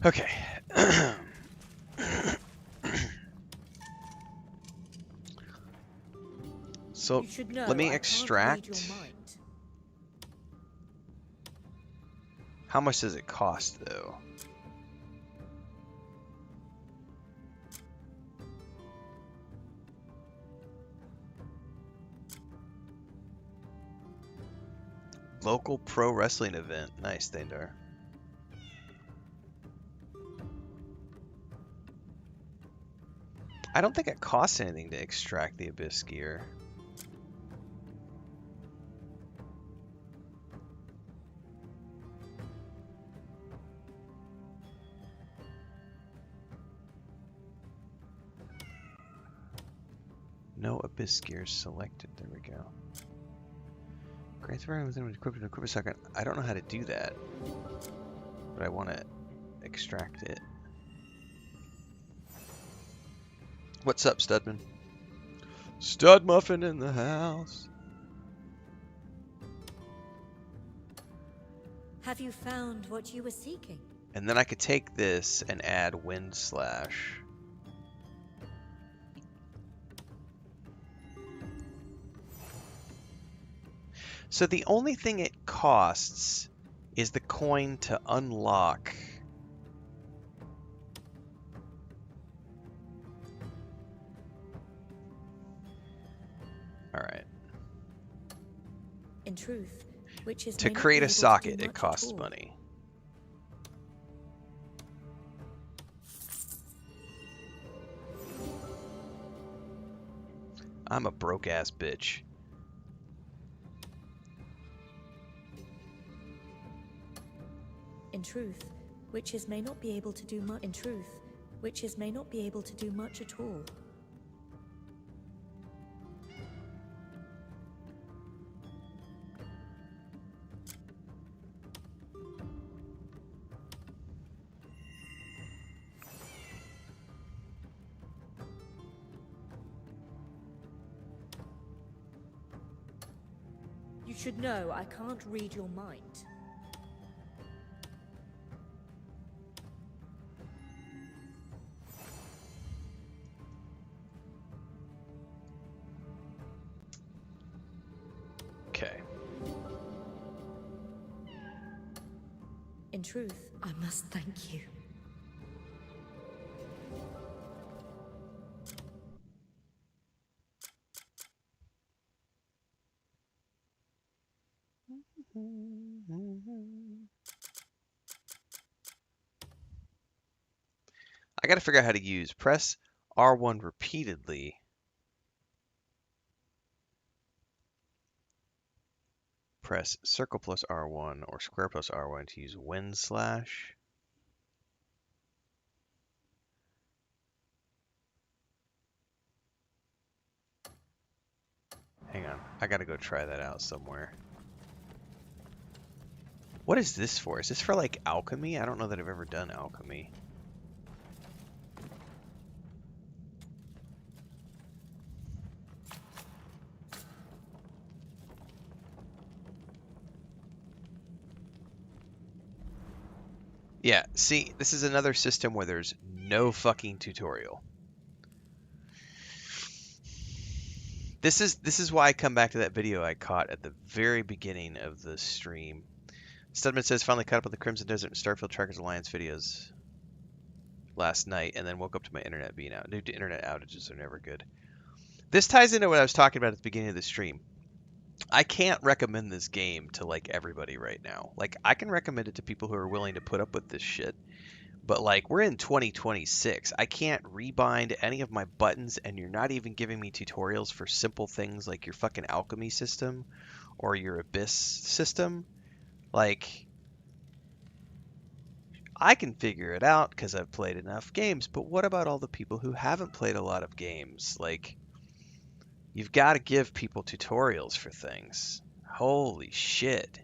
Okay. So let me extract. How much does it cost though? Local pro wrestling event. Nice, Thandar. I don't think it costs anything to extract the Abyss gear. No Abyss gears selected. There we go. Grants everyone within equipped and equip a second. I don't know how to do that, but I want to extract it. What's up, Studman? Stud Muffin in the house. Have you found what you were seeking? And then I could take this and add Wind Slash. So the only thing it costs is the coin to unlock. All right. In truth, which is to create a socket, it costs money. I'm a broke ass bitch. In truth, witches may not be able to do much. In truth, witches may not be able to do much at all. You should know I can't read your mind. Okay. In truth, I must thank you. I gotta figure out how to use press R1 repeatedly. Press circle plus R1 or square plus R1 to use wind slash. Hang on, I gotta go try that out somewhere. What is this for? Is this for like alchemy? I don't know that I've ever done alchemy. Yeah, see, this is another system where there's no fucking tutorial. This is why I come back to that video I caught at the very beginning of the stream. Studman says, finally caught up with the Crimson Desert and Starfield Trackers Alliance videos last night, and then woke up to my internet being out. New internet outages are never good. This ties into what I was talking about at the beginning of the stream. I can't recommend this game to like everybody right now. Like, I can recommend it to people who are willing to put up with this shit. But like, we're in 2026. I can't rebind any of my buttons, and you're not even giving me tutorials for simple things like your fucking alchemy system or your abyss system. Like, I can figure it out because I've played enough games, but what about all the people who haven't played a lot of games? Like, you've got to give people tutorials for things. Holy shit.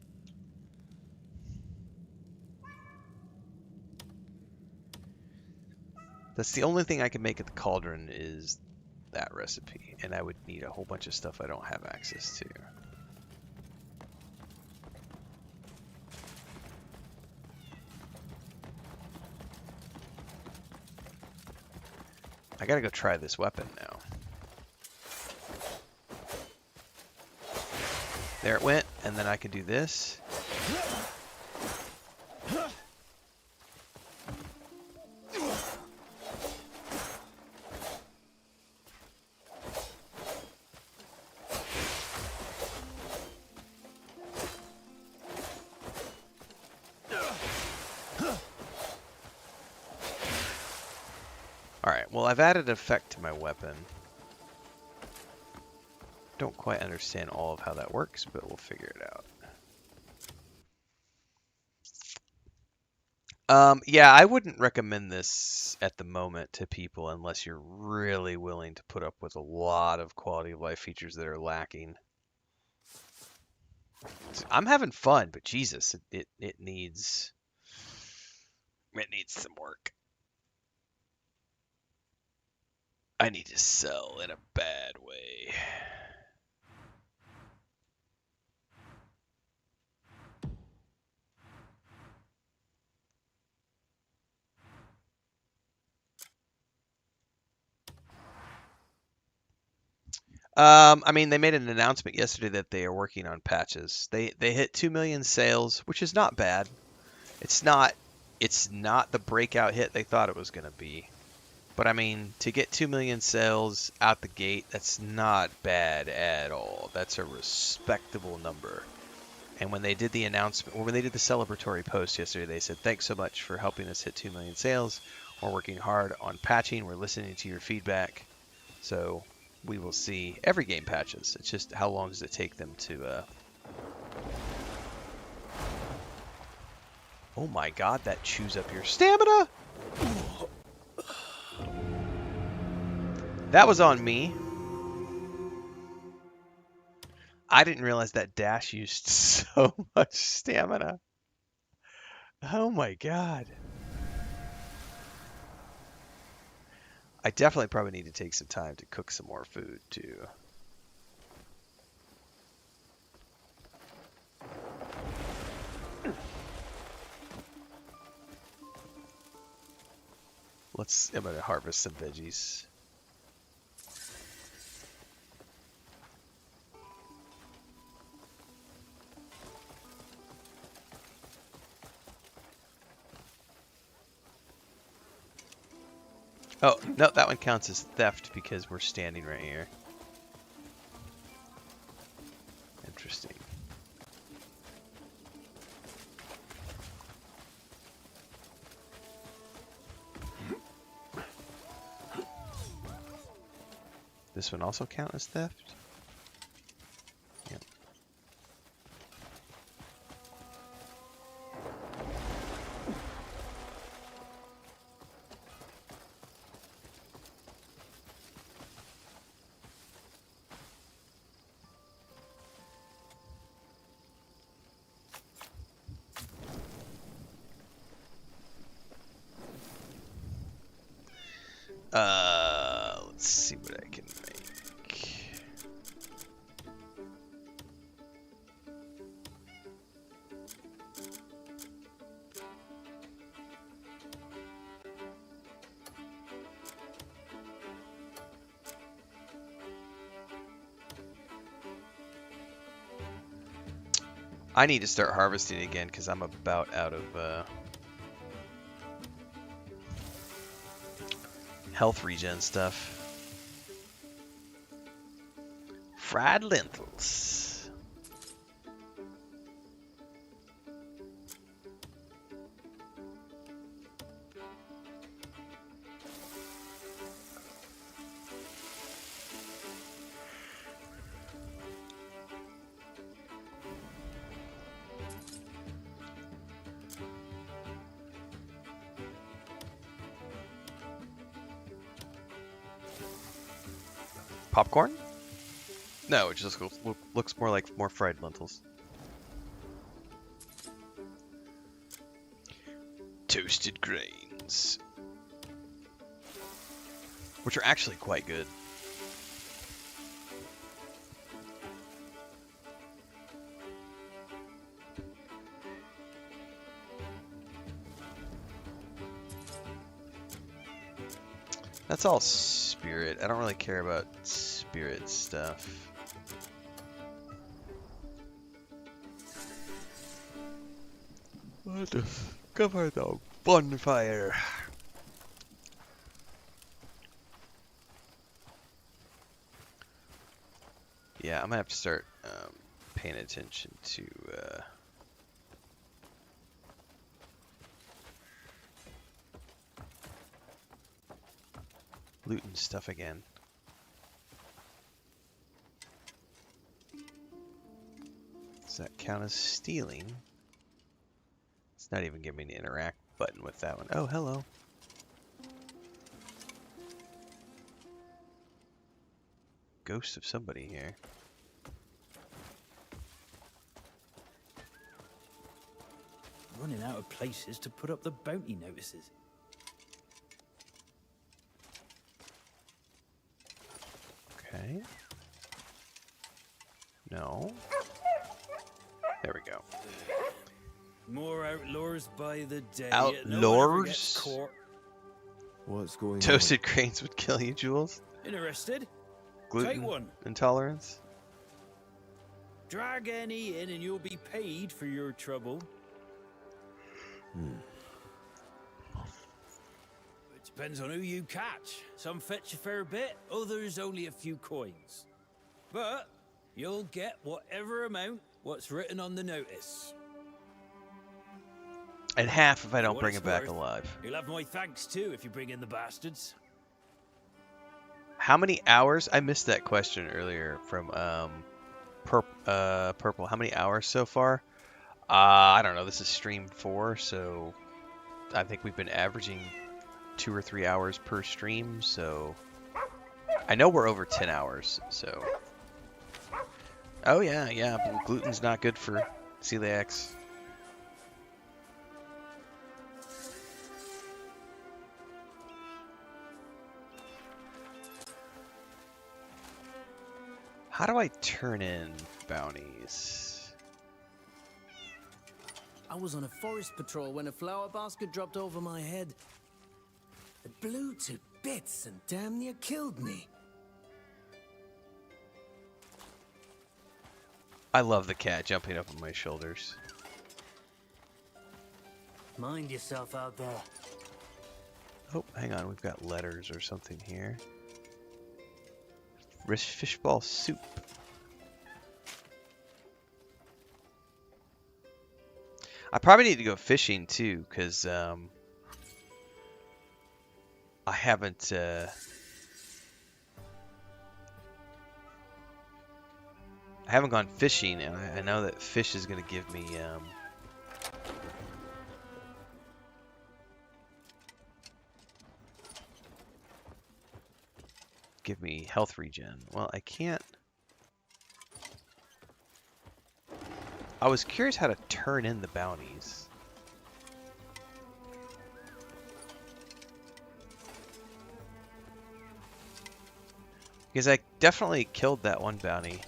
That's the only thing I can make at the cauldron is that recipe, and I would need a whole bunch of stuff I don't have access to. I gotta go try this weapon now. There it went, and then I can do this. Alright, well, I've added an effect to my weapon. Don't quite understand all of how that works, but we'll figure it out. Yeah, I wouldn't recommend this at the moment to people unless you're really willing to put up with a lot of quality of life features that are lacking. I'm having fun, but Jesus, it needs some work. I need to sell in a bad way. I mean, they made an announcement yesterday that they are working on patches. They hit 2 million sales, which is not bad. It's not the breakout hit they thought it was going to be. But I mean, to get 2 million sales out the gate, that's not bad at all. That's a respectable number. And when they did the announcement, or when they did the celebratory post yesterday, they said, thanks so much for helping us hit 2 million sales. We're working hard on patching. We're listening to your feedback. So we will see. Every game patches. It's just how long does it take them to... Oh my god, that chews up your stamina! That was on me. I didn't realize that dash used so much stamina. Oh my god. I definitely probably need to take some time to cook some more food too. I'm gonna harvest some veggies. Oh, no, that one counts as theft because we're standing right here. Interesting. This one also count as theft? Yep. Let's see what I can make. I need to start harvesting again because I'm about out of health regen stuff. Fried lentils. Popcorn? No, it just looks more like more fried lentils. Toasted grains. Which are actually quite good. That's all spirit. I don't really care about spirit stuff. What the cover the bonfire? Yeah, I'm gonna have to start paying attention to looting stuff again. Does that count as stealing? It's not even giving me an interact button with that one. Oh, hello. Ghost of somebody here. Running out of places to put up the bounty notices. Okay. No. There we go. More outlaws by the day. Outlaws? What's going on? Toasted grains would kill you, Jules. Interested? Gluten Take one. intolerance. Drag any in and you'll be paid for your trouble. It depends on who you catch. Some fetch a fair bit, others only a few coins. But you'll get whatever amount what's written on the notice. And half if I don't For what bring it's it back worth, alive. You'll have my thanks too if you bring in the bastards. How many hours? I missed that question earlier from Purple. How many hours so far? I don't know. This is stream 4, so I think we've been averaging 2 or 3 hours per stream. So I know we're over 10 hours. So oh yeah. Gluten's not good for celiacs. How do I turn in bounties? I was on a forest patrol when a flower basket dropped over my head. It blew to bits and damn near killed me. I love the cat jumping up on my shoulders. Mind yourself out there. Oh, hang on. We've got letters or something here. Fishball soup. I probably need to go fishing too, because I haven't I haven't gone fishing, and I know that fish is going to give me health regen. Well, I can't. I was curious how to turn in the bounties. Because I definitely killed that one bounty.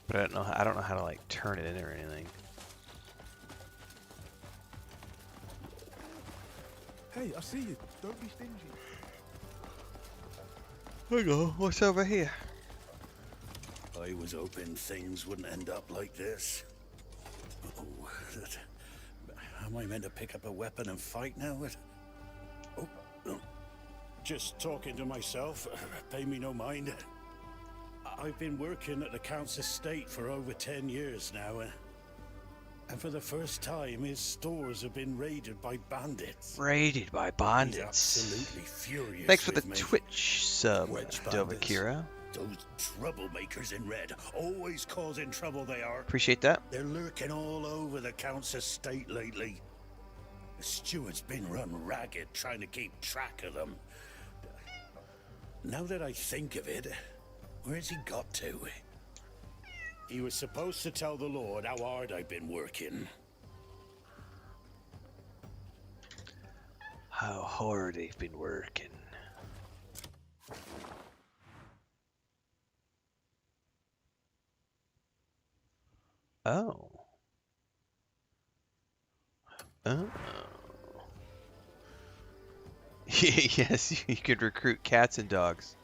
But I don't know how to like turn it in or anything. Hey, I see you. Don't be stingy. Hello, what's over here? I was hoping things wouldn't end up like this. Oh, am I meant to pick up a weapon and fight now? Oh, just talking to myself. Pay me no mind. I've been working at the Count's estate for over 10 years now, and for the first time, his stores have been raided by bandits. Raided by bandits. He's absolutely furious. Thanks for the with me. Twitch sub, Dovakira. Those troublemakers in red, always causing trouble they are. Appreciate that. They're lurking all over the Count's estate lately. The steward's been run ragged trying to keep track of them. Now that I think of it, where's he got to? He was supposed to tell the Lord how hard I've been working. How hard they've been working. Oh. Oh. Yes, you could recruit cats and dogs.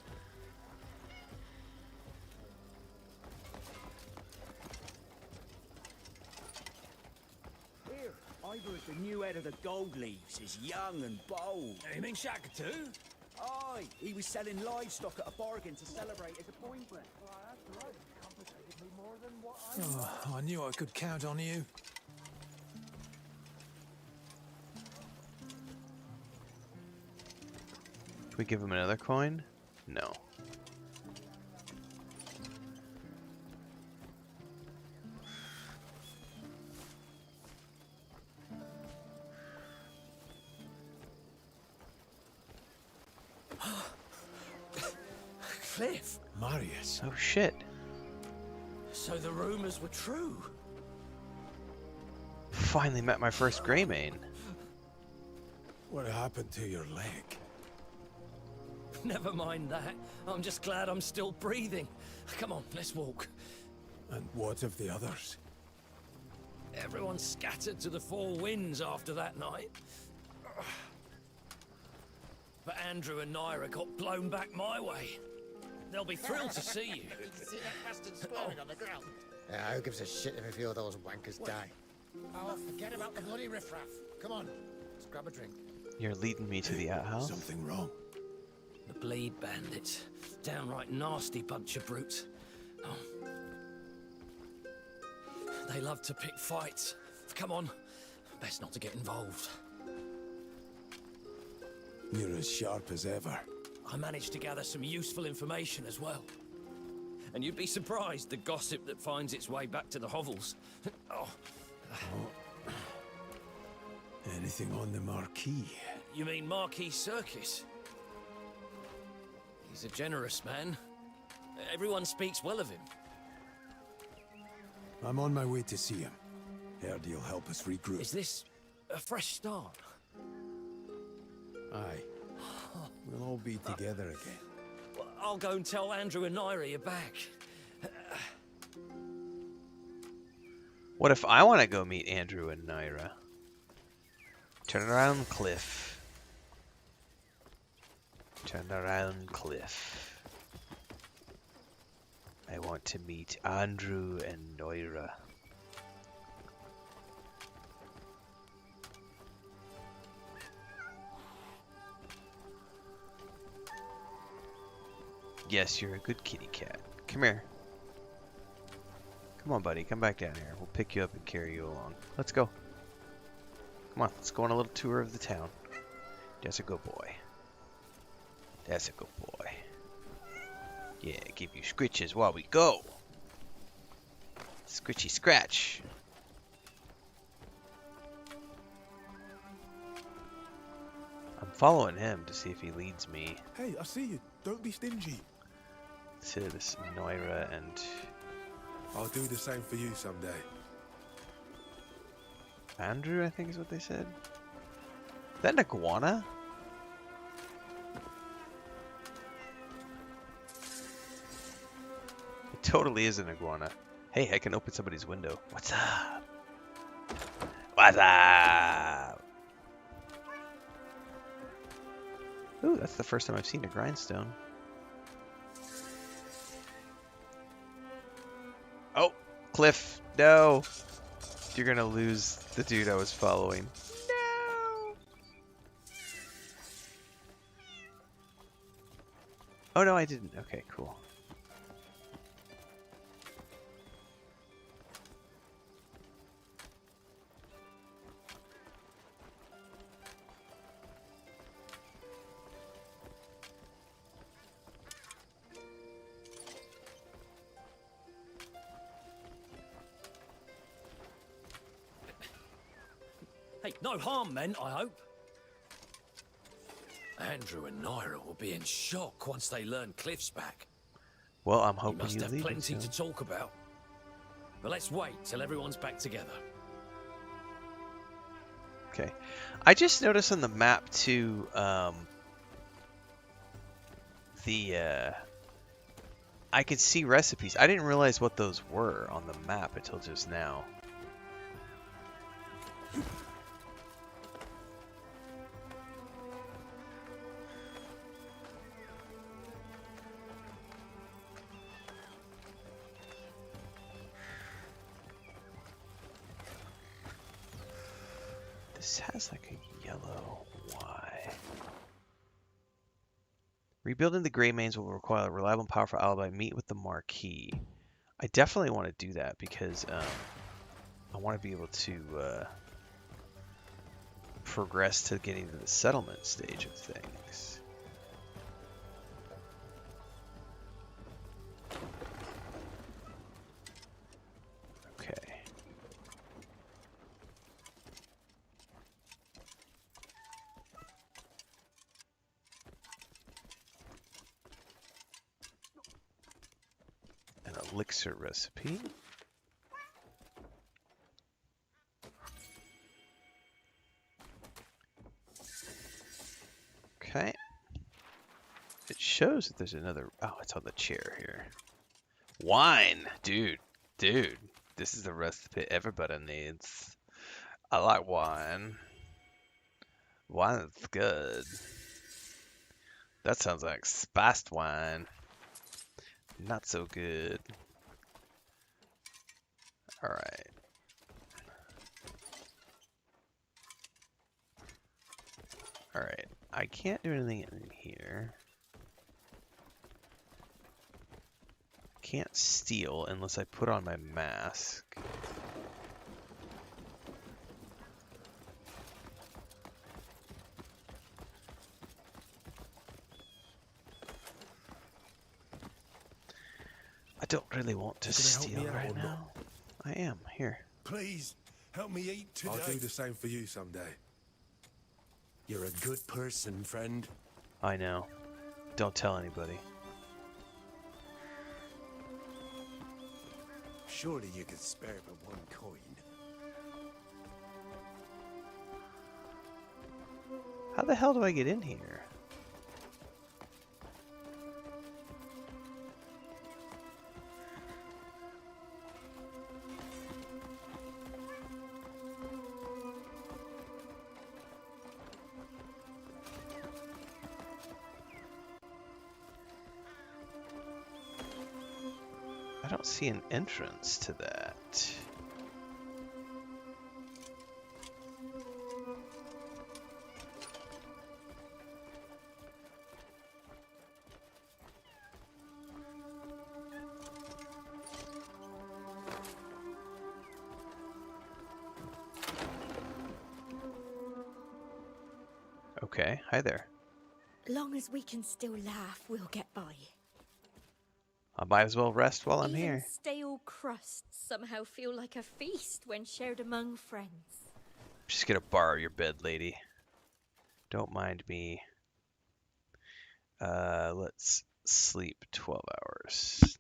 Ivor's the new head of the Gold Leaves, is young and bold. You mean Shaka too? Aye, he was selling livestock at a bargain to celebrate his appointment. Oh, I knew I could count on you. Can we give him another coin? No. Cliff. Marius. Oh shit. So the rumors were true. Finally met my first Greymane. What happened to your leg? Never mind that. I'm just glad I'm still breathing. Come on, let's walk. And what of the others? Everyone scattered to the four winds after that night. But Andrew and Naira got blown back my way. They'll be thrilled to see you. Did you see that bastard sprawling on the ground? Yeah, who gives a shit if a few of those wankers die? Oh, forget about the bloody riffraff. Come on, let's grab a drink. You're leading me to the outhouse? Something wrong? The bleed bandits. Downright nasty bunch of brutes. Oh. They love to pick fights. Come on, best not to get involved. You're as sharp as ever. I managed to gather some useful information as well. And you'd be surprised the gossip that finds its way back to the hovels. Oh. Anything on the Marquis? You mean Marquis Circus? He's a generous man. Everyone speaks well of him. I'm on my way to see him. Heard he'll help us regroup. Is this a fresh start? Aye. We'll all be together again. Well, I'll go and tell Andrew and Naira you're back. What if I want to go meet Andrew and Naira? Turn around, Cliff. Turn around, Cliff. I want to meet Andrew and Naira. Yes, you're a good kitty cat. Come here. Come on, buddy. Come back down here. We'll pick you up and carry you along. Let's go. Come on, let's go on a little tour of the town. Just a good boy. That's a good boy. Yeah, give you scritches while we go. Scritchy scratch. I'm following him to see if he leads me. Hey, I see you. Don't be stingy. To this Noira and... I'll do the same for you someday. Andrew, I think is what they said. Is that an iguana? It totally is an iguana. Hey, I can open somebody's window. What's up? What's up? Ooh, that's the first time I've seen a grindstone. Oh, Cliff, no. You're gonna lose the dude I was following. No. Oh, no, I didn't. Okay, cool. Hey, no harm meant, I hope. Andrew and Naira will be in shock once they learn Cliff's back. Well, I'm He hoping must you have leave plenty it to talk about. But let's wait till everyone's back together. Okay. I just noticed on the map too, I could see recipes. I didn't realize what those were on the map until just now. This has like a yellow Y. Rebuilding the Greymanes will require a reliable and powerful alibi. Meet with the Marquis. I definitely want to do that because I want to be able to progress to getting to the settlement stage of things. Okay. An elixir recipe. Okay. It shows that there's another... Oh, it's on the chair here. Wine! Dude. This is the recipe everybody needs. I like wine. Wine is good. That sounds like spiced wine. Not so good. Alright. Alright. I can't do anything in here. Can't steal unless I put on my mask. I don't really want to steal right now. I am. Here. Please, help me eat today. I'll do the same for you someday. You're a good person, friend. I know. Don't tell anybody. Surely you could spare but one coin. How the hell do I get in here? I don't see an entrance to that. Okay, hi there. Long as we can still laugh, we'll get by. I might as well rest while I'm Even here. stale crusts somehow feel like a feast when shared among friends. Just gonna borrow your bed, lady. Don't mind me. Let's sleep 12 hours.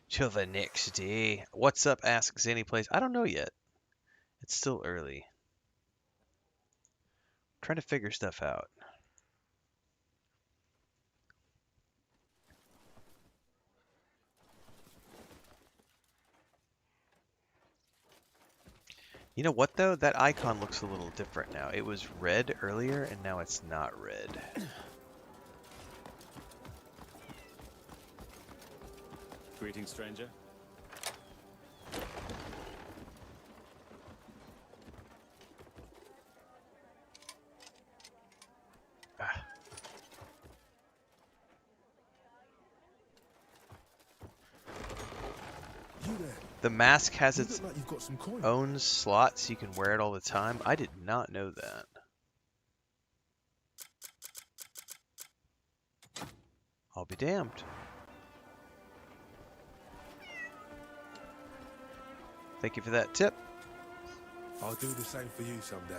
Till the next day. What's up? Asks any place. I don't know yet. It's still early. I'm trying to figure stuff out. You know what though? That icon looks a little different now. It was red earlier and now it's not red. Greetings, stranger. The mask has You its look like you've got some coin. own slot so you can wear it all the time. I did not know that. I'll be damned. Thank you for that tip. I'll do the same for you someday.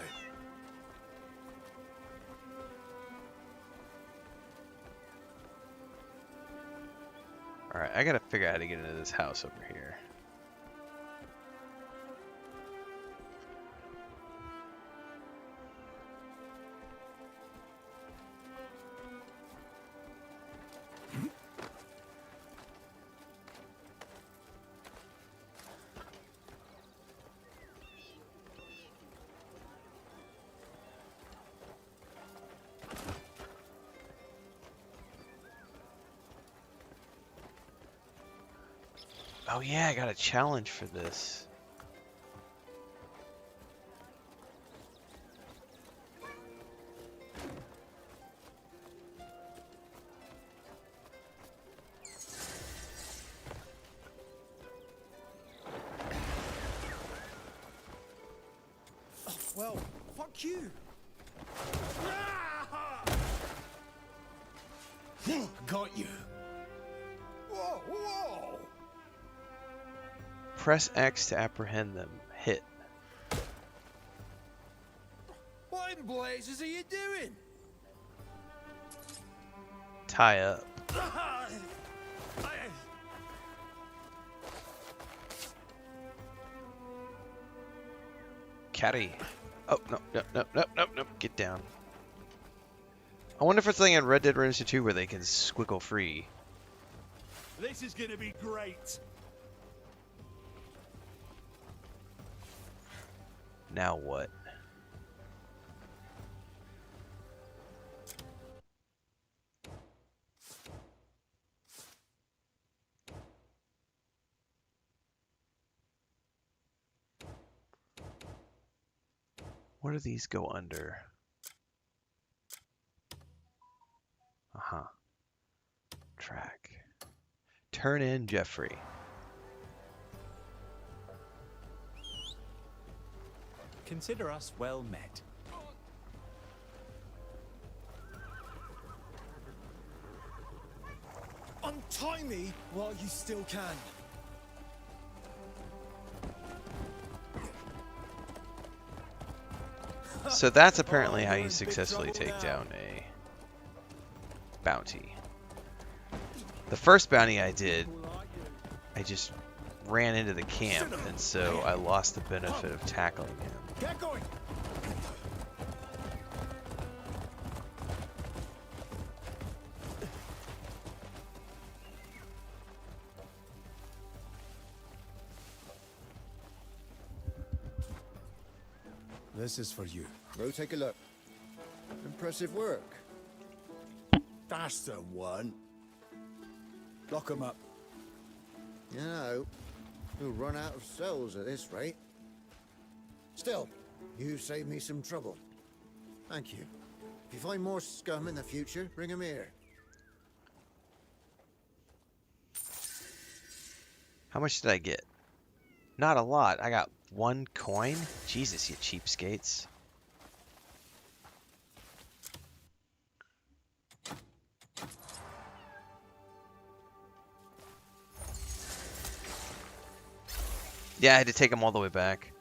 Alright, I gotta figure out how to get into this house over here. Oh yeah, I got a challenge for this. Oh, well, fuck you. Got you. Whoa, whoa! Press X to apprehend them. Hit. What in blazes are you doing? Tie up. Carry. Oh, no, no, no, no, no, no. Get down. I wonder if it's something in Red Dead Redemption 2 where they can squiggle free. This is gonna be great. Now what? What do these go under? Uh-huh. Track. Turn in Jeffrey. Consider us well met. Untie me while you still can. So that's apparently how you successfully take down a bounty. The first bounty I did, I just ran into the camp, and so I lost the benefit of tackling him. Get going. This is for you. Go take a look. Impressive work. That's the one. Lock 'em up. You know, we'll run out of cells at this rate. Still, you saved me some trouble. Thank you. If you find more scum in the future, bring 'em here. How much did I get? Not a lot. I got 1 coin? Jesus, you cheapskates. Yeah, I had to take them all the way back.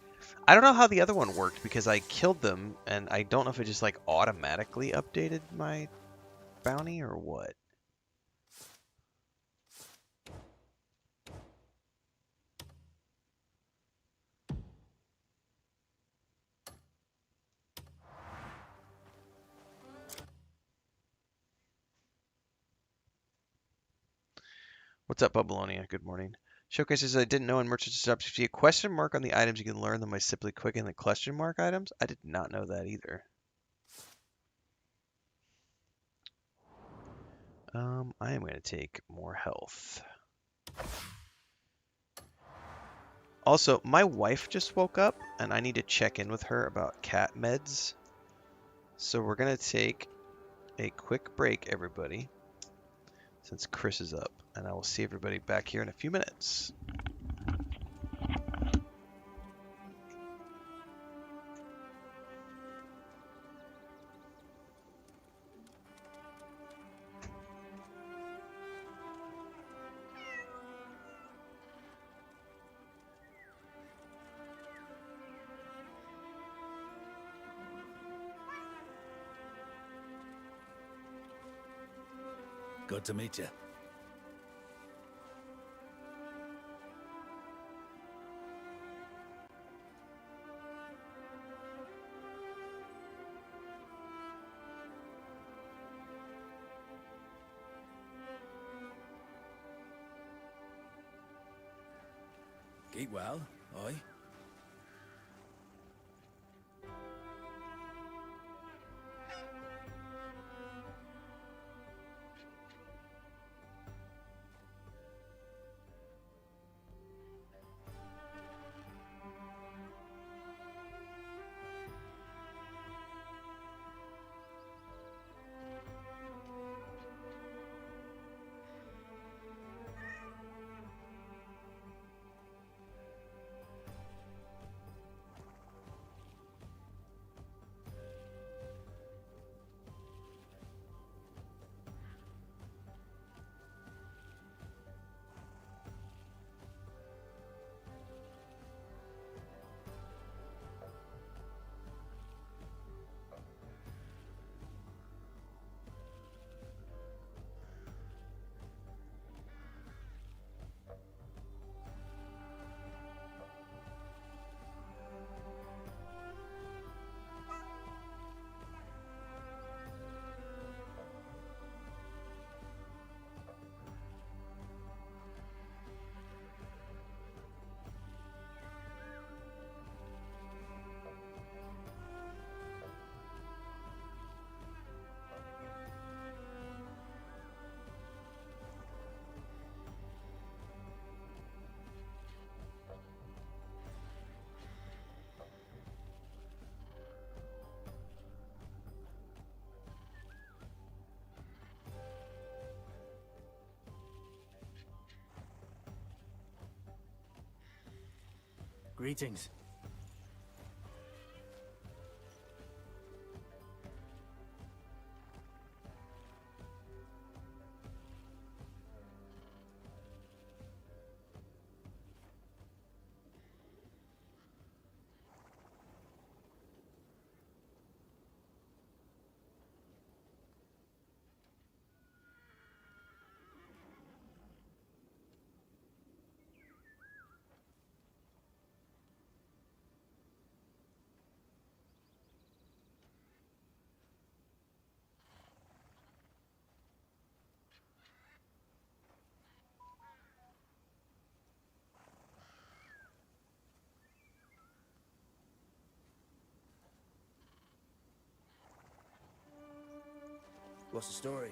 I don't know how the other one worked because I killed them, and I don't know if it just like automatically updated my bounty or what. What's up, Babylonia? Good morning. Showcases I didn't know in merchant shops. If you see a question mark on the items, you can learn them by simply clicking the question mark items. I did not know that either. I am going to take more health. Also, my wife just woke up, and I need to check in with her about cat meds. So we're going to take a quick break, everybody, since Chris is up. And I will see everybody back here in a few minutes. Good to meet you. Keep well, oi. Greetings. What's the story?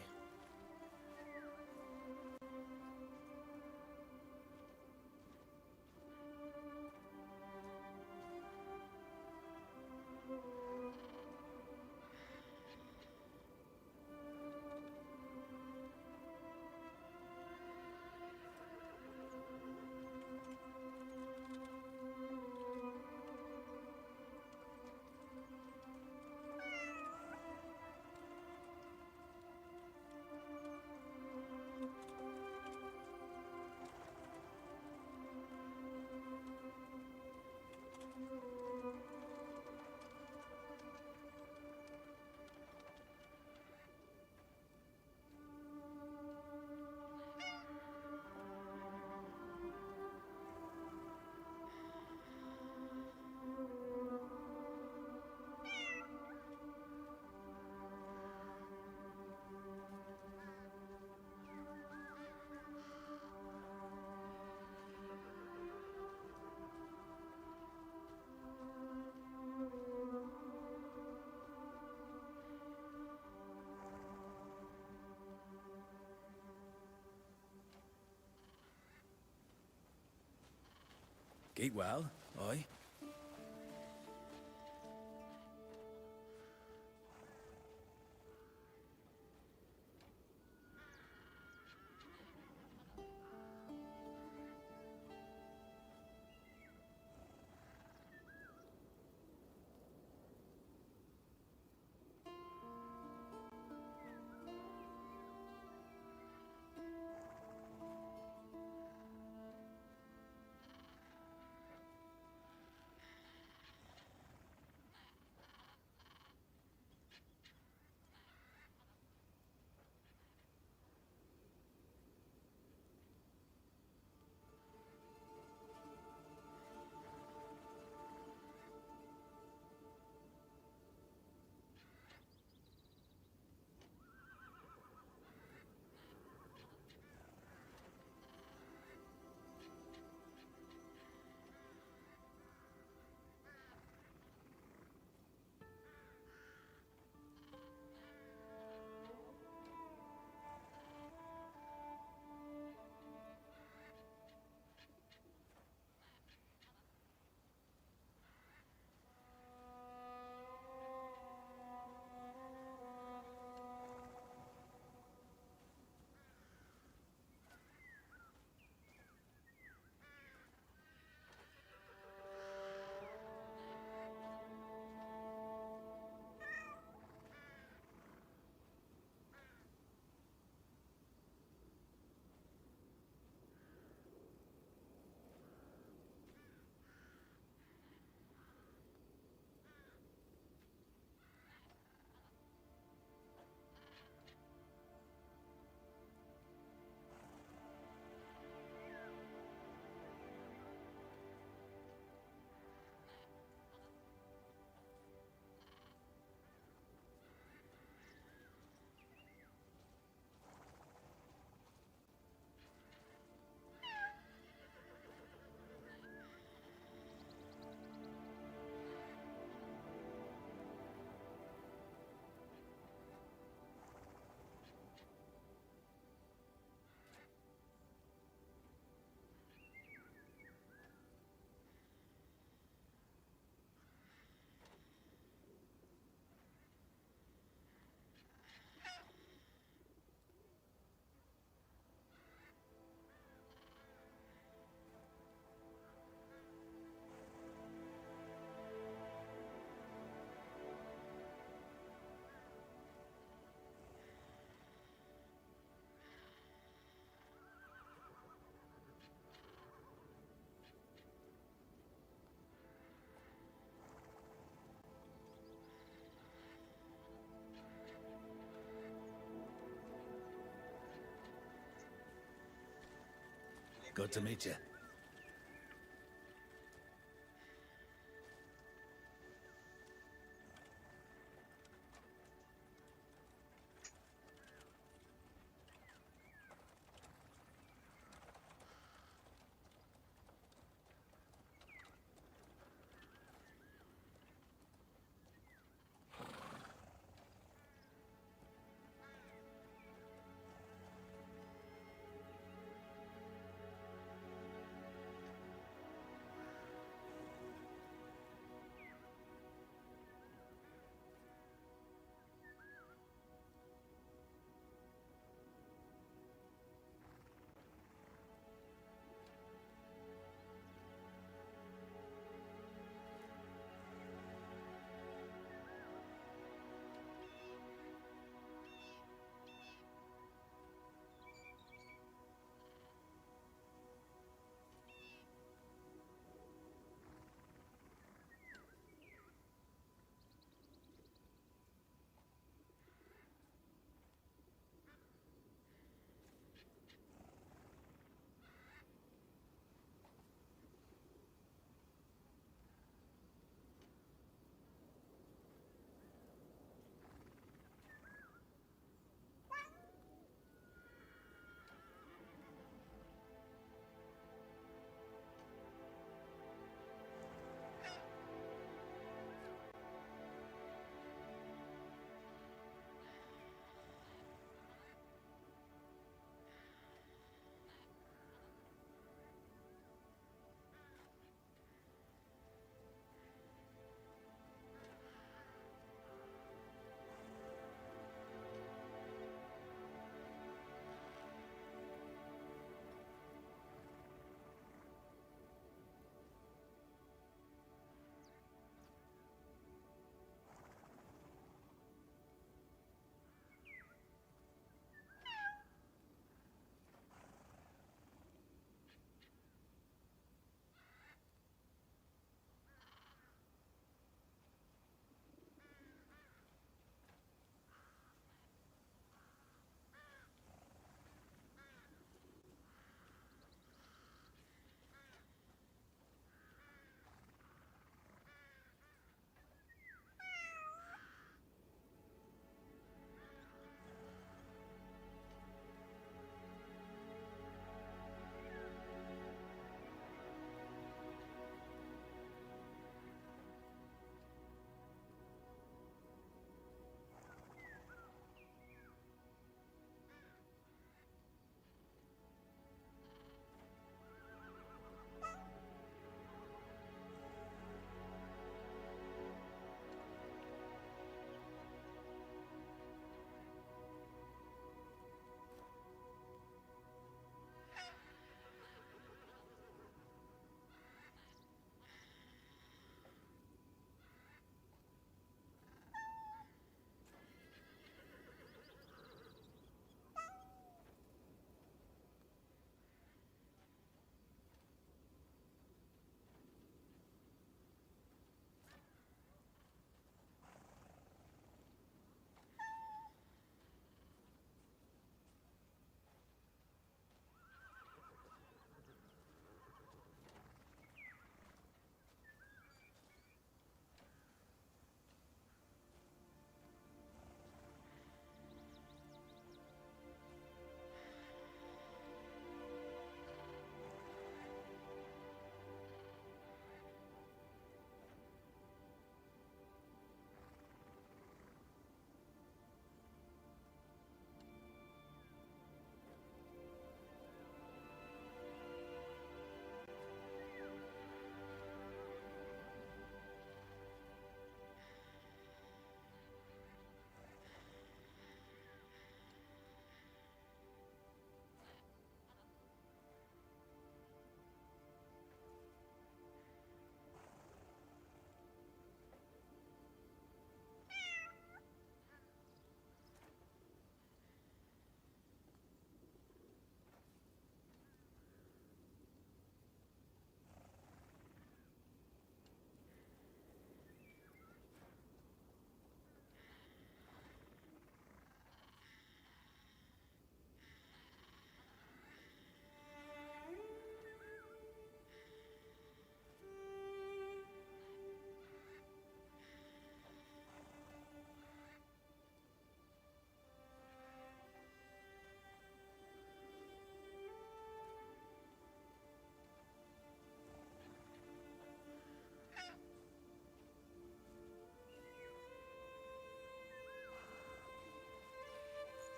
Keep well, aye. Good to meet you.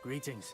Greetings.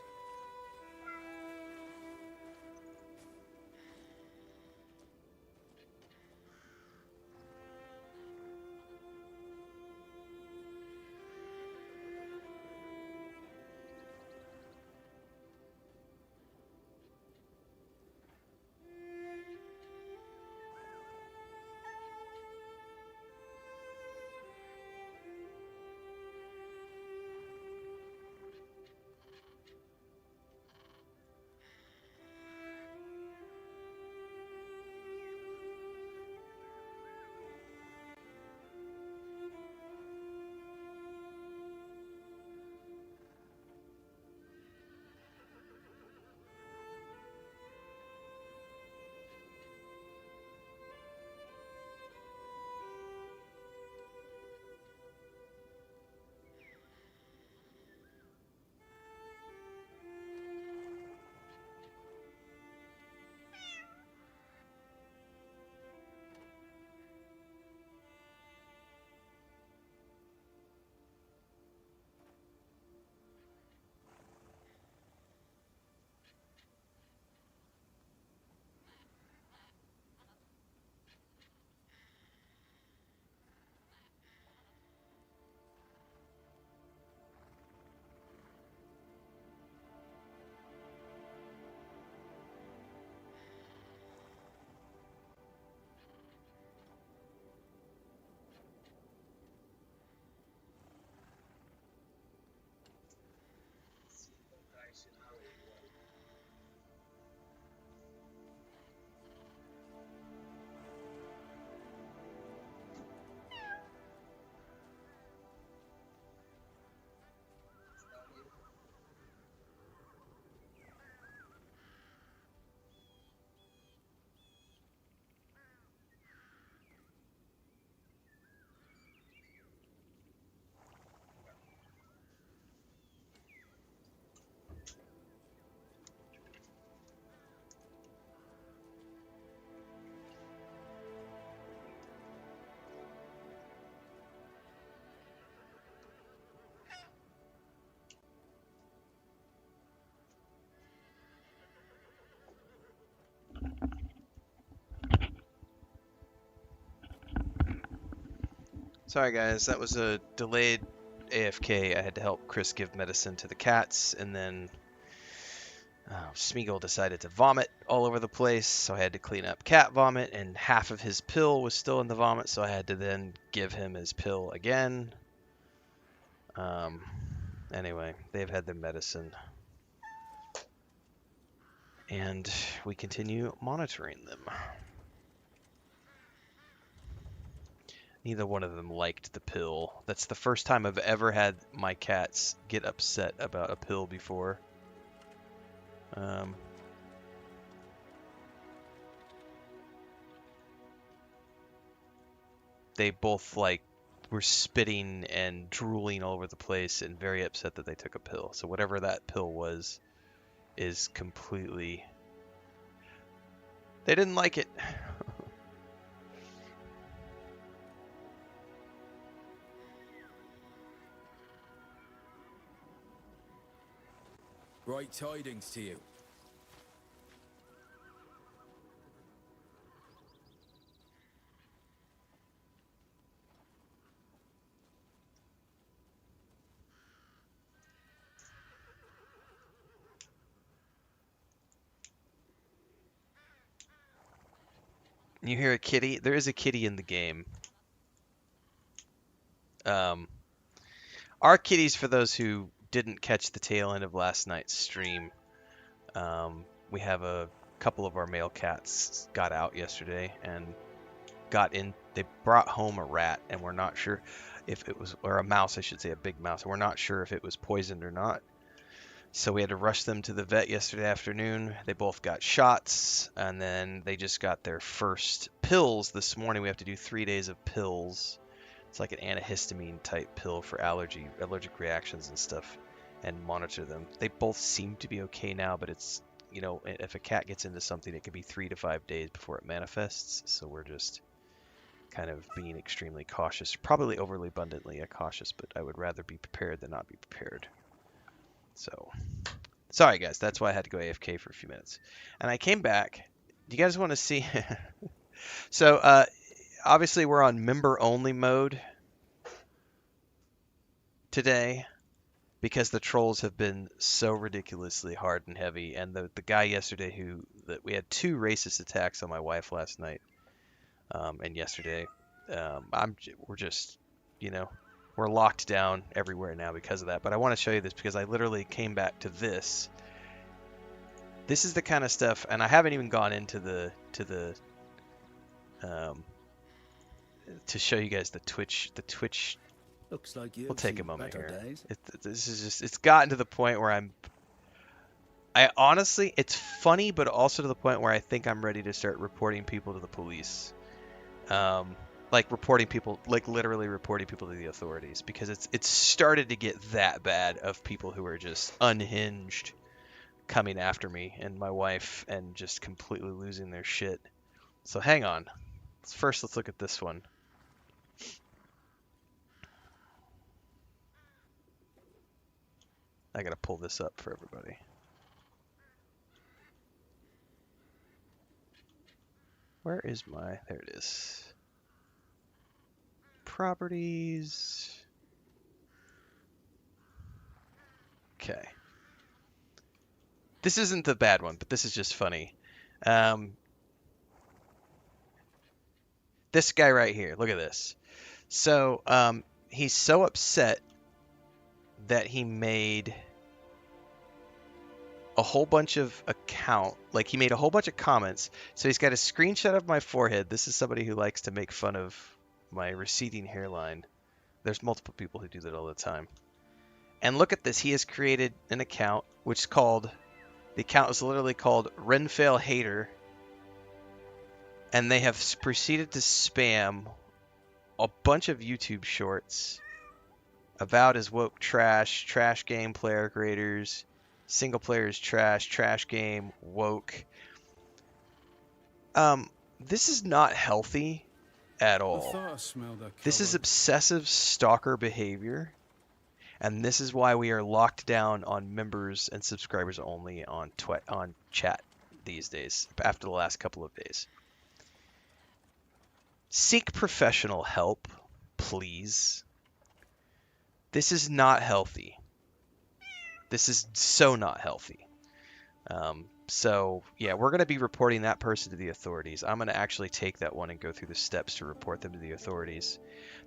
Sorry guys, that was a delayed AFK. I had to help Chris give medicine to the cats, and then Smeagol decided to vomit all over the place, so I had to clean up cat vomit, and half of his pill was still in the vomit, so I had to then give him his pill again. Anyway, they've had their medicine, and we continue monitoring them. Neither one of them liked the pill. That's the first time I've ever had my cats get upset about a pill before. They both were spitting and drooling all over the place and very upset that they took a pill. So whatever that pill was is completely... They didn't like it. Right tidings to you. You hear a kitty? There is a kitty in the game. Our kitties, for those who didn't catch the tail end of last night's stream, we have a couple of our male cats got out yesterday and got in. They brought home a rat, and we're not sure if it was, or a mouse, I should say, a big mouse, and we're not sure if it was poisoned or not. So we had to rush them to the vet yesterday afternoon. They both got shots, and then they just got their first pills this morning. We have to do 3 days of pills. It's like an antihistamine type pill for allergic reactions and stuff, and monitor them. They both seem to be okay now, but it's, you know, if a cat gets into something, it could be 3 to 5 days before it manifests. So we're just kind of being extremely cautious, probably overly abundantly cautious, but I would rather be prepared than not be prepared. So, sorry guys, that's why I had to go AFK for a few minutes. And I came back. Do you guys want to see? So, obviously we're on member only mode today because the trolls have been so ridiculously hard and heavy. And the guy yesterday we had 2 racist attacks on my wife last night, and yesterday. We're just, we're locked down everywhere now because of that. But I want to show you this because I literally came back to this. This is the kind of stuff, and I haven't even gone into to show you guys the Twitch. Looks like you. We'll take a moment here. This is just, it's gotten to the point where I honestly, it's funny, but also to the point where I think I'm ready to start reporting people to the police. Like literally reporting people to the authorities, because it's started to get that bad of people who are just unhinged coming after me and my wife and just completely losing their shit. So hang on. First, let's look at this one. I gotta pull this up for everybody. Where is there it is. Properties. Okay. This isn't the bad one, but this is just funny. This guy right here, look at this. So, he's so upset that he made a whole bunch of he made a whole bunch of comments. So he's got a screenshot of my forehead. This is somebody who likes to make fun of my receding hairline. There's multiple people who do that all the time. And look at this. He has created an account which is called, the account is literally called Renfail Hater. And they have proceeded to spam a bunch of YouTube shorts about his woke trash game, player graders, single players trash game, woke. This is not healthy at all. This is obsessive stalker behavior, and this is why we are locked down on members and subscribers only on chat these days after the last couple of days. Seek professional help, please. This is not healthy. This is so not healthy. So, yeah, we're going to be reporting that person to the authorities. I'm going to actually take that one and go through the steps to report them to the authorities.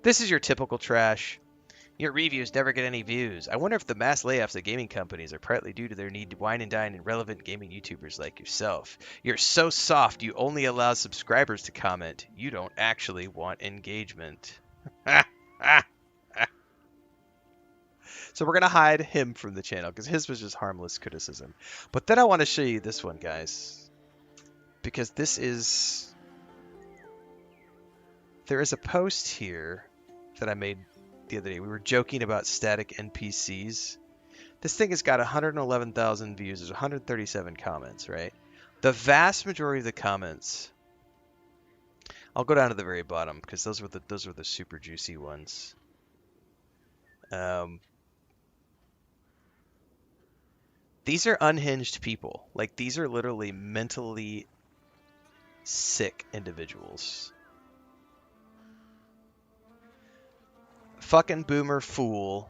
This is your typical trash. Your reviews never get any views. I wonder if the mass layoffs at gaming companies are partly due to their need to wine and dine irrelevant gaming YouTubers like yourself. You're so soft, you only allow subscribers to comment. You don't actually want engagement. So we're going to hide him from the channel because his was just harmless criticism. But then I want to show you this one, guys. Because this is... There is a post here that I made the other day. We were joking about static NPCs. This thing has got 111,000 views. There's 137 comments, right? The vast majority of the comments... I'll go down to the very bottom because those were the super juicy ones. These are unhinged people. Like, these are literally mentally sick individuals. Fucking boomer fool.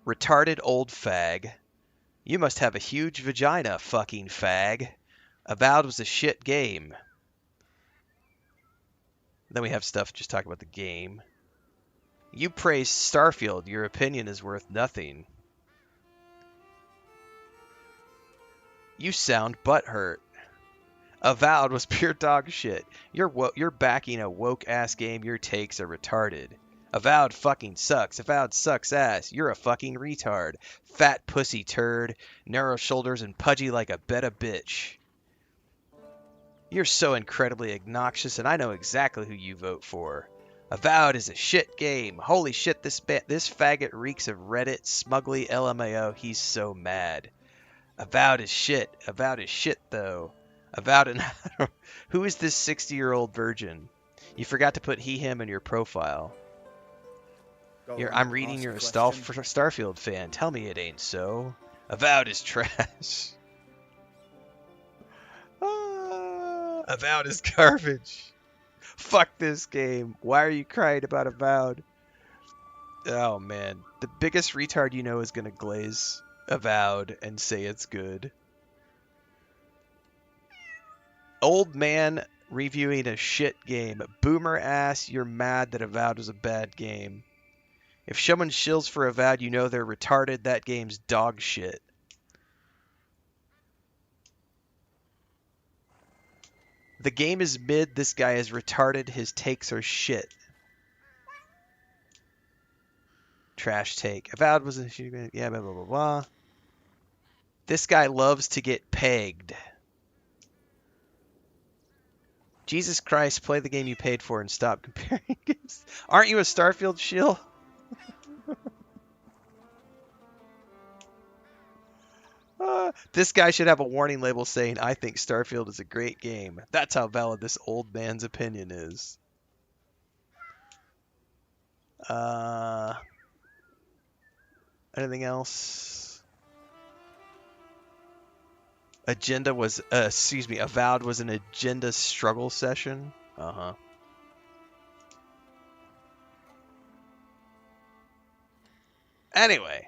Retarded old fag. You must have a huge vagina, fucking fag. Avowed was a shit game. Then we have stuff just talking about the game. You praise Starfield. Your opinion is worth nothing. You sound butthurt. Avowed was pure dog shit. You're backing a woke-ass game. Your takes are retarded. Avowed fucking sucks. Avowed sucks ass. You're a fucking retard. Fat pussy turd. Narrow shoulders and pudgy like a betta bitch. You're so incredibly obnoxious, and I know exactly who you vote for. Avowed is a shit game. Holy shit, this faggot reeks of Reddit, smugly LMAO. He's so mad. Avowed is shit. Avowed is shit, though. Avowed and... Who is this 60-year-old virgin? You forgot to put he, him in your profile. I'm reading you're a Starfield fan. Tell me it ain't so. Avowed is trash. Avowed is garbage. Fuck this game. Why are you crying about Avowed? Oh man, the biggest retard you know is gonna glaze Avowed and say it's good. Old man reviewing a shit game. Boomer ass, you're mad that Avowed was a bad game. If someone shills for Avowed, you know they're retarded. That game's dog shit. The game is mid. This guy is retarded. His takes are shit. Trash take. Avowed was a shooting. Yeah, blah, blah, blah, blah. This guy loves to get pegged. Jesus Christ, play the game you paid for and stop comparing games. Aren't you a Starfield shill? This guy should have a warning label saying, I think Starfield is a great game. That's how valid this old man's opinion is. Anything else? Agenda was, Avowed was an agenda struggle session. Uh-huh. Anyway.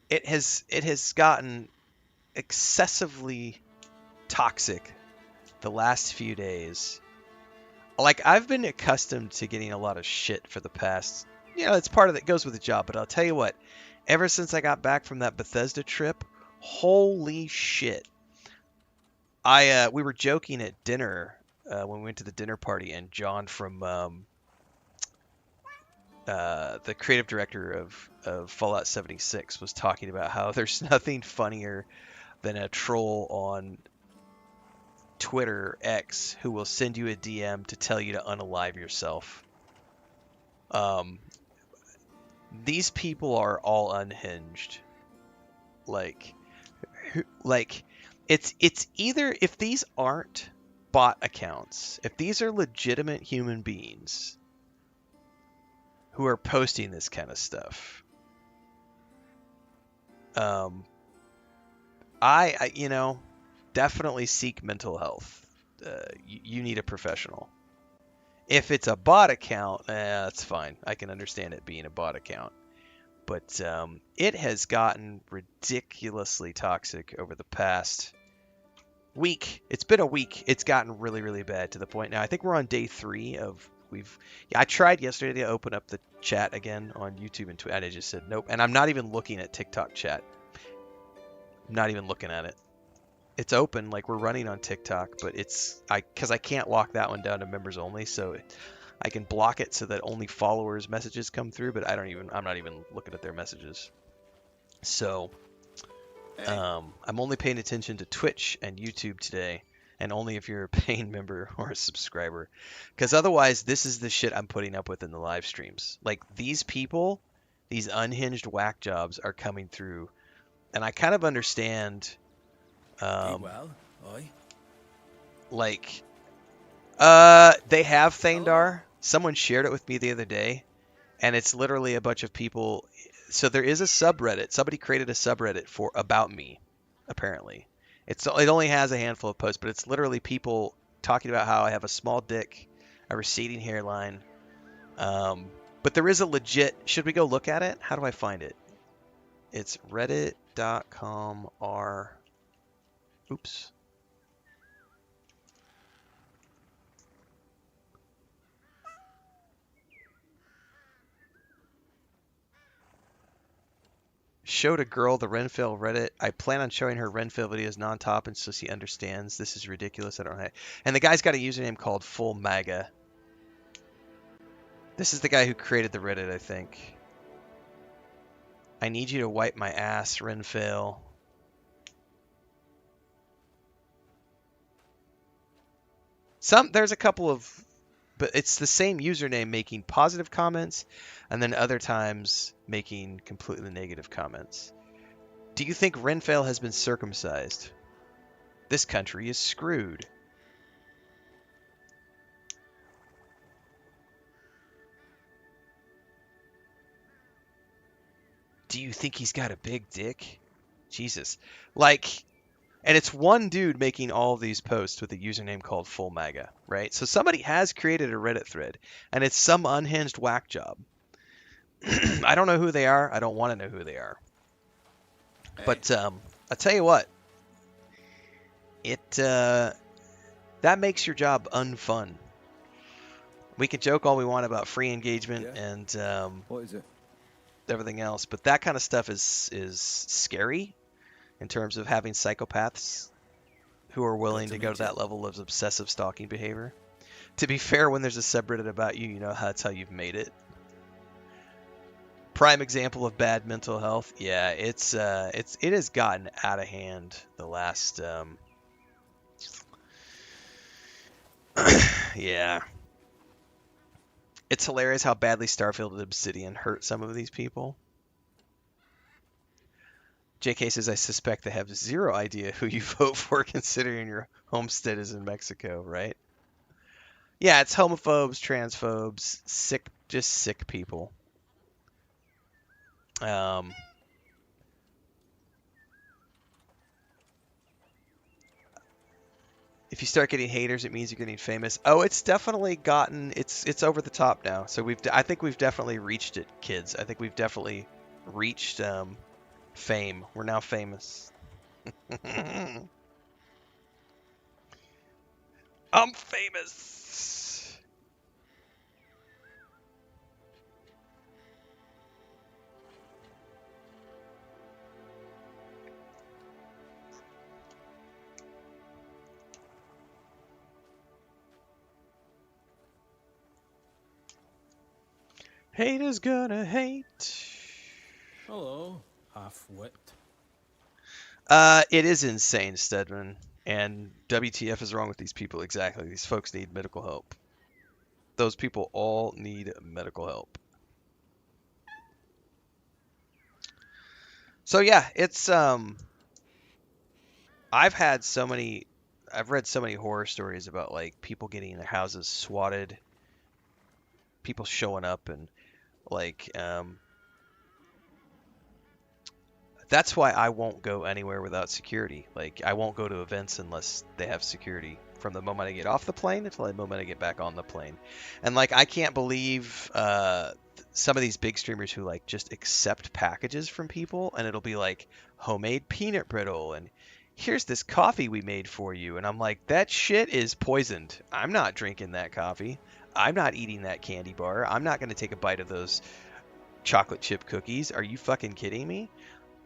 It has gotten excessively toxic the last few days. Like, I've been accustomed to getting a lot of shit for the past, it's part of it, goes with the job, but I'll tell you what, ever since I got back from that Bethesda trip, holy shit. We were joking at dinner when we went to the dinner party, and John from the creative director of Fallout 76 was talking about how there's nothing funnier than a troll on Twitter X who will send you a DM to tell you to unalive yourself. These people are all unhinged. Like it's either, if these aren't bot accounts, if these are legitimate human beings who are posting this kind of stuff, I definitely seek mental health. You need a professional. If it's a bot account, that's fine. I can understand it being a bot account. But it has gotten ridiculously toxic over the past week. It's been a week. It's gotten really, really bad to the point now. I think we're on day 3 of I tried yesterday to open up the chat again on YouTube and Twitter, and it just said nope. And I'm not even looking at TikTok chat. I'm not even looking at it. It's open, like we're running on TikTok, but because I can't lock that one down to members only, so I can block it so that only followers' messages come through, but I'm not even looking at their messages. So I'm only paying attention to Twitch and YouTube today. And only if you're a paying member or a subscriber. Because otherwise, this is the shit I'm putting up with in the live streams. Like, these people, these unhinged whack jobs are coming through. And I kind of understand... they have Thaindar. Someone shared it with me the other day. And it's literally a bunch of people... So there is a subreddit. Somebody created a subreddit about me, apparently. It only has a handful of posts, but it's literally people talking about how I have a small dick, a receding hairline. But there is a legit... Should we go look at it? How do I find it? It's reddit.com r... Oops. Showed a girl the Renfail Reddit. I plan on showing her Renfail videos non-top and so she understands. This is ridiculous. I don't know. And the guy's got a username called Full MAGA. This is the guy who created the Reddit, I think. I need you to wipe my ass, Renfail. There's a couple of, but it's the same username making positive comments, and then other times making completely negative comments. Do you think Renfail has been circumcised? This country is screwed. Do you think he's got a big dick? Jesus. Like, and it's one dude making all of these posts with a username called Full MAGA, right? So somebody has created a Reddit thread, and it's some unhinged whack job. I don't know who they are. I don't want to know who they are. Hey. But I tell you what, that makes your job unfun. We can joke all we want about free engagement and what is it? Everything else, but that kind of stuff is scary in terms of having psychopaths who are willing to go to that level of obsessive stalking behavior. To be fair, when there's a subreddit about you, you know that's how you've made it. Prime example of bad mental health. Yeah, it has gotten out of hand the last yeah. It's hilarious how badly Starfield and Obsidian hurt some of these people. JK says, I suspect they have zero idea who you vote for considering your homestead is in Mexico, right? Yeah, it's homophobes, transphobes, just sick people. If you start getting haters, it means you're getting famous. Oh, it's definitely gotten, it's over the top now. So I think we've definitely reached it, kids. I think we've definitely reached fame. We're now famous. I'm famous. Haters gonna hate. Hello, half-wit. It is insane, Stedman. And WTF is wrong with these people exactly. These folks need medical help. Those people all need medical help. So yeah, it's I've read so many horror stories about like people getting their houses swatted, people showing up and like that's why I won't go anywhere without security. Like, I won't go to events unless they have security from the moment I get off the plane until the moment I get back on the plane. And, like, I can't believe some of these big streamers who, like, just accept packages from people, and it'll be, like, homemade peanut brittle, and here's this coffee we made for you. And I'm like, that shit is poisoned. I'm not drinking that coffee. I'm not eating that candy bar. I'm not going to take a bite of those chocolate chip cookies. Are you fucking kidding me?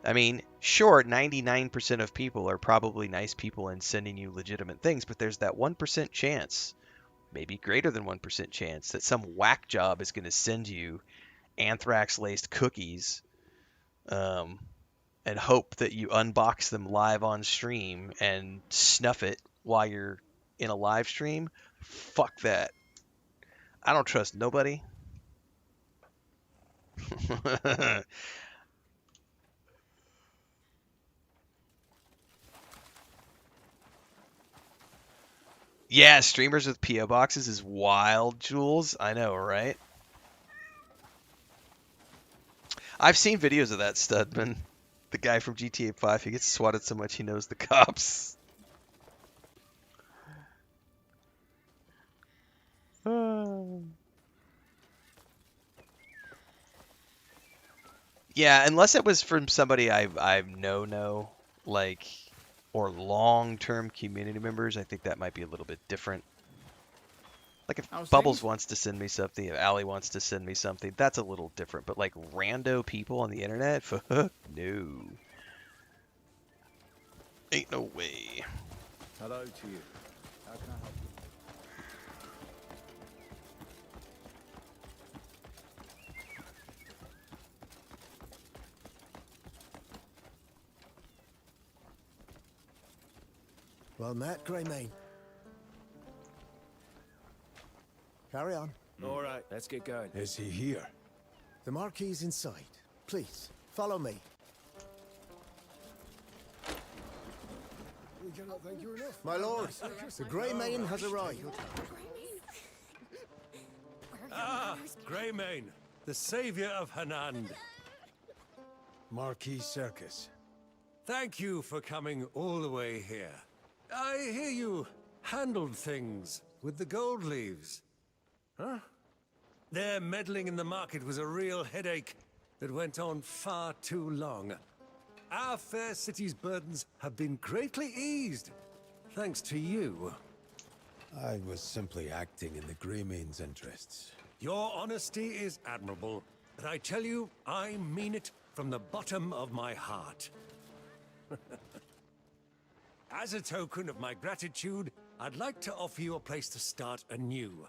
I mean, sure, 99% of people are probably nice people and sending you legitimate things, but there's that 1% chance, maybe greater than 1% chance, that some whack job is going to send you anthrax-laced cookies and hope that you unbox them live on stream and snuff it while you're in a live stream. Fuck that. I don't trust nobody. Yeah, streamers with P.O. boxes is wild, Jules. I know, right? I've seen videos of that, Studman. The guy from GTA 5, he gets swatted so much he knows the cops. Yeah, unless it was from somebody I know, like, or long-term community members, I think that might be a little bit different. Like if Bubbles wants to send me something, if Allie wants to send me something, that's a little different. But like rando people on the internet, no. Ain't no way. Hello to you. How can I help you? Well met, Greymane. Carry on. All right, let's get going. Is he here? The Marquis inside. Please, follow me. We cannot thank you enough. My lord, the Greymane has arrived. Ah, Greymane, the savior of Hanand. Marquis Circus. Thank you for coming all the way here. I hear you handled things with the gold leaves. Huh? Their meddling in the market was a real headache that went on far too long. Our fair city's burdens have been greatly eased, thanks to you. I was simply acting in the Greymane's interests. Your honesty is admirable, but I tell you, I mean it from the bottom of my heart. As a token of my gratitude, I'd like to offer you a place to start anew.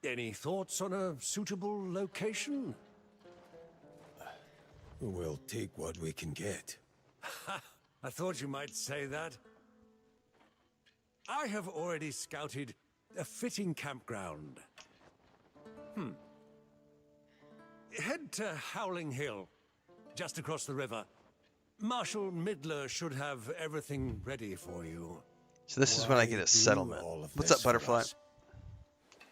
Any thoughts on a suitable location? We'll take what we can get. I thought you might say that. I have already scouted a fitting campground. Head to Howling Hill, just across the river. Marshal Midler should have everything ready for you. So this is when I get a settlement. What's up, Butterfly?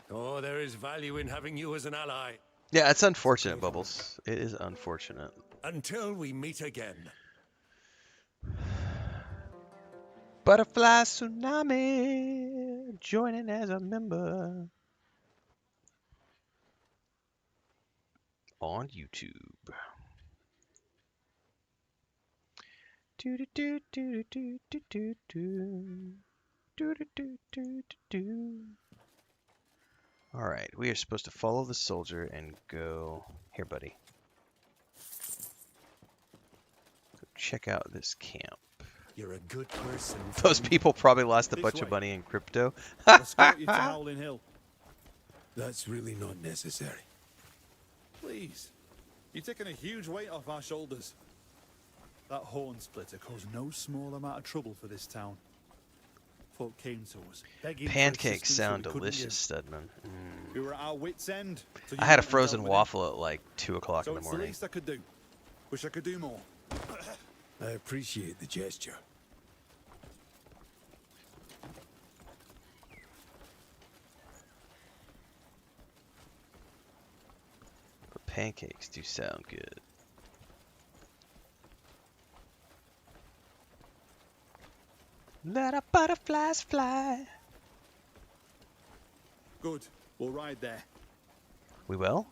Oh, there is value in having you as an ally. Yeah, it's unfortunate, Bubbles. It is unfortunate. Until we meet again. Butterfly Tsunami joining as a member on YouTube. All right, we are supposed to follow the soldier and go here, buddy. Go check out this camp. You're a good person. Those people probably lost a bunch of money in crypto. Escort you to Howling Hill. That's really not necessary. Please. You're taking a huge weight off our shoulders. That horn splitter caused no small amount of trouble for this town. Folk came to us, begging Pancakes sound delicious, Studman. We were at our wits' end. So I had a frozen waffle at like 2 o'clock in the it's the morning. least I could do. Wish I could do more. I appreciate the gesture. But pancakes do sound good. Let our butterflies fly. Good. We'll ride there. We will?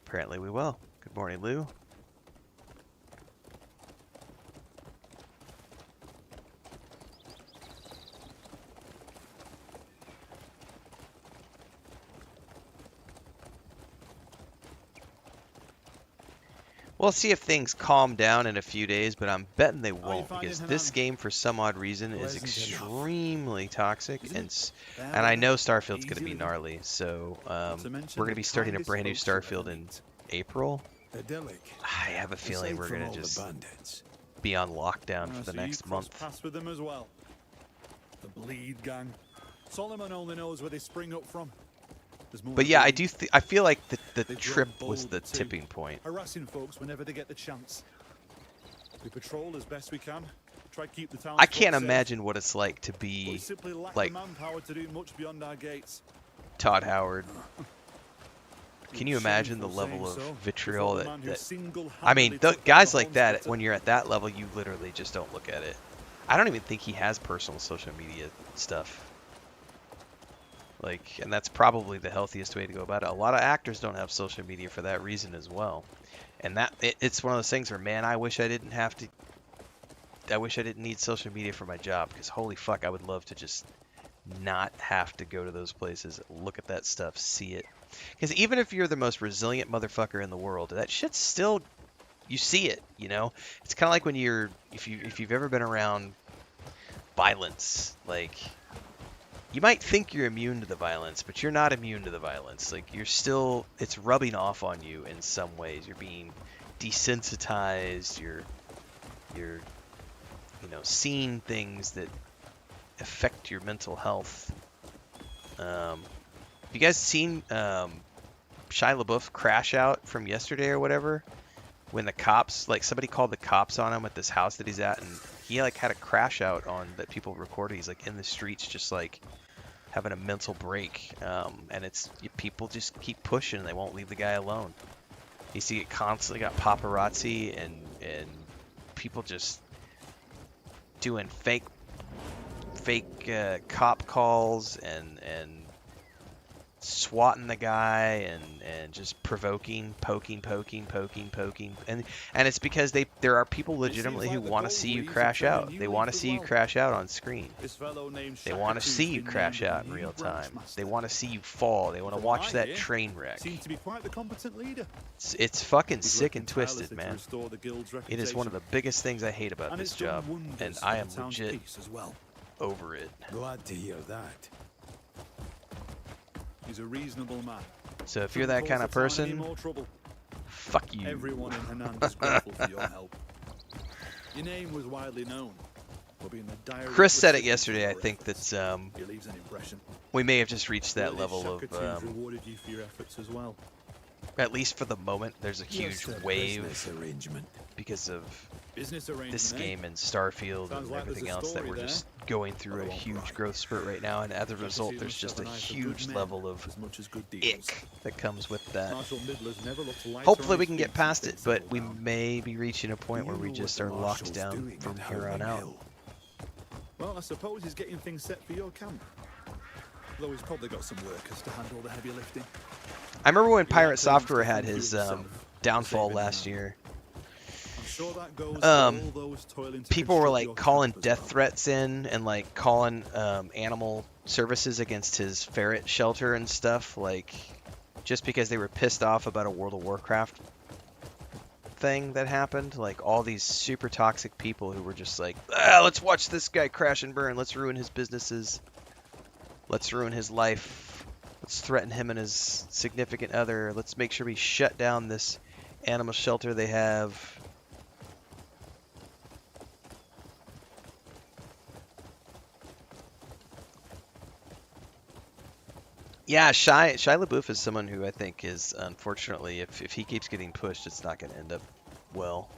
Apparently we will. Good morning, Lou. We'll see if things calm down in a few days, but I'm betting they won't, because this game, for some odd reason, is extremely toxic, and I know Starfield's going to be gnarly, so we're going to be starting a brand new Starfield in April. I have a feeling we're going to just be on lockdown for the next month. Pass with them as well. The Bleed Gang. Solomon only knows where they spring up from. But yeah, I feel like the trip was the tipping point. Harassing folks whenever they get the chance. We patrol as best we can. Try to keep the town. I can't imagine what it's like to be like manpower to do much beyond our gates. Todd Howard. Can you imagine the level of vitriol that I mean, guys like that, when you're at that level, you literally just don't look at it. I don't even think he has personal social media stuff. Like, and that's probably the healthiest way to go about it. A lot of actors don't have social media for that reason as well. And that it's one of those things where, man, I wish I didn't need social media for my job, because holy fuck, I would love to just not have to go to those places, look at that stuff, see it. Because even if you're the most resilient motherfucker in the world, that shit's still, you see it, you know? It's kind of like when if you've ever been around violence, like, you might think you're immune to the violence, but you're not immune to the violence. Like, you're still, it's rubbing off on you in some ways. You're being desensitized. You're you know, seeing things that affect your mental health. Have you guys seen Shia LaBeouf crash out from yesterday or whatever? When the cops, like, somebody called the cops on him at this house that he's at, and he like had a crash out on that people recorded. He's like in the streets, just like having a mental break, and it's people just keep pushing. They won't leave the guy alone. You see it constantly got paparazzi and people just doing fake cop calls and swatting the guy and just provoking, poking, and it's because there are people legitimately who want to see you crash out. They want to see you crash out on screen. They want to see you crash out in real time. They want to see you fall. They want to watch that train wreck. Seems to be quite the competent leader. It's fucking sick and twisted, man. It is one of the biggest things I hate about this job, and I am legit over it. Glad to hear that. He's a reasonable man. So if you're that kind of person, fuck you. Everyone in Henan is grateful for your help. Your name was widely known for being a direct Chris said it yesterday. I think that It leaves an impression. we may have just reached that level of, rewarded you for your efforts as well. at least for the moment, there's a huge wave arrangement. because of Business arrangement, this game and Starfield and like everything there's a else that story we're there. just going through a huge growth spurt right now, and as a result, there's just a huge level of ick that comes with that. Hopefully we can get past it, but we may be reaching a point where we just are locked down from here on out. Well, I suppose he's getting things set for your camp. Though he's probably got some workers to handle the heavy lifting. I remember when Pirate Software had his downfall last year. People were like calling death threats in and like calling animal services against his ferret shelter and stuff, like just because they were pissed off about a World of Warcraft thing that happened. Like all these super toxic people who were just like, let's watch this guy crash and burn, let's ruin his businesses, let's ruin his life, let's threaten him and his significant other, let's make sure we shut down this animal shelter they have. Yeah, Shia LaBeouf is someone who I think is, unfortunately, if he keeps getting pushed, it's not going to end up well.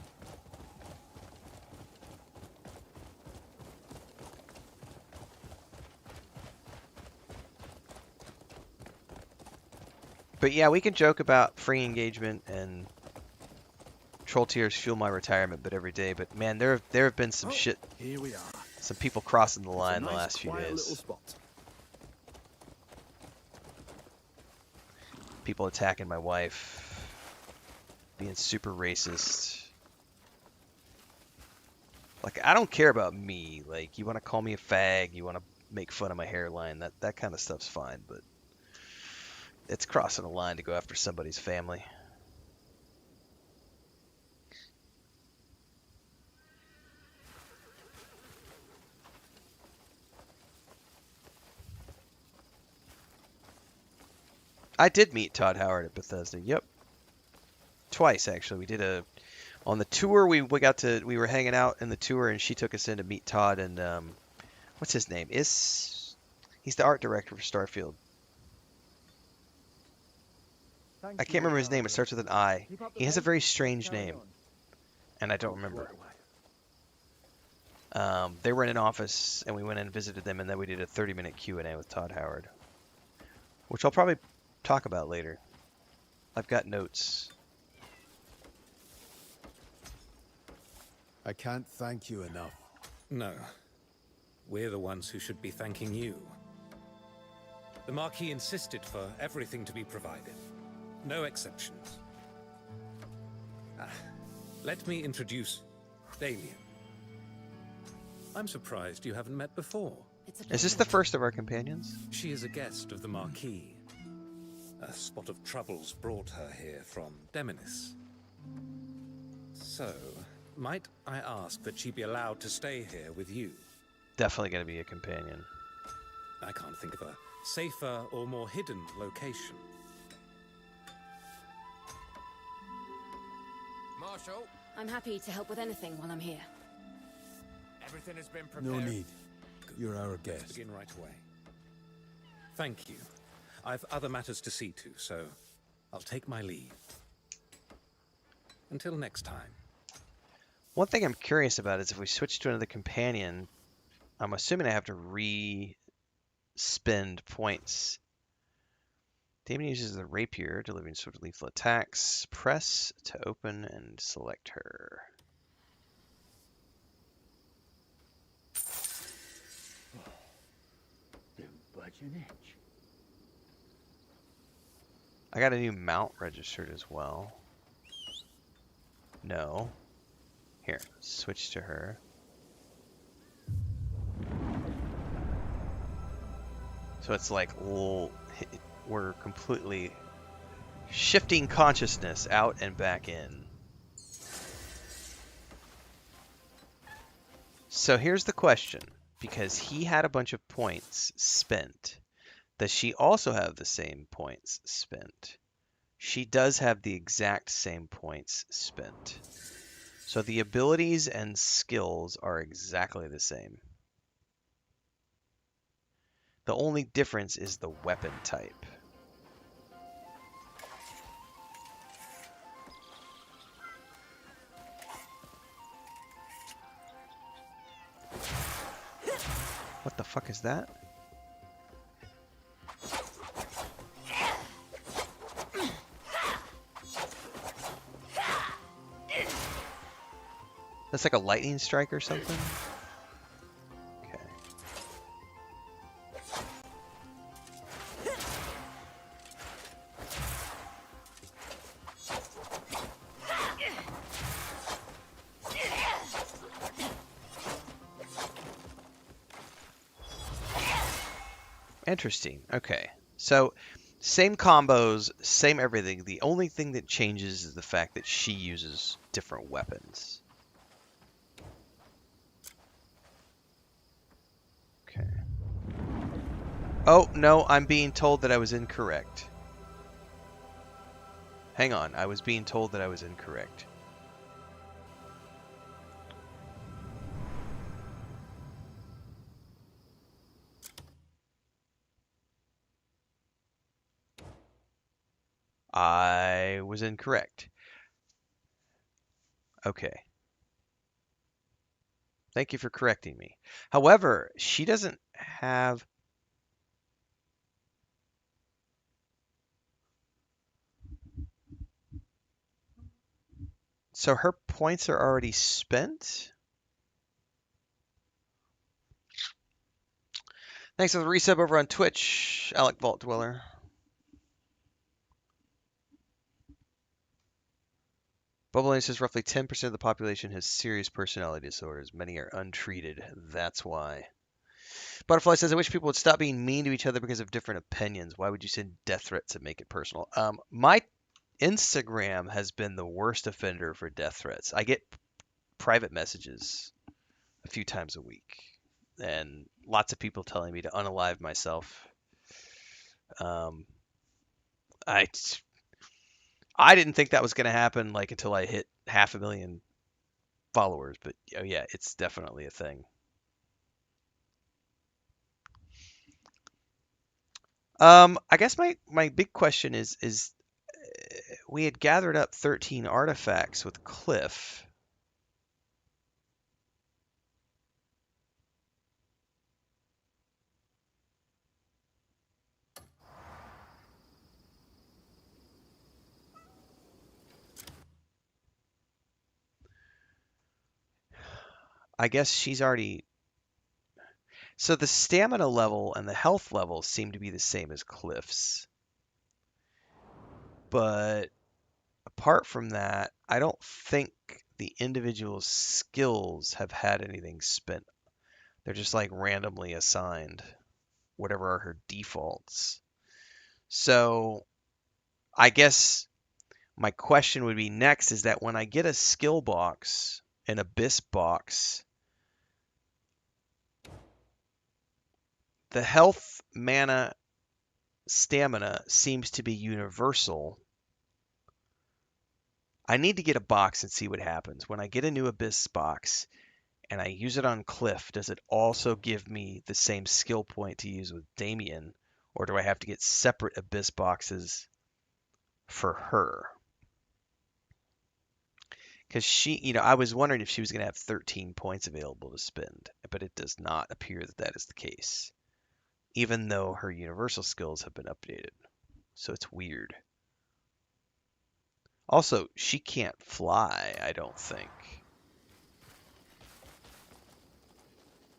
But yeah, we can joke about free engagement and troll tiers fuel my retirement, but every day. But man, there have been some shit. Here we are. Some people crossing the line the last few days. People attacking my wife, being super racist. Like, I don't care about me. Like, you want to call me a fag, you want to make fun of my hairline, that kind of stuff's fine, but it's crossing a line to go after somebody's family. I did meet Todd Howard at Bethesda. Yep. Twice, actually. We did on the tour, we were hanging out in the tour, and she took us in to meet Todd, and what's his name? He's the art director for Starfield. I can't remember his name. It starts with an I. He has a very strange name, and I don't remember. They were in an office, and we went in and visited them, and then we did a 30-minute Q&A with Todd Howard, which I'll probably talk about later. I've got notes. I can't thank you enough. No. We're the ones who should be thanking you. The Marquis insisted for everything to be provided. No exceptions. Let me introduce Damien. I'm surprised you haven't met before. Is this the first of our companions? She is a guest of the Marquis. A spot of troubles brought her here from Deminis. So, might I ask that she be allowed to stay here with you? Definitely going to be a companion. I can't think of a safer or more hidden location. Marshal, I'm happy to help with anything while I'm here. Everything has been prepared. No need. You're our guest. Let's begin right away. Thank you. I've other matters to see to, so I'll take my leave. Until next time. One thing I'm curious about is if we switch to another companion, I'm assuming I have to re-spend points. Damon uses the rapier, delivering sort of lethal attacks. Press to open and select her. Don't budge an inch. I got a new mount registered as well. No. Here, switch to her. So it's like, we're completely shifting consciousness out and back in. So here's the question, because he had a bunch of points spent. Does she also have the same points spent? She does have the exact same points spent. So the abilities and skills are exactly the same. The only difference is the weapon type. What the fuck is that? That's like a lightning strike or something? Okay. Interesting. Okay. So, same combos, same everything. The only thing that changes is the fact that she uses different weapons. Okay. Oh, no, I'm being told that I was incorrect. Hang on, I was being told that I was incorrect. I was incorrect. Okay. Thank you for correcting me. However, she doesn't have... So her points are already spent? Thanks for the resub over on Twitch, Alec Vault Dweller. Bubbling says roughly 10% of the population has serious personality disorders. Many are untreated. That's why. Butterfly says, I wish people would stop being mean to each other because of different opinions. Why would you send death threats and make it personal? My Instagram has been the worst offender for death threats. I get private messages a few times a week. And lots of people telling me to unalive myself. I didn't think that was going to happen like until I hit 500,000 followers, but oh yeah, it's definitely a thing. I guess my big question is we had gathered up 13 artifacts with Cliff. I guess she's already... So the stamina level and the health level seem to be the same as Cliff's. But apart from that, I don't think the individual skills have had anything spent. They're just like randomly assigned, whatever are her defaults. So I guess my question would be next is that when I get a skill box, an abyss box, the health, mana, stamina seems to be universal. I need to get a box and see what happens. When I get a new abyss box and I use it on Cliff, does it also give me the same skill point to use with Damien? Or do I have to get separate abyss boxes for her? Because she, you know, I was wondering if she was going to have 13 points available to spend, but it does not appear that that is the case, even though her universal skills have been updated. So it's weird. Also, she can't fly, I don't think.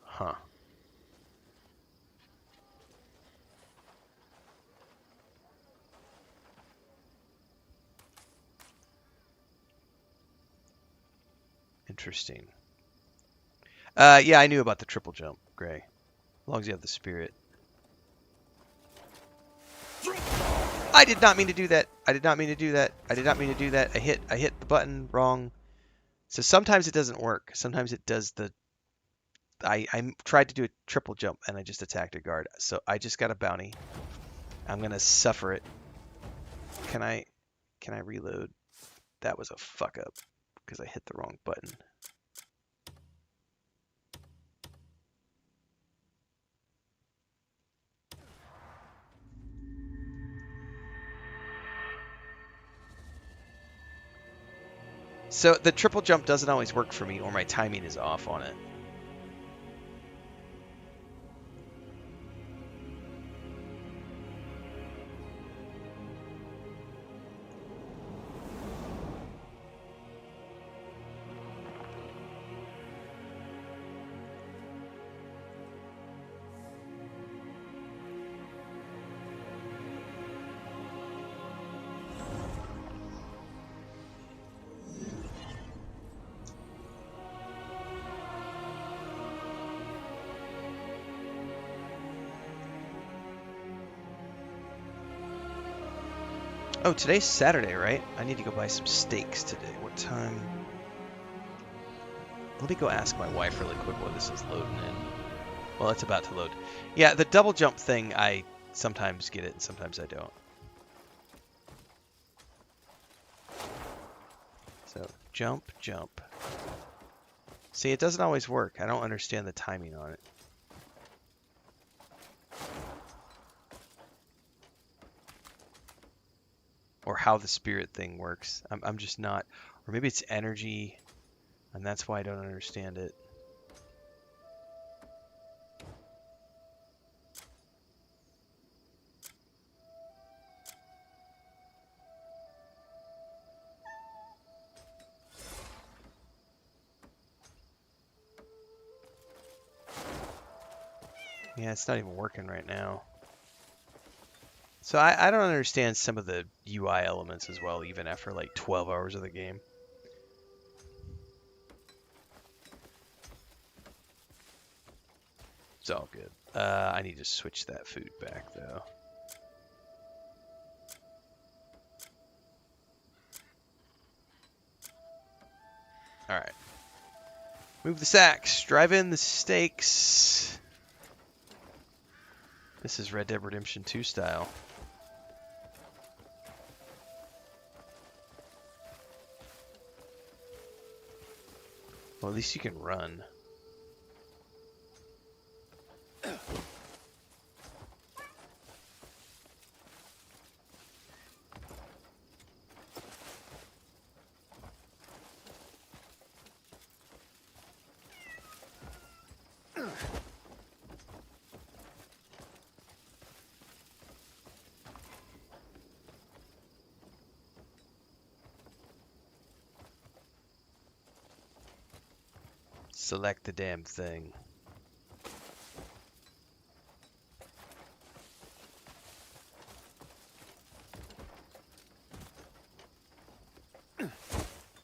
Huh. Interesting. Yeah, I knew about the triple jump, Gray. As long as you have the spirit. I did not mean to do that. I did not mean to do that. I did not mean to do that. I hit the button wrong. So sometimes it doesn't work. Sometimes it does the... I tried to do a triple jump and I just attacked a guard. So I just got a bounty. I'm going to suffer it. Can I reload? That was a fuck up because I hit the wrong button. So the triple jump doesn't always work for me, or my timing is off on it. Oh, today's Saturday, right? I need to go buy some steaks today. What time? Let me go ask my wife really quick while this is loading in. Well, it's about to load. Yeah, the double jump thing, I sometimes get it and sometimes I don't. So, jump, jump. See, it doesn't always work. I don't understand the timing on it. Or how the spirit thing works. I'm just not... Or maybe it's energy, and that's why I don't understand it. Yeah, it's not even working right now. So I don't understand some of the UI elements as well, even after like 12 hours of the game. It's all good. I need to switch that food back though. Alright. Move the sacks. Drive in the steaks. This is Red Dead Redemption 2 style. Well, at least you can run. Select the damn thing.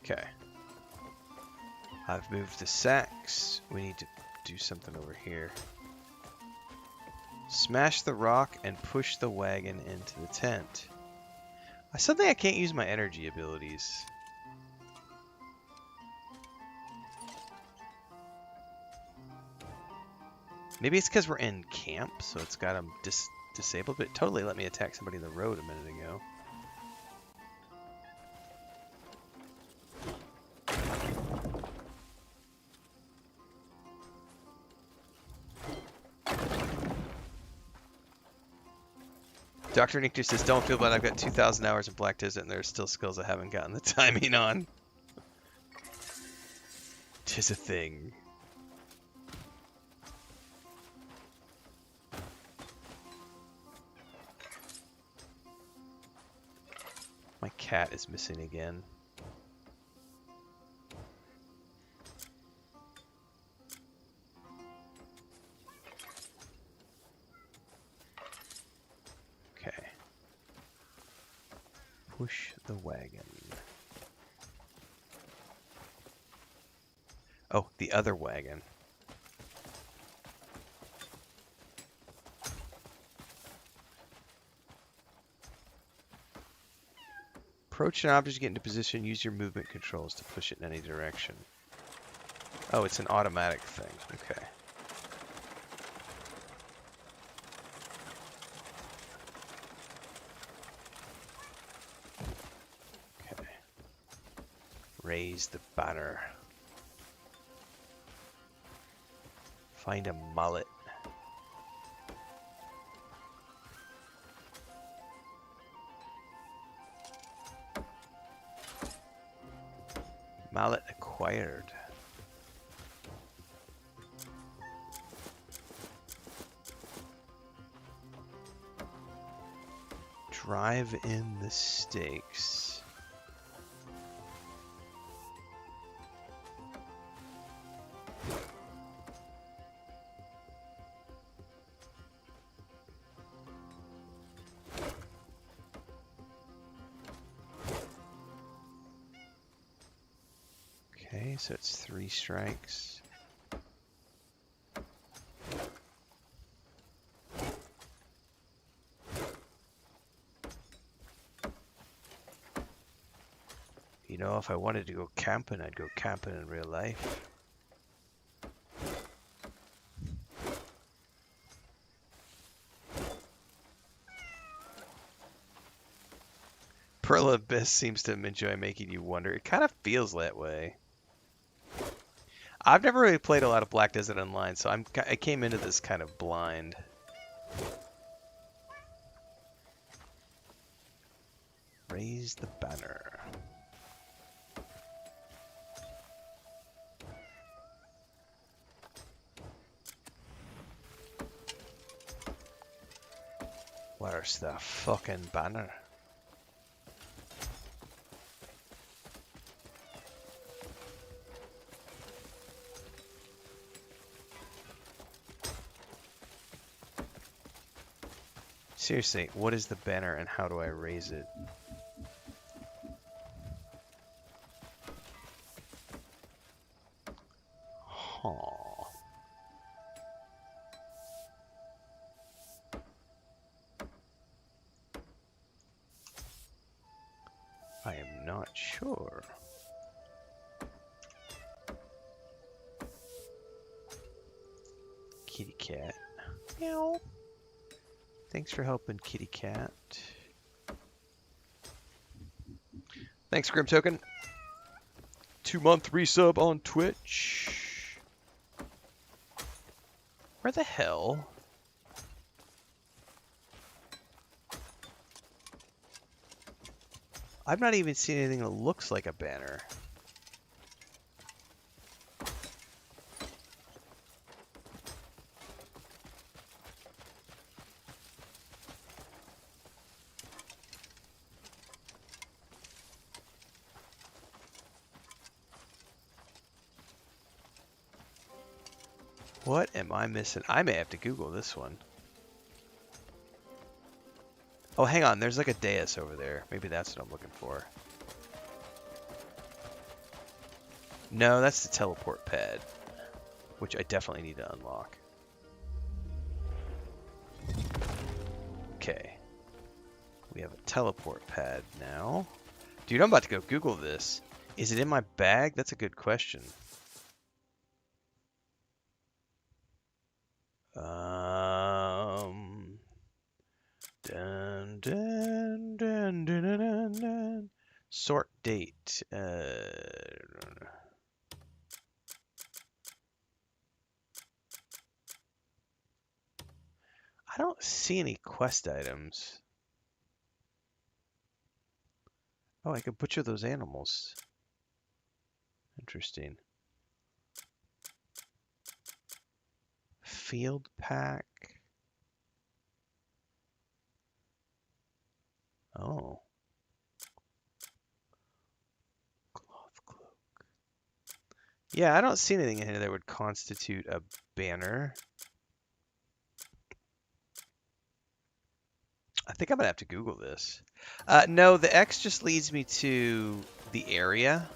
Okay. I've moved the sacks. We need to do something over here. Smash the rock and push the wagon into the tent. Suddenly I can't use my energy abilities. Maybe it's because we're in camp, so it's got them disabled, but it totally let me attack somebody in the road a minute ago. Dr. Nictor says, don't feel bad, I've got 2,000 hours in Black Desert and there are still skills I haven't gotten the timing on. is a thing. My cat is missing again. Okay. Push the wagon. Oh, the other wagon. Approach an object to get into position. Use your movement controls to push it in any direction. Oh, it's an automatic thing. Okay. Okay. Raise the banner. Find a mullet. Mallet acquired. Drive in the stakes. Okay, so it's 3 strikes. You know, if I wanted to go camping, I'd go camping in real life. Pearl Abyss seems to enjoy making you wonder. It kind of feels that way. I've never really played a lot of Black Desert Online, so I came into this kind of blind. Raise the banner. Where's the fucking banner? Seriously, what is the banner and how do I raise it? Huh. I am not sure. Kitty cat. Meow. Thanks for helping, kitty cat. Thanks, Grim Token. 2-month resub on Twitch. Where the hell? I've not even seen anything that looks like a banner. What am I missing? I may have to Google this one. Oh, hang on. There's like a dais over there. Maybe that's what I'm looking for. No, that's the teleport pad, which I definitely need to unlock. Okay. We have a teleport pad now. Dude, I'm about to go Google this. Is it in my bag? That's a good question. Dun, dun, dun, dun, dun, dun, dun. Sort date. I don't see any quest items. Oh, I could butcher those animals. Interesting. Field pack. Oh. Cloth cloak. Yeah, I don't see anything in here that would constitute a banner. I think I'm gonna have to Google this. No, the X just leads me to the area.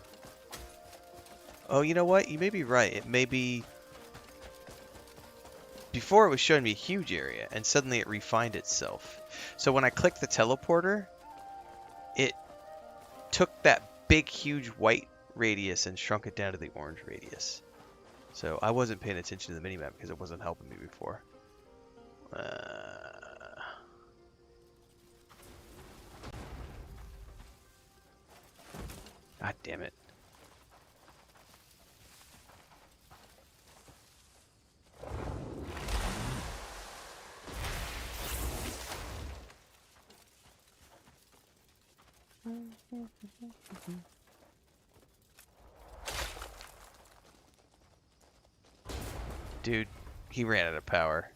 Oh, you know what? You may be right. It may be... Before it was showing me a huge area, and suddenly it refined itself. So when I clicked the teleporter, it took that big, huge white radius and shrunk it down to the orange radius. So I wasn't paying attention to the minimap because it wasn't helping me before. God damn it. Dude, he ran out of power.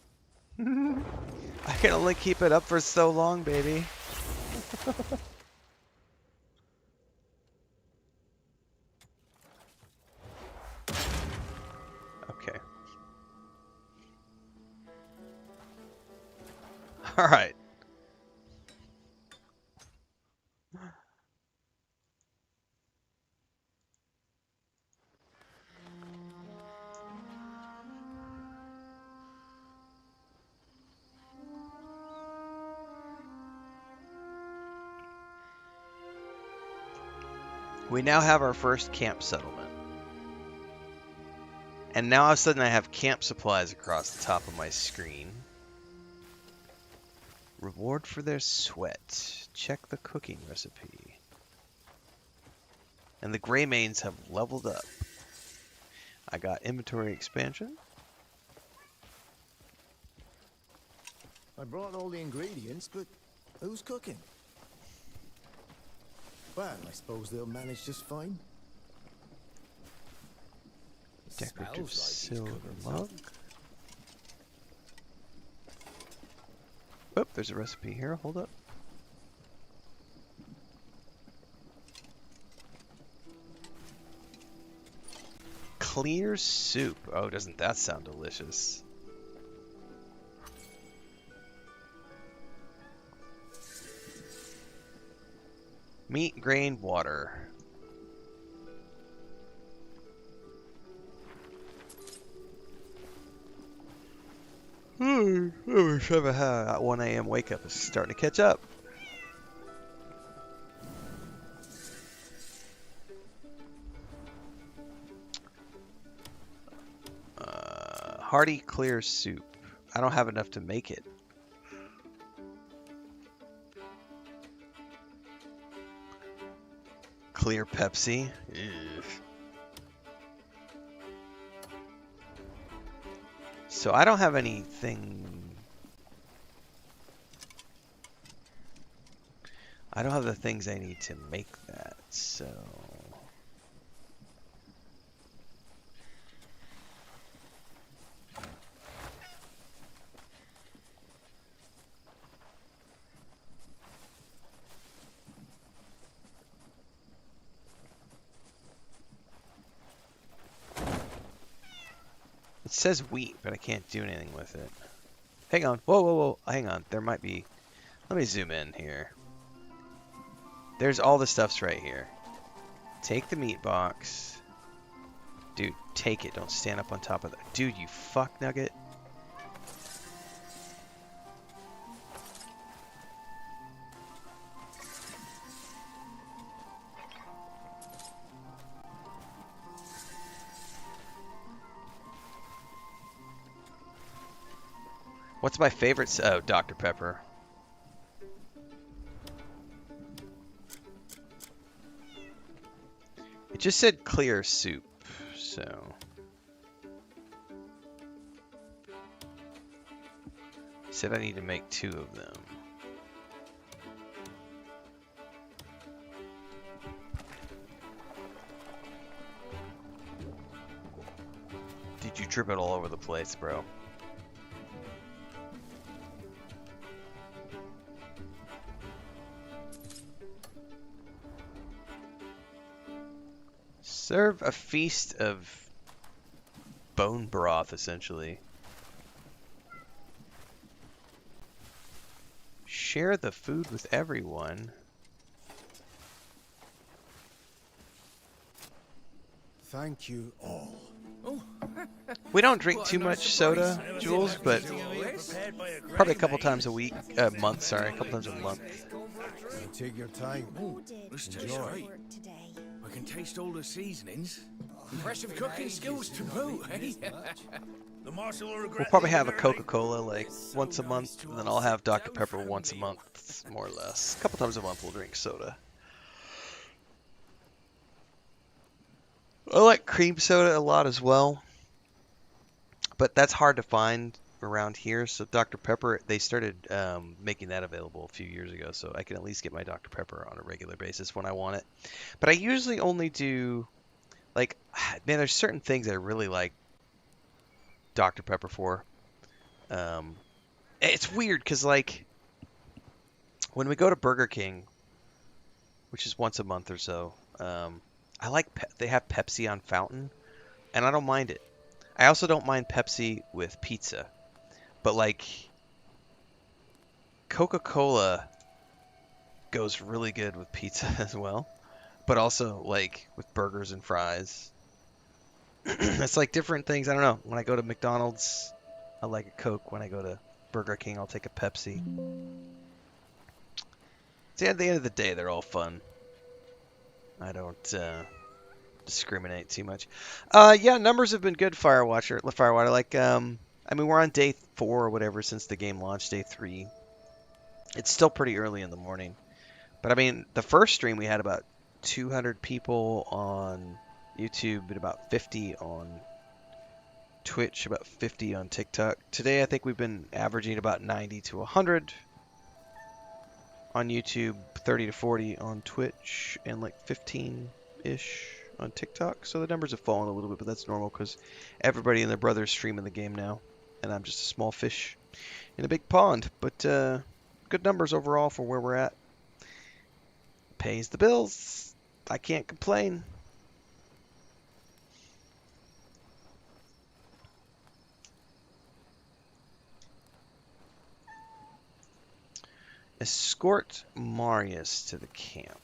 I can only keep it up for so long, baby. Okay. All right. We now have our first camp settlement. And now all of a sudden I have camp supplies across the top of my screen. Reward for their sweat. Check the cooking recipe. And the Greymanes have leveled up. I got inventory expansion. I brought all the ingredients, but who's cooking? Well, I suppose they'll manage just fine. Decorative silver mug. Oh, there's a recipe here. Hold up. Clear soup. Oh, doesn't that sound delicious? Meat, grain, water. I wish I had that 1 a.m. wake up. It's starting to catch up. Hearty clear soup. I don't have enough to make it. Clear Pepsi. Ugh. So I don't have anything. I don't have the things I need to make that, so. It says wheat, but I can't do anything with it. Hang on. Whoa, whoa, whoa. Hang on. There might be... Let me zoom in here. There's all the stuffs right here. Take the meat box. Dude, take it. Don't stand up on top of that. Dude, you fuck nugget. What's my favorite? Oh, Dr. Pepper. It just said clear soup, so. It said I need to make 2 of them. Did you trip it all over the place, bro? Serve a feast of bone broth, essentially. Share the food with everyone. Thank you all. We don't drink too much soda, Jules, but probably a couple times a week, month, sorry, a couple times a month. Take your time. This tastes Enjoy. great. I can taste all the seasonings. Impressive cooking skills to boot, eh? The marshal will regret We'll probably have a Coca-Cola like once a month, and then I'll have Dr. Pepper once a month, more or less. A couple times a month we'll drink soda. I like cream soda a lot as well, but that's hard to find around here. So Dr. Pepper, they started making that available a few years ago, so I can at least get my Dr. Pepper on a regular basis when I want it. But I usually only do, like, man, there's certain things I really like Dr. Pepper for. It's weird because, like, when we go to Burger King, which is once a month or so, I like they have Pepsi on fountain, and I don't mind it. I also don't mind Pepsi with pizza, but like Coca-Cola goes really good with pizza as well, but also like with burgers and fries. It's like different things. I don't know. When I go to McDonald's, I like a Coke. When I go to Burger King, I'll take a Pepsi. See, at the end of the day, they're all fun. I don't discriminate too much. Yeah, numbers have been good, Firewater. Like, I mean, we're on day 4 or whatever since the game launched, day 3. It's still pretty early in the morning. But, I mean, the first stream we had about 200 people on YouTube and about 50 on Twitch, about 50 on TikTok. Today, I think we've been averaging about 90 to 100 on YouTube, 30 to 40 on Twitch, and like 15-ish on TikTok. So the numbers have fallen a little bit, but that's normal because everybody and their brother is streaming the game now, and I'm just a small fish in a big pond. But good numbers overall for where we're at. Pays the bills. I can't complain. Escort Marius to the camp.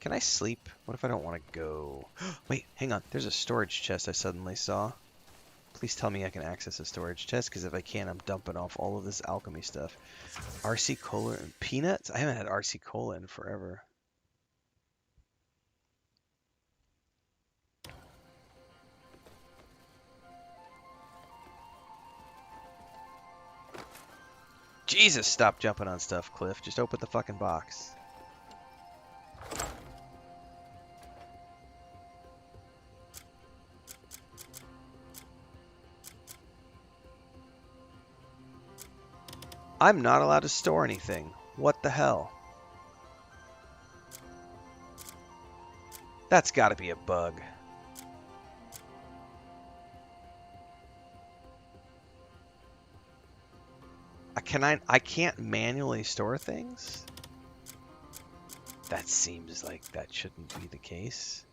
Can I sleep? What if I don't want to go? Wait, hang on. There's a storage chest I suddenly saw. Please tell me I can access a storage chest, because if I can, I'm dumping off all of this alchemy stuff. RC Cola and peanuts? I haven't had RC Cola in forever. Jesus, stop jumping on stuff, Cliff. Just open the fucking box. I'm not allowed to store anything. What the hell? That's got to be a bug. I can't manually store things? That seems like that shouldn't be the case.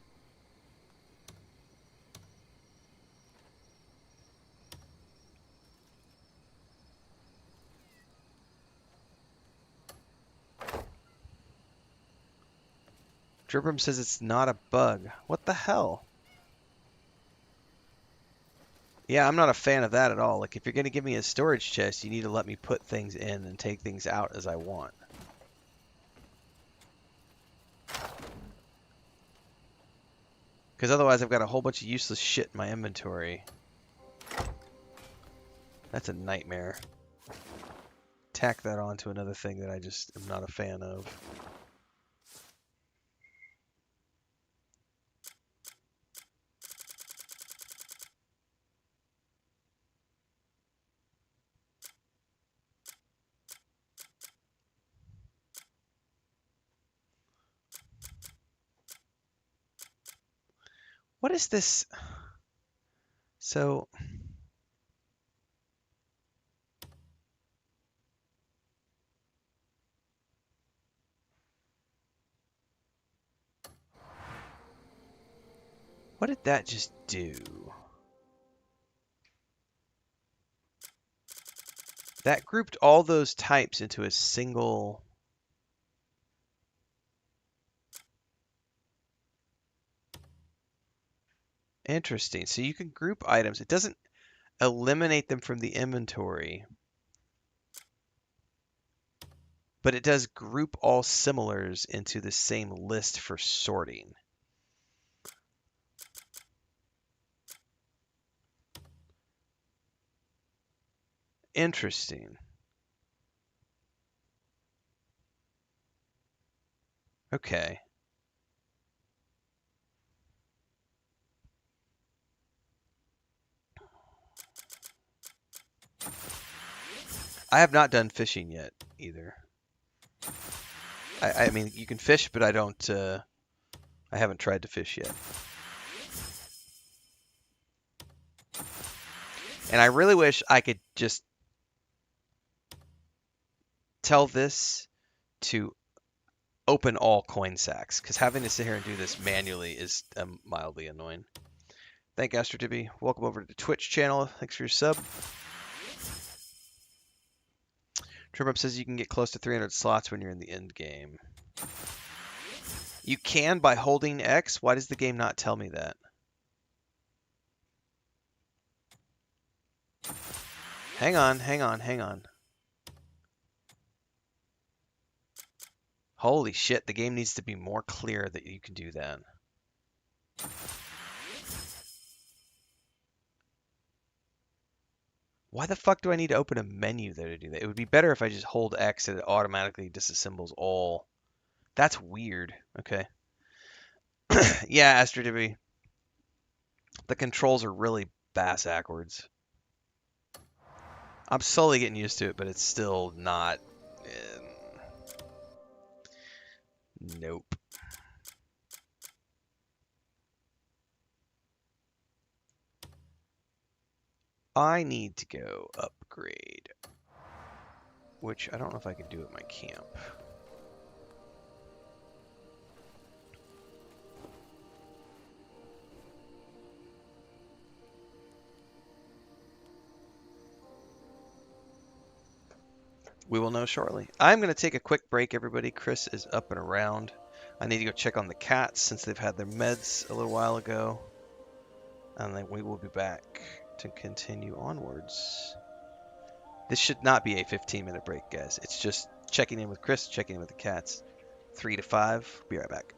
Dribram says it's not a bug. What the hell? Yeah, I'm not a fan of that at all. Like, if you're going to give me a storage chest, you need to let me put things in and take things out as I want. Because otherwise I've got a whole bunch of useless shit in my inventory. That's a nightmare. Tack that onto another thing that I just am not a fan of. What is this? So, What did that just do? That grouped all those types into a single... Interesting. So you can group items. It doesn't eliminate them from the inventory, but it does group all similars into the same list for sorting. Interesting. Okay. I have not done fishing yet either. I mean, you can fish, but I don't. I haven't tried to fish yet. And I really wish I could just tell this to open all coin sacks, because having to sit here and do this manually is mildly annoying. Thank you, AstroTippy. Welcome over to the Twitch channel. Thanks for your sub. TrimUp says you can get close to 300 slots when you're in the end game. You can by holding X? Why does the game not tell me that? Hang on, hang on, hang on. Holy shit, the game needs to be more clear that you can do that. Why the fuck do I need to open a menu there to do that? It would be better if I just hold X and it automatically disassembles all. That's weird. Okay. Yeah, AstroTippy. The controls are really bass-ackwards. I'm slowly getting used to it, but it's still not... Nope. I need to go upgrade, which I don't know if I can do at my camp. We will know shortly. I'm going to take a quick break, everybody. Chris is up and around. I need to go check on the cats since they've had their meds a little while ago. And then we will be back to continue onwards. This should not be a 15-minute break, guys. It's just checking in with Chris, checking in with the cats. 3 to 5. Be right back.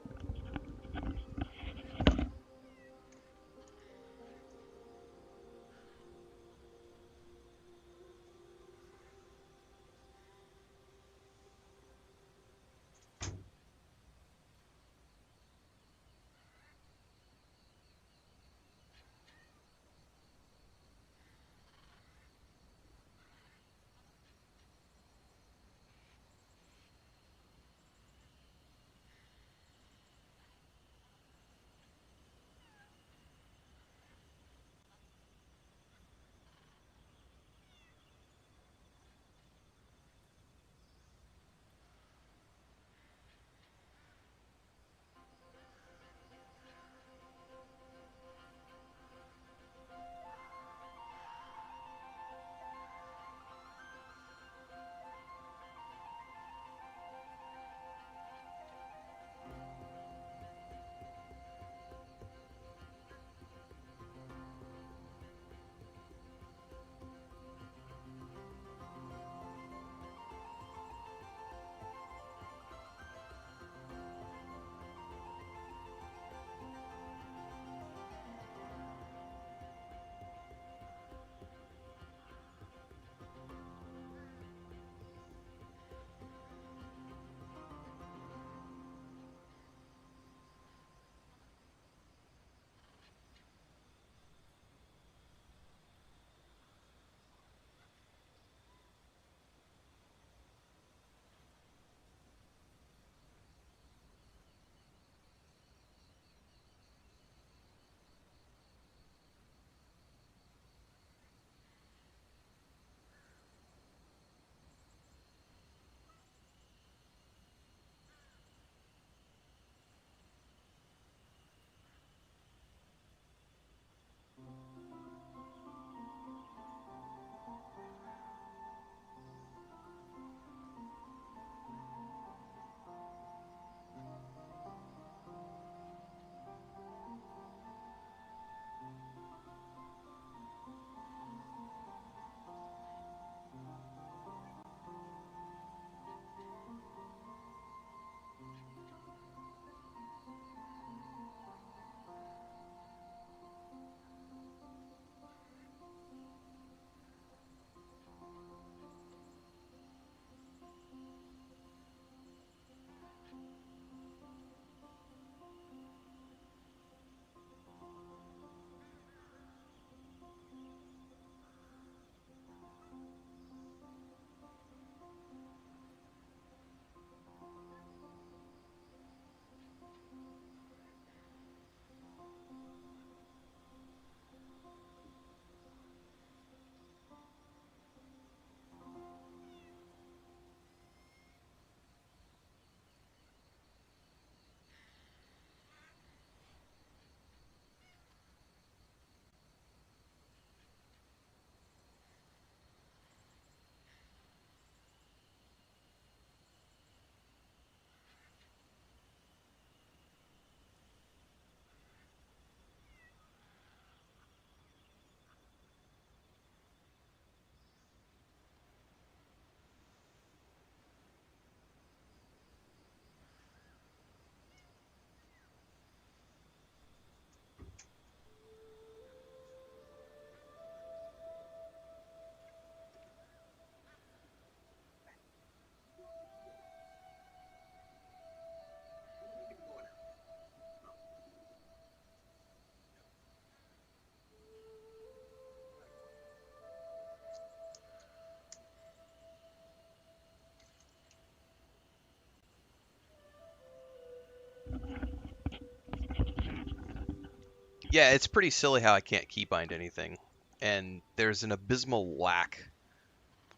Yeah, it's pretty silly how I can't keybind anything. And there's an abysmal lack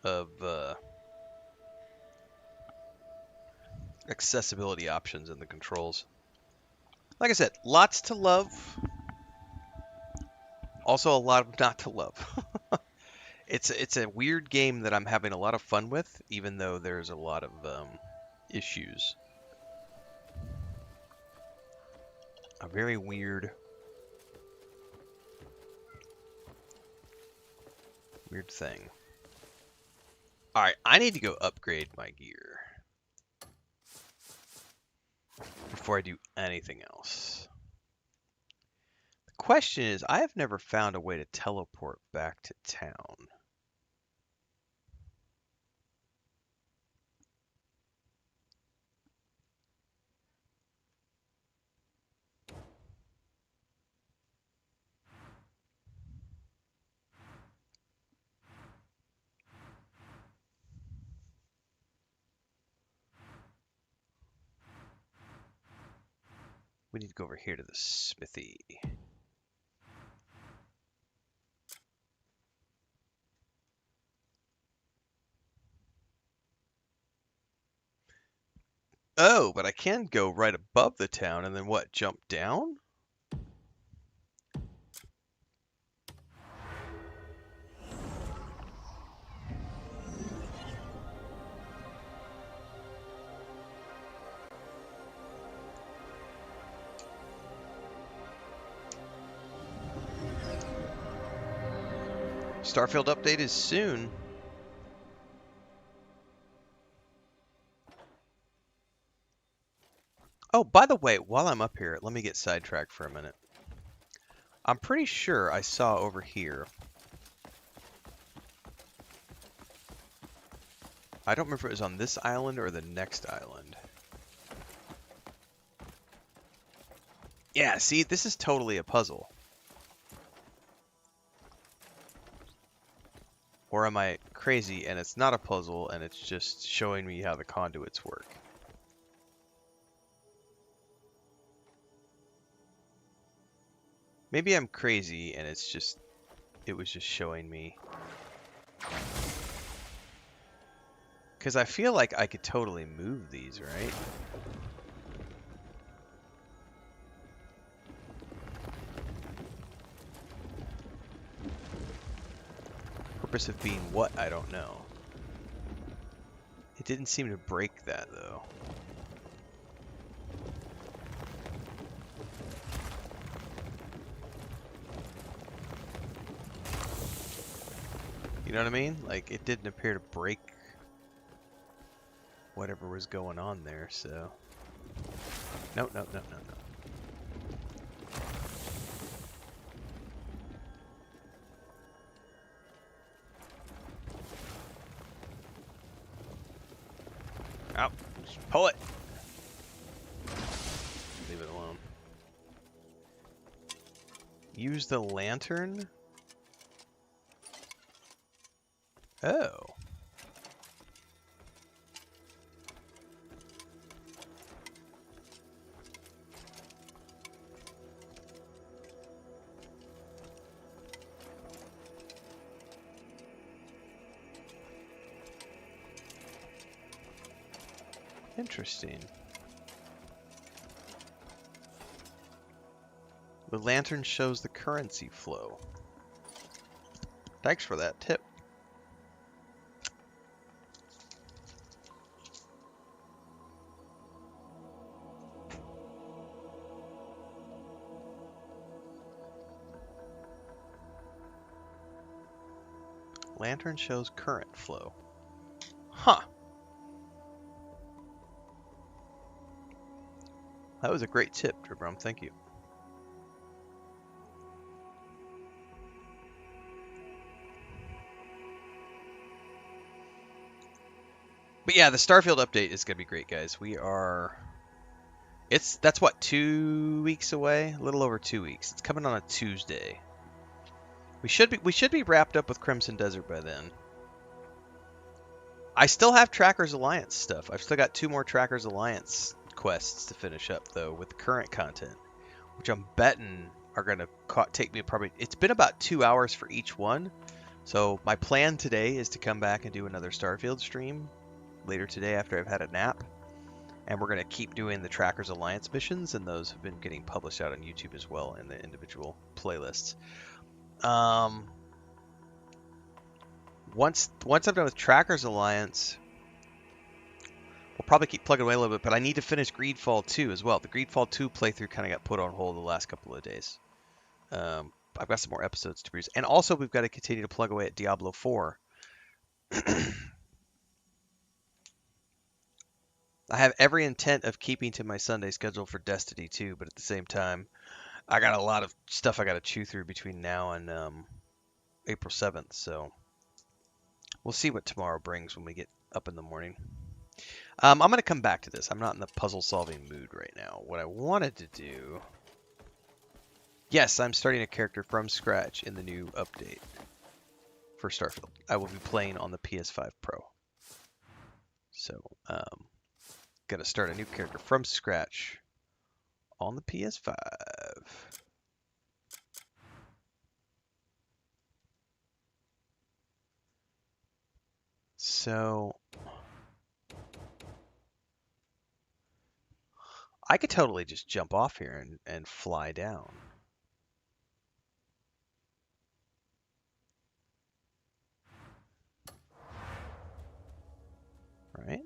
of accessibility options in the controls. Like I said, lots to love. Also a lot of not to love. It's a weird game that I'm having a lot of fun with, even though there's a lot of issues. A very weird thing. Alright, I need to go upgrade my gear before I do anything else. The question is, I have never found a way to teleport back to town. We need to go over here to the smithy. Oh, but I can go right above the town and then what, jump down? Starfield update is soon. Oh, by the way, while I'm up here, let me get sidetracked for a minute. I'm pretty sure I saw over here. I don't remember if it was on this island or the next island. Yeah, see, this is totally a puzzle. Or am I crazy and it's not a puzzle and it's just showing me how the conduits work? Maybe I'm crazy and it's just, it was just showing me. Because I feel like I could totally move these, right? Purpose of being what, I don't know. It didn't seem to break that though. You know what I mean? Like, it didn't appear to break whatever was going on there, so. No. Out. Just pull it. Leave it alone. Use the lantern? Oh. Interesting. The lantern shows the currency flow. Thanks for that tip. Lantern shows current flow. Huh. That was a great tip, Dribrum. Thank you. But yeah, the Starfield update is gonna be great, guys. We are. That's what, 2 weeks away? A little over 2 weeks. It's coming on a Tuesday. We should be wrapped up with Crimson Desert by then. I still have Trackers Alliance stuff. I've still got 2 more Trackers Alliance quests to finish up though with the current content, which I'm betting are going to take me probably... It's been about 2 hours for each one. So my plan today is to come back and do another Starfield stream later today after I've had a nap. And we're going to keep doing the Trackers Alliance missions, and those have been getting published out on YouTube as well in the individual playlists. Once I'm done with Trackers Alliance, we'll probably keep plugging away a little bit, but I need to finish Greedfall 2 as well. The Greedfall 2 playthrough kind of got put on hold the last couple of days. I've got some more episodes to produce. And also, we've got to continue to plug away at Diablo 4. I have every intent of keeping to my Sunday schedule for Destiny 2, but at the same time, I got a lot of stuff I got to chew through between now and April 7th, so we'll see what tomorrow brings when we get up in the morning. I'm going to come back to this. I'm not in the puzzle-solving mood right now. What I wanted to do... Yes, I'm starting a character from scratch in the new update for Starfield. I will be playing on the PS5 Pro. So, going to start a new character from scratch on the PS5. So, I could totally just jump off here and fly down. Right?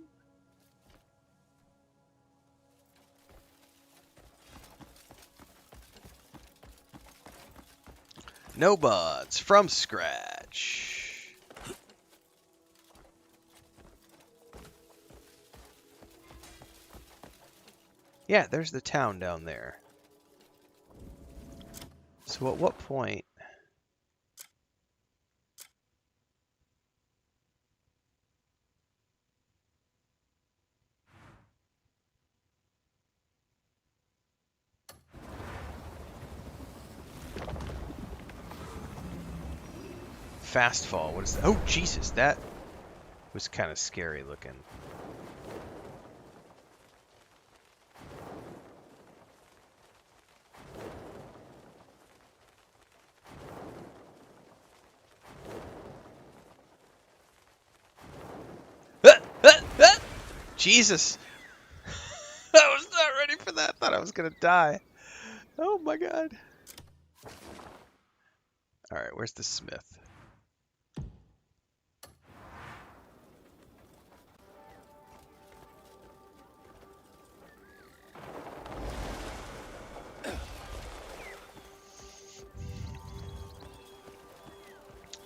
No buds from scratch. Yeah, there's the town down there. So at what point... Fast fall. What is that? Oh, Jesus, that was kind of scary looking. Jesus! I was not ready for that. I thought I was gonna die. Oh my god. Alright, where's the smith?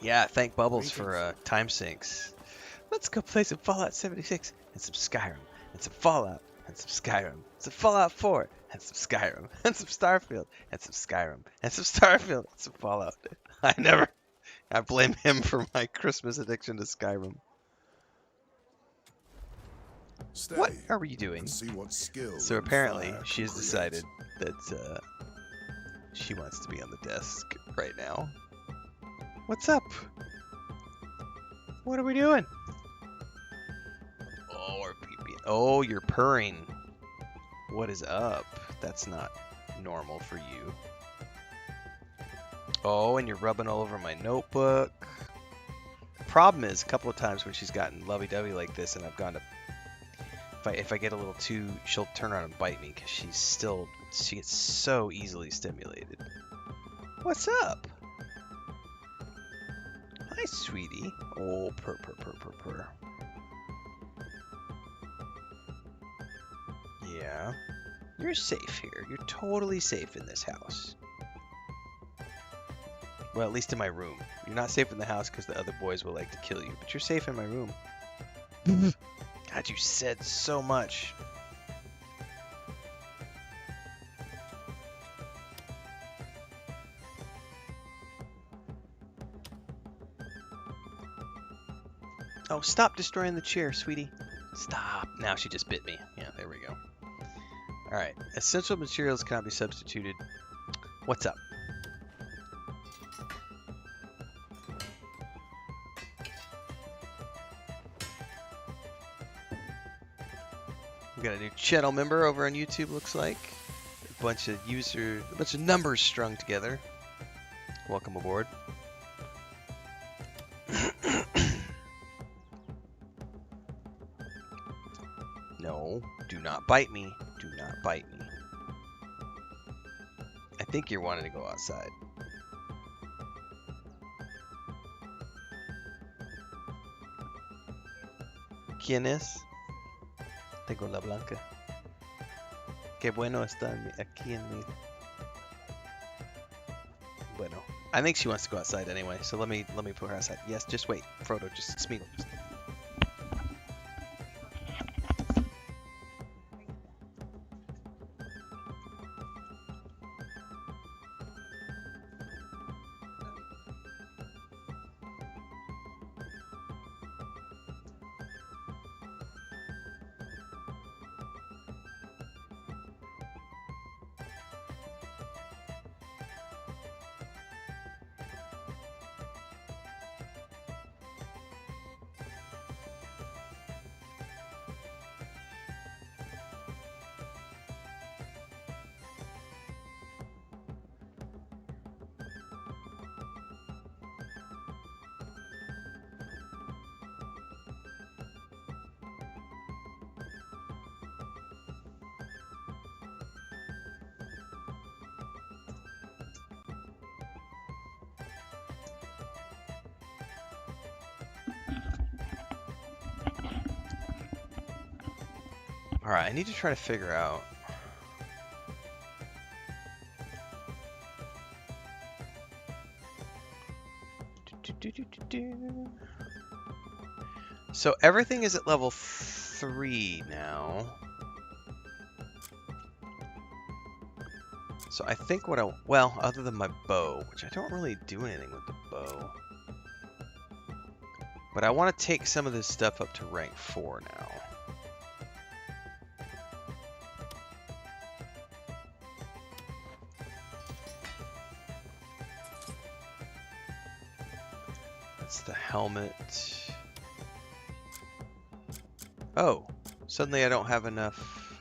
Yeah, thank Bubbles for time sinks. Let's go play some Fallout 76 and some Skyrim and some Fallout and some Skyrim, some Fallout 4 and some Skyrim and some Starfield and some Skyrim and some Starfield and some Fallout. I blame him for my Christmas addiction to Skyrim. Stay what are we doing? See what skill So apparently she has decided that she wants to be on the desk right now. What's up? What are we doing? Oh, we're peeping. Oh, you're purring. What is up? That's not normal for you. Oh, and you're rubbing all over my notebook. Problem is, a couple of times when she's gotten lovey-dovey like this, and I've gone to... If I get a little too... She'll turn around and bite me, because she gets so easily stimulated. What's up? Hi, sweetie. Oh, purr. Yeah. You're safe here. You're totally safe in this house. Well, at least in my room. You're not safe in the house because the other boys will like to kill you, but you're safe in my room. God, you said so much. Oh, stop destroying the chair, sweetie. Stop. Now she just bit me. Yeah, there we go. Alright. Essential materials cannot be substituted. What's up? We got a new channel member over on YouTube, looks like. bunch of numbers strung together. Welcome aboard. No, do not bite me. Do not bite me. I think you're wanting to go outside. ¿Quién es? Tengo la blanca. Qué bueno está aquí en mi... Bueno. I think she wants to go outside anyway, so let me put her outside. Yes, just wait. Frodo, just Smeagol. Just... Alright, I need to try to figure out... So everything is at level 3 now. So I think what I... Well, other than my bow, which I don't really do anything with the bow. But I want to take some of this stuff up to rank 4 now. The helmet. Oh, suddenly I don't have enough.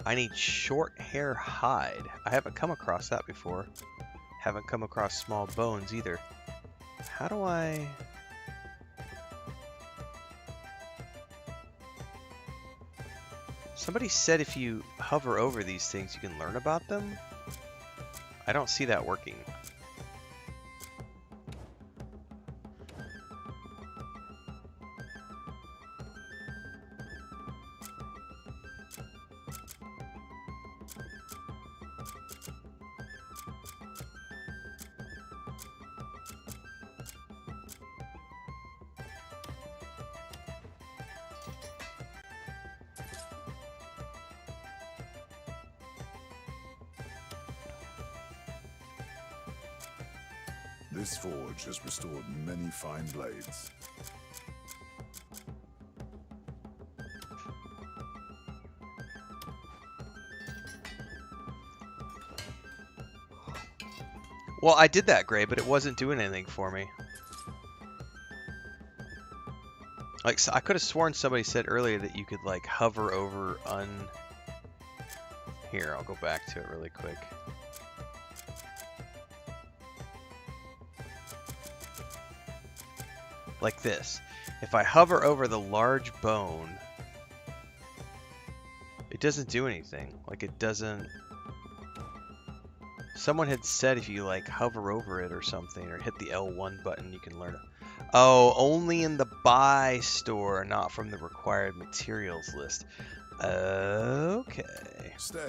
I need short hair hide. I haven't come across that before. Haven't come across small bones either. How do I... Somebody said if you hover over these things, you can learn about them. I don't see that working. This forge has restored many fine blades. Well, I did that, Gray, but it wasn't doing anything for me. Like, so I could have sworn somebody said earlier that you could, like, hover over Here, I'll go back to it really quick. Like this. If I hover over the large bone, it doesn't do anything. Like, it doesn't... Someone had said if you, like, hover over it or something, or hit the L1 button, you can learn it. Oh, only in the buy store, not from the required materials list. Okay. Stay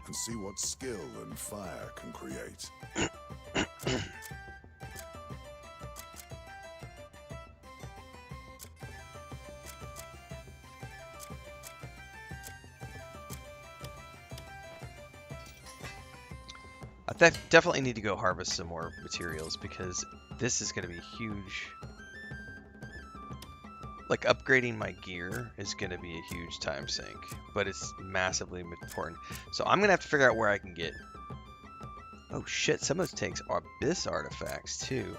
and see what skill and fire can create. I definitely need to go harvest some more materials because this is going to be huge. Like, upgrading my gear is going to be a huge time sink, but it's massively important. So I'm going to have to figure out where I can get... Oh shit, some of those tanks are abyss artifacts too.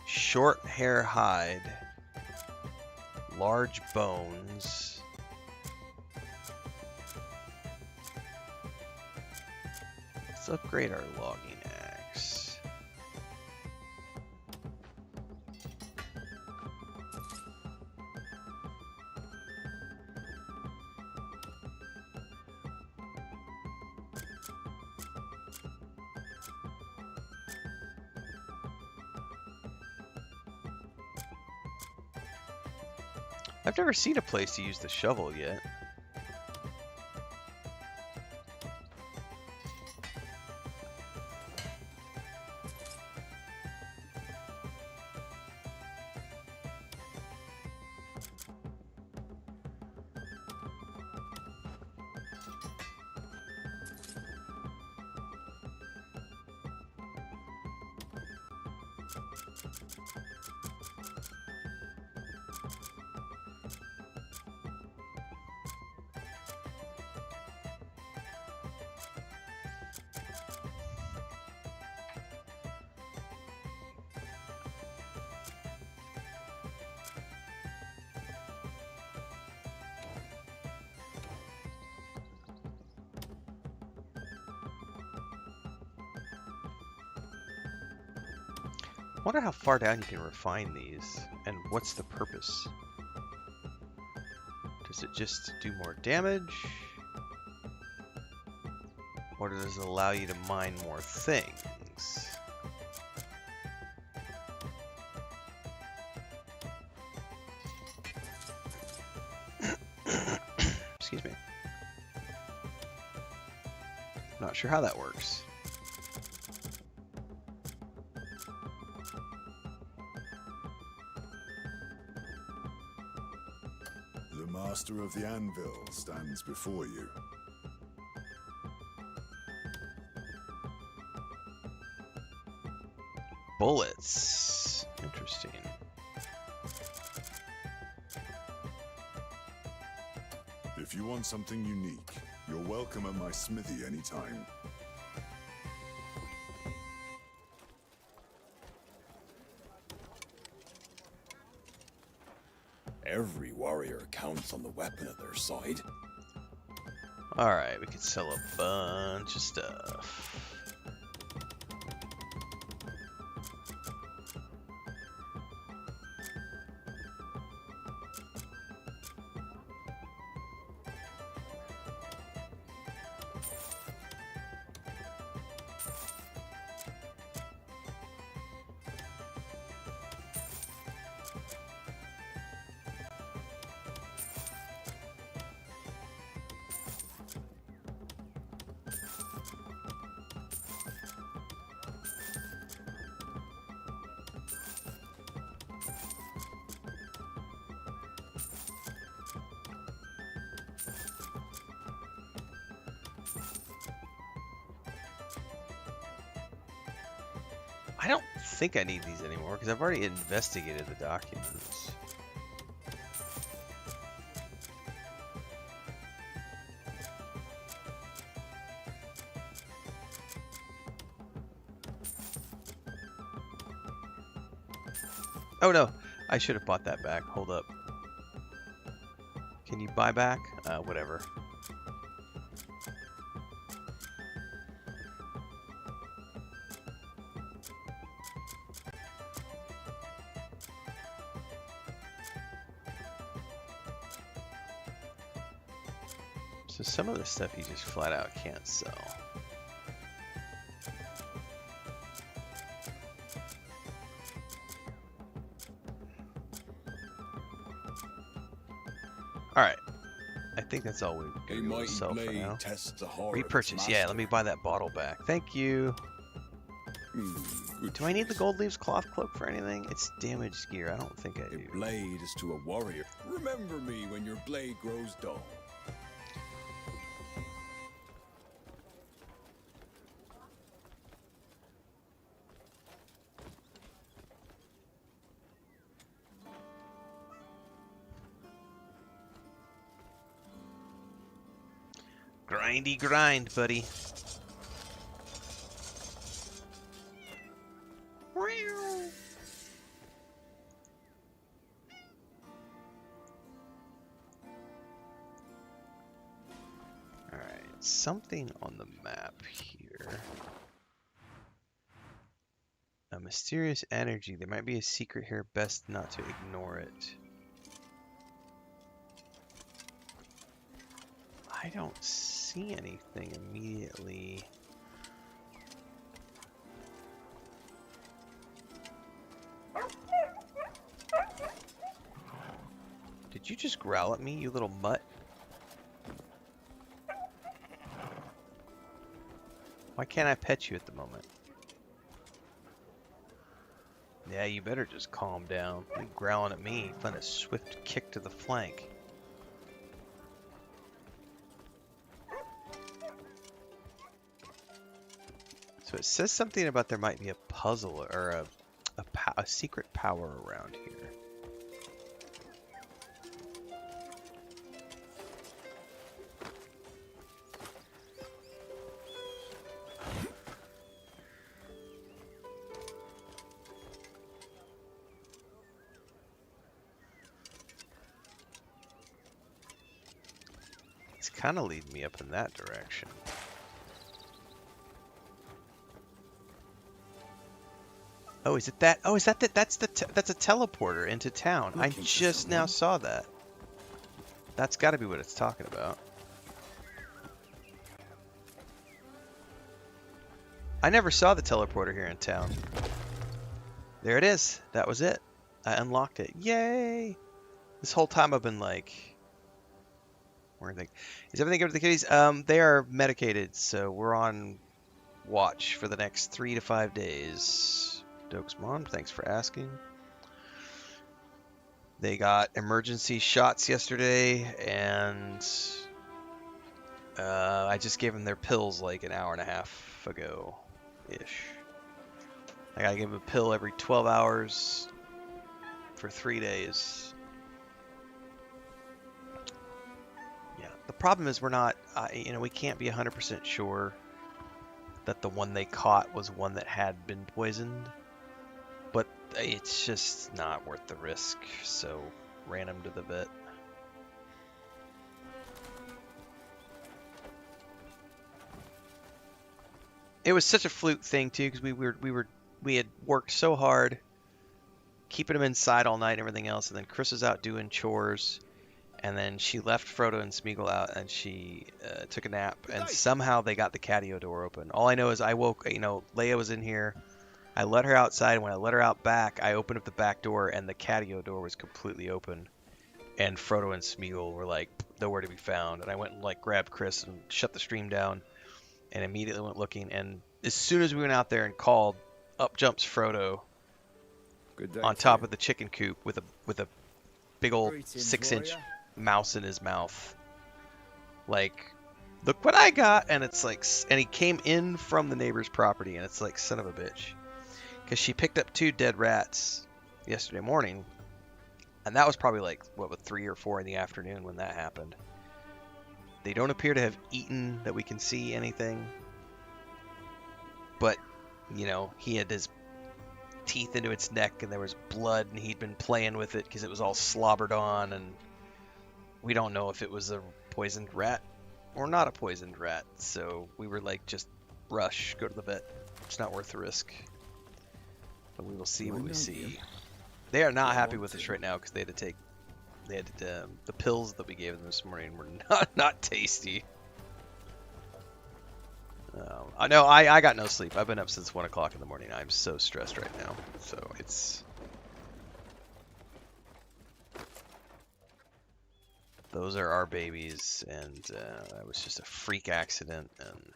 Short hair hide. Large bones. Let's upgrade our logging axe. I've never seen a place to use the shovel yet. I wonder how far down you can refine these, and what's the purpose? Does it just do more damage? Or does it allow you to mine more things? Excuse me. Not sure how that works. The Master of the Anvil stands before you. Bullets. Interesting. If you want something unique, you're welcome at my smithy anytime. Every warrior counts on the weapon at their side. Alright, we could sell a bunch of stuff. I don't think I need these anymore because I've already investigated the documents. Oh no, I should have bought that back. Hold up. Can you buy back? Whatever. So some of the stuff you just flat out can't sell. Alright. I think that's all we're going to sell for now. Repurchase. Yeah, let me buy that bottle back. Thank you. Do I need the gold leaves cloth cloak for anything? It's damaged gear. I don't think I do. A blade is to a warrior. Remember me when your blade grows dull. Grindy grind, buddy. something on the map here. A mysterious energy. There might be a secret here. Best not to ignore it. I don't see anything immediately. Did you just growl at me, you little mutt? Why can't I pet you at the moment? Yeah, you better just calm down. You're growling at me. Find a swift kick to the flank. So it says something about there might be a puzzle or a secret power around here. It's kind of leading me up in that direction. Oh, is it that? Oh, is that that's a teleporter into town. I just now saw that. That's got to be what it's talking about. I never saw the teleporter here in town. There it is. That was it. I unlocked it. Yay! This whole time I've been like, where are they? Is everything good with the kitties? They are medicated, so we're on watch for the next 3 to 5 days. Doke's mom, thanks for asking. They got emergency shots yesterday, and I just gave them their pills like an hour and a half ago-ish. I gotta give them a pill every 12 hours for 3 days. Yeah, the problem is we're not, we can't be 100% sure that the one they caught was one that had been poisoned. But it's just not worth the risk, so ran him to the vet. It was such a fluke thing too, because we had worked so hard, keeping him inside all night and everything else, and then Chris was out doing chores, and then she left Frodo and Smeagol out, and she took a nap, and somehow they got the catio door open. All I know is I woke, Leia was in here. I let her outside, and when I let her out back, I opened up the back door, and the catio door was completely open. And Frodo and Smeagol were, like, nowhere to be found. And I went and, like, grabbed Chris and shut the stream down, and immediately went looking. And as soon as we went out there and called, up jumps Frodo on top of the chicken coop with a big old 6-inch mouse in his mouth. Like, look what I got! And it's like, and he came in from the neighbor's property, and it's like, son of a bitch. Because she picked up 2 dead rats yesterday morning, and that was probably like, 3 or 4 in the afternoon when that happened. They don't appear to have eaten that we can see anything, but, he had his teeth into its neck, and there was blood, and he'd been playing with it because it was all slobbered on, and we don't know if it was a poisoned rat or not a poisoned rat, so we were like, just rush, go to the vet. It's not worth the risk. But we will see what we see. They are not happy with us right now because they had to the pills that we gave them this morning were not tasty. I know I got no sleep. I've been up since 1 o'clock in the morning. I'm so stressed right now. So it's, those are our babies, and that was just a freak accident, and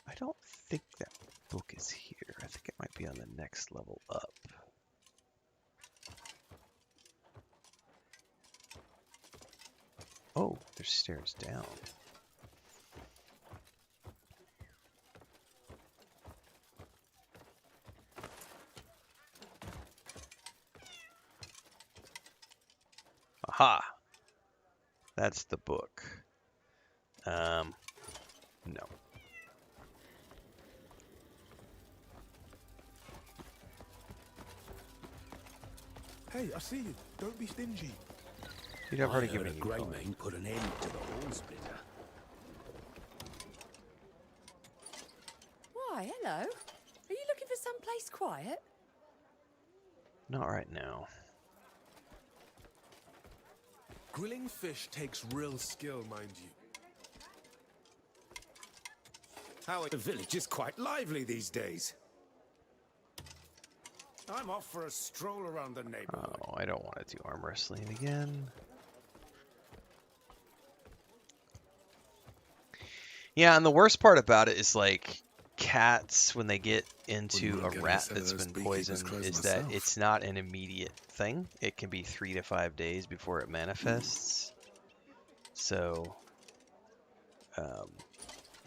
I don't think that book is here. I think it might be on the next level up. Oh, there's stairs down. Aha! That's the book. No. Hey, I see you. Don't be stingy. You'd have already given you Greymane put an end to the horn splitter. Why, hello. Are you looking for someplace quiet? Not right now. Grilling fish takes real skill, mind you. The village is quite lively these days. I'm off for a stroll around the neighborhood. Oh, I don't want to do arm wrestling again. Yeah, and the worst part about it is like cats, when they get into a rat that's been poisoned, is that it's not an immediate thing. It can be 3 to 5 days before it manifests. So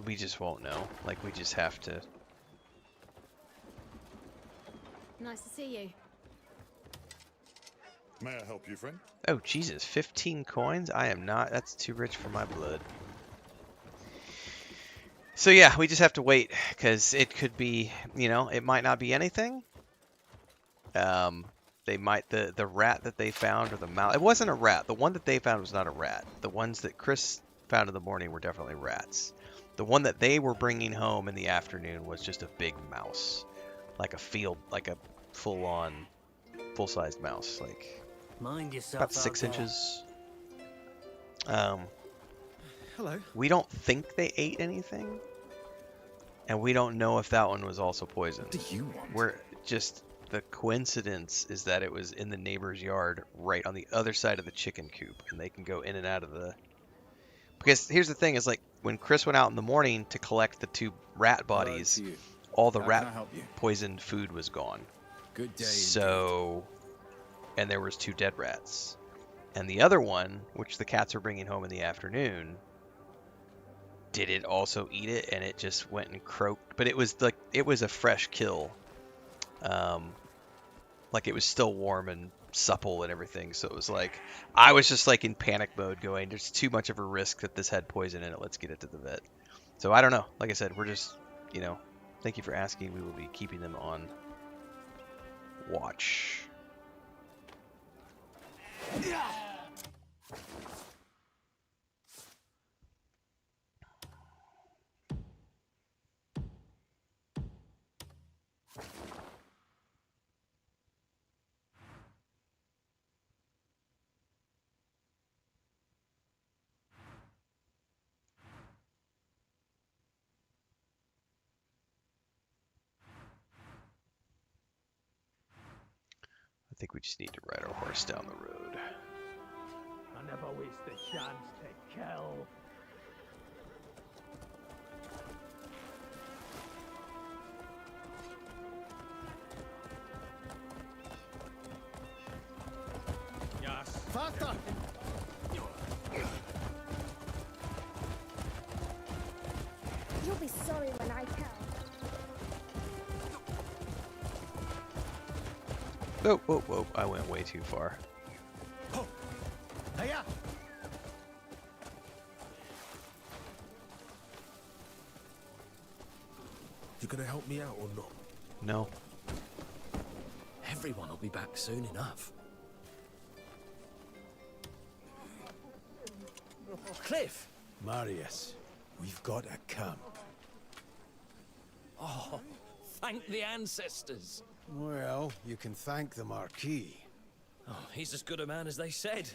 we just won't know. Like, we just have to. Nice to see you. May I help you, friend? Oh, Jesus, 15 coins? I am not. That's too rich for my blood. So yeah, we just have to wait, because it could be, you know, it might not be anything. They might, the rat that they found, or the mouse, it wasn't a rat. The one that they found was not a rat. The ones that Chris found in the morning were definitely rats. The one that they were bringing home in the afternoon was just a big mouse. Like a field, like a full-on, full-sized mouse, like Mind yourself about 6 inches. Hello. We don't think they ate anything, and we don't know if that one was also poisoned. What do you want? We're just, the coincidence is that it was in the neighbor's yard, right on the other side of the chicken coop, and they can go in and out of the. Because here's the thing: is like when Chris went out in the morning to collect the 2 rat bodies. All the rat poisoned food was gone. Good day. So, and there was 2 dead rats. And the other one, which the cats were bringing home in the afternoon, did it also eat it? And it just went and croaked. But it was like, it was a fresh kill. Like it was still warm and supple and everything. So it was like, I was just like in panic mode going, there's too much of a risk that this had poison in it. Let's get it to the vet. So I don't know. Like I said, we're just, you know, thank you for asking. We will be keeping them on watch. I think we just need to ride our horse down the road. I never waste a chance to kill. Yes. Faster! You'll be sorry when I tell. Whoa, whoa, whoa. I went way too far. Hiya! You gonna help me out or not? No. Everyone will be back soon enough. Cliff! Marius, we've got a camp. Oh, thank the ancestors. Well, you can thank the Marquis. Oh, he's as good a man as they said.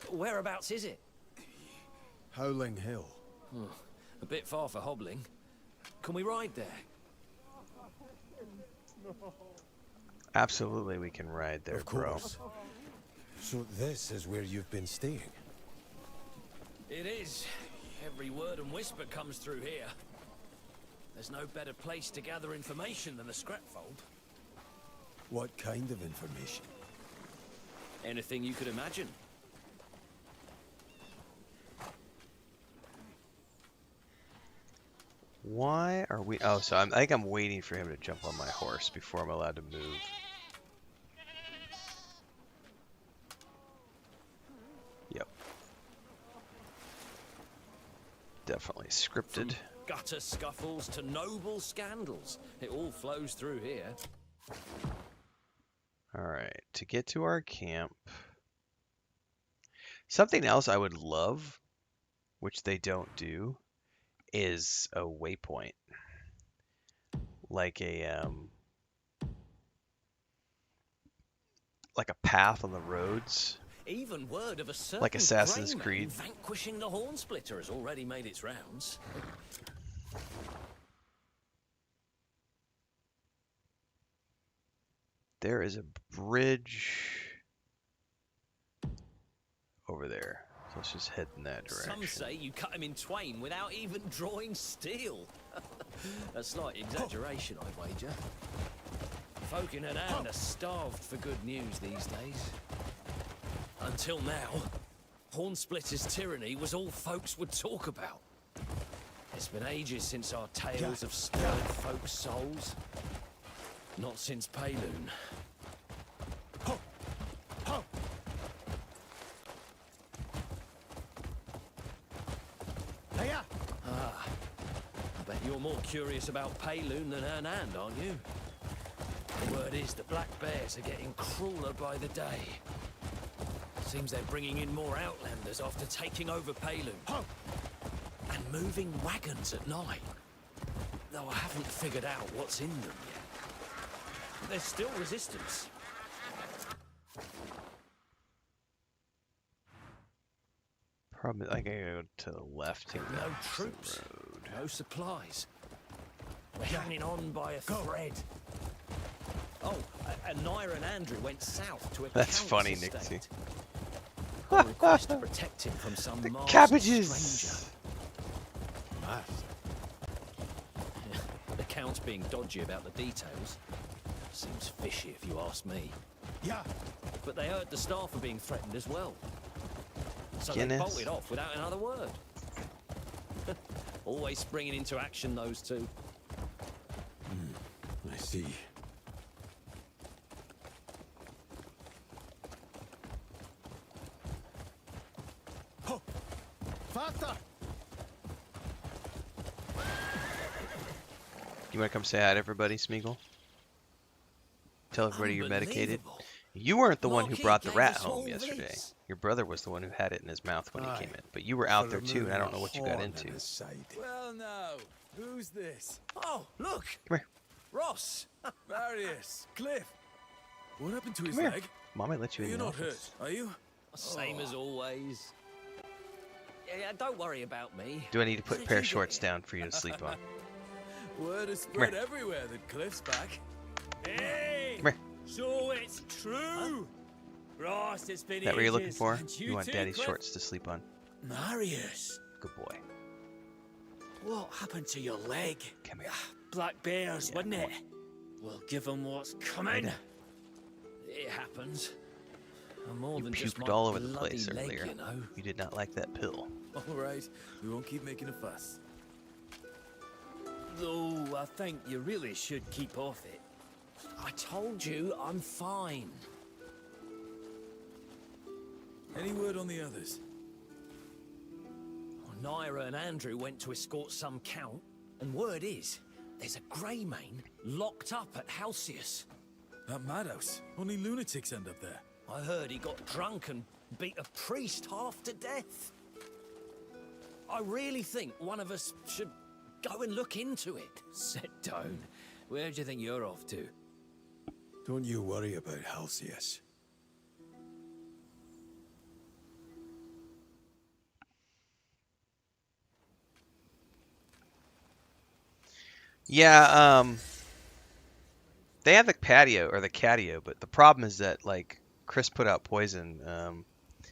Whereabouts is it? Howling Hill. Oh, a bit far for hobbling. Can we ride there? Absolutely, we can ride there, Of course. Bro. So this is where you've been staying? It is. Every word and whisper comes through here. There's no better place to gather information than the scrapfold. What kind of information? Anything you could imagine. Why are we... Oh, so I think I'm waiting for him to jump on my horse before I'm allowed to move. Yep. Definitely scripted. Gutter scuffles to noble scandals. It all flows through here. Alright, to get to our camp. Something else I would love, which they don't do, is a waypoint. Like a path on the roads. Even word of a certain Like Assassin's Grey Creed. Man vanquishing the Horn Splitter has already made its rounds. There is a bridge over there. So let's just head in that direction. Some say you cut him in twain without even drawing steel. A slight exaggeration, I wager. Folk in Anand are starved for good news these days. Until now, Hornsplitter's tyranny was all folks would talk about. It's been ages since our tales of stirred folks' souls. Not since Payloon. Ah, I bet you're more curious about Payloon than Anand, aren't you? The word is the Black Bears are getting crueler by the day. Seems they're bringing in more outlanders after taking over Payloon. And moving wagons at night. Though I haven't figured out what's in them yet. There's still resistance. Probably I gotta go to the left here. No troops, no supplies. We're hanging on by a thread. Oh, and Naira and Andrew went south to a That's count's funny, estate. Nixie. On request to protect him from some The masked cabbages! stranger. The Count's being dodgy about the details. Seems fishy if you ask me. Yeah. But they heard the staff were being threatened as well. So Guinness. they bolted off without another word. Always springing into action, those two. I see. Faster! You want to come say hi to everybody, Smeagol? Tell everybody you're medicated. You weren't the one who brought the rat home yesterday. Your brother was the one who had it in his mouth when he came in. But you were out there too, and I don't know what you got into. Well, now, who's this? Oh, look! Come here. Ross! Marius, Cliff. What happened to his Come here. leg? Mom, I let you in You're the not office. hurt, are you? Same as always. Yeah, don't worry about me. Do I need to put a pair of shorts down for you to sleep on? Word has here. spread everywhere that Cliff's back. Hey! Come here. So it's true! Ross, it's been Is that what you're looking ages, for? and You want too, daddy's Cliff. shorts to sleep on. Marius, Good boy. what happened to your leg? Come here. Black bears, wasn't it? We'll give them what's coming. Later. It happens. I'm more You than just puked my all over the bloody place leg, earlier. you know. You did not like that pill. All right, we won't keep making a fuss. Though I think you really should keep off it. I told you I'm fine. Any word on the others? Naira and Andrew went to escort some count, and word is, there's a Greymane locked up at Halcyon. That madhouse. Only lunatics end up there. I heard he got drunk and beat a priest half to death. I really think one of us should go and look into it. Sit down. Where do you think you're off to? Don't you worry about Halcyon. Yeah, they have the patio or the catio, but the problem is that like Chris put out poison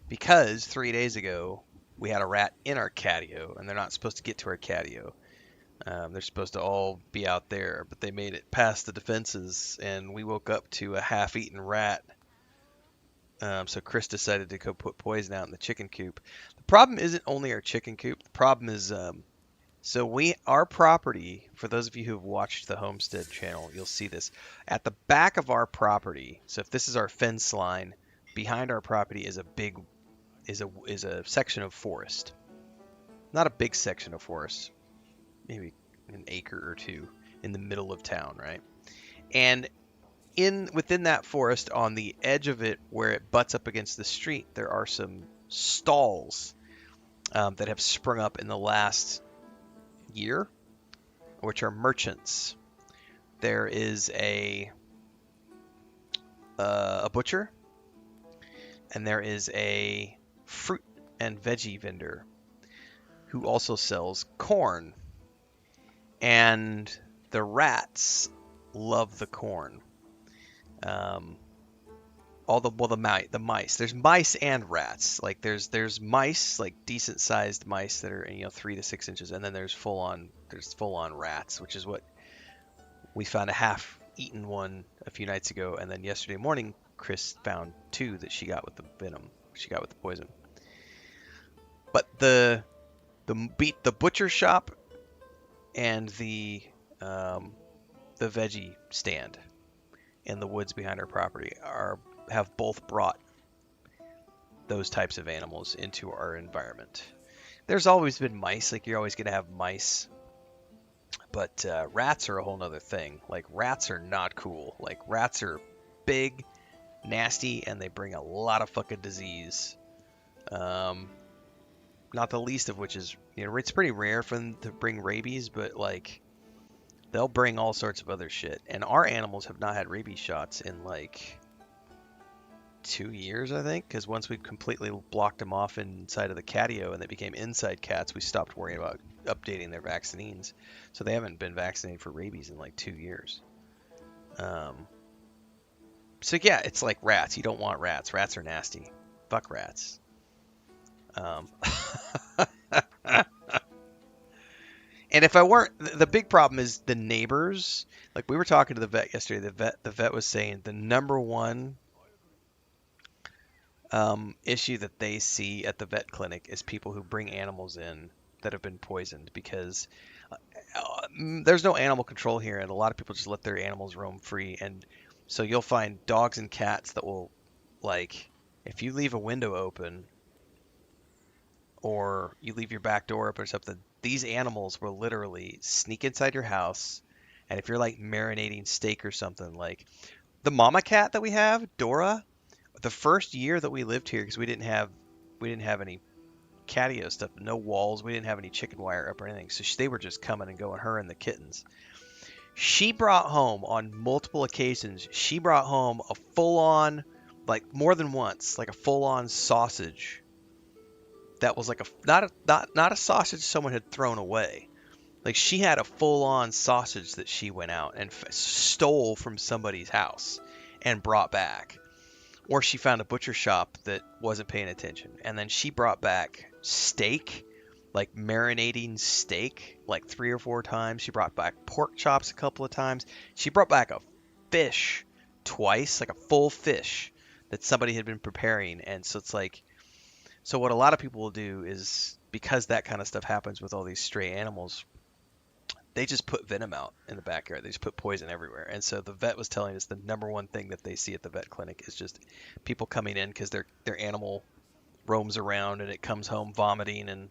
because 3 days ago we had a rat in our catio, and they're not supposed to get to our catio. They're supposed to all be out there, but they made it past the defenses, and we woke up to a half-eaten rat. So Chris decided to go put poison out in the chicken coop. The problem isn't only our chicken coop. The problem is, our property, for those of you who have watched the Homestead channel, you'll see this. At the back of our property, so if this is our fence line, behind our property is a big is a section of forest. Not a big section of forest, maybe an acre or two in the middle of town, right? And within that forest, on the edge of it, where it butts up against the street, there are some stalls that have sprung up in the last year, which are merchants. There is a butcher, and there is a fruit and veggie vendor who also sells corn. And the rats love the corn. The mice. There's mice and rats. Like there's mice, like decent sized mice that are 3 to 6 inches, and then there's full on rats, which is what we found a half-eaten one a few nights ago, and then yesterday morning Chris found 2 that she got with the venom. She got with the poison. But the butcher shop and the veggie stand in the woods behind our property have both brought those types of animals into our environment. There's always been mice, like you're always going to have mice, but rats are a whole nother thing. Like rats are not cool. Like rats are big, nasty, and they bring a lot of fucking disease. Not the least of which is, it's pretty rare for them to bring rabies, but like they'll bring all sorts of other shit. And our animals have not had rabies shots in like 2 years, I think, because once we completely blocked them off inside of the catio and they became inside cats, we stopped worrying about updating their vaccines. So they haven't been vaccinated for rabies in like 2 years. So yeah, it's like rats. You don't want rats. Rats are nasty. Fuck rats. And if I weren't, the big problem is the neighbors. Like we were talking to the vet yesterday. The vet was saying the number one issue that they see at the vet clinic is people who bring animals in that have been poisoned, because there's no animal control here, and a lot of people just let their animals roam free. And so you'll find dogs and cats that will, like, if you leave a window open or you leave your back door open or something, these animals will literally sneak inside your house. And if you're like marinating steak or something, like the mama cat that we have, Dora, the first year that we lived here, because we didn't have any catio stuff, no walls, we didn't have any chicken wire up or anything, so they were just coming and going, her and the kittens. She brought home on multiple occasions, a full-on, like more than once, like a full-on sausage that was like not a sausage someone had thrown away. Like she had a full-on sausage that she went out and stole from somebody's house and brought back. Or she found a butcher shop that wasn't paying attention. And then she brought back steak, like marinating steak, like 3 or 4 times. She brought back pork chops a couple of times. She brought back a fish twice, like a full fish that somebody had been preparing. And so it's like, so what a lot of people will do is, because that kind of stuff happens with all these stray animals, they just put venom out in the backyard. They just put poison everywhere. And so the vet was telling us the number one thing that they see at the vet clinic is just people coming in because their animal roams around and it comes home vomiting and,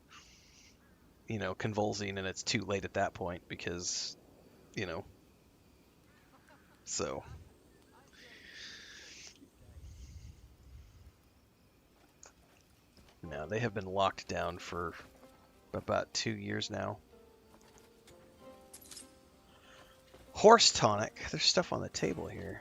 convulsing, and it's too late at that point because, so. No, they have been locked down for about 2 years now. Horse tonic. There's stuff on the table here.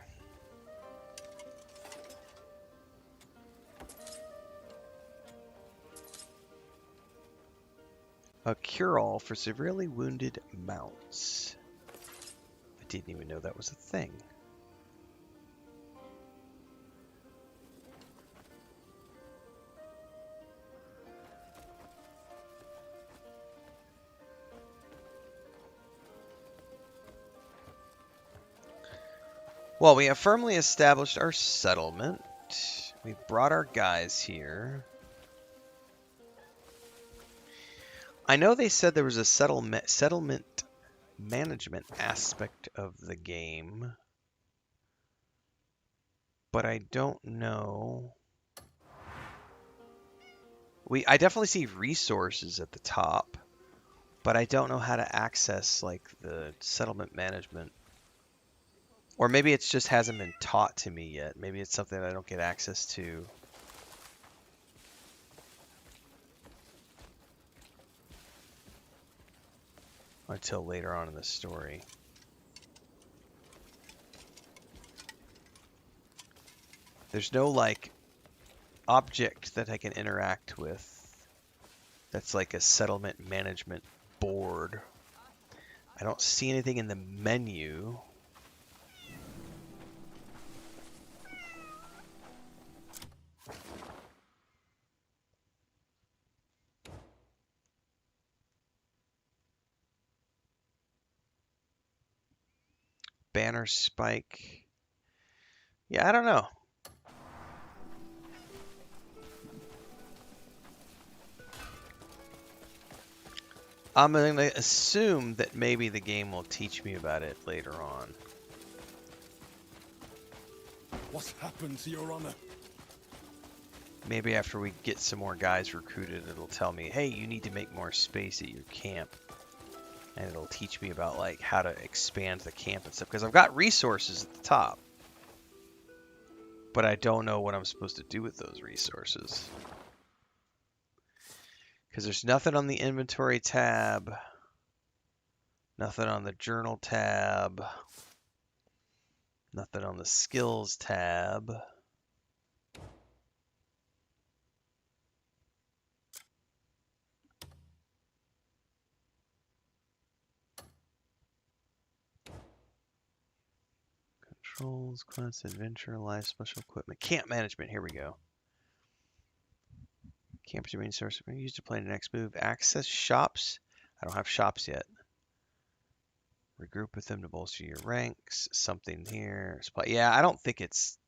A cure-all for severely wounded mounts. I didn't even know that was a thing. Well, we have firmly established our settlement. We've brought our guys here. I know they said there was a settlement management aspect of the game, but I don't know I definitely see resources at the top, but I don't know how to access like the settlement management. Or maybe it just hasn't been taught to me yet. Maybe it's something I don't get access to. Until later on in the story. There's no like object that I can interact with that's like a settlement management board. I don't see anything in the menu. Banner spike. Yeah, I don't know. I'm going to assume that maybe the game will teach me about it later on. What's happened to your honor? Maybe after we get some more guys recruited, it'll tell me, hey, you need to make more space at your camp. And it'll teach me about like how to expand the camp and stuff. Because I've got resources at the top. But I don't know what I'm supposed to do with those resources. Because there's nothing on the inventory tab. Nothing on the journal tab. Nothing on the skills tab. Controls, class, adventure, life, special equipment. Camp management, here we go. Camp is your main source. Used to play the next move. Access shops. I don't have shops yet. Regroup with them to bolster your ranks. Something here. Yeah, I don't think it's...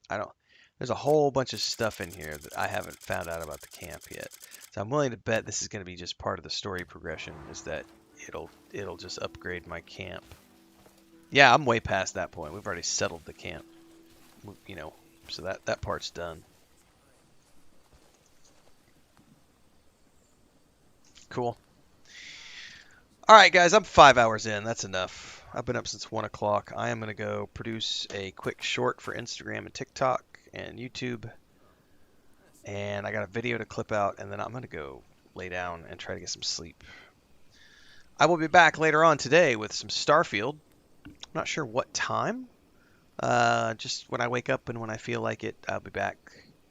There's a whole bunch of stuff in here that I haven't found out about the camp yet. So I'm willing to bet this is going to be just part of the story progression, is that it'll just upgrade my camp. Yeah, I'm way past that point. We've already settled the camp. You know, so that part's done. Cool. Alright guys, I'm 5 hours in. That's enough. I've been up since 1 o'clock. I am going to go produce a quick short for Instagram and TikTok and YouTube. And I got a video to clip out, and then I'm going to go lay down and try to get some sleep. I will be back later on today with some Starfield. I'm not sure what time. Just when I wake up and when I feel like it, I'll be back.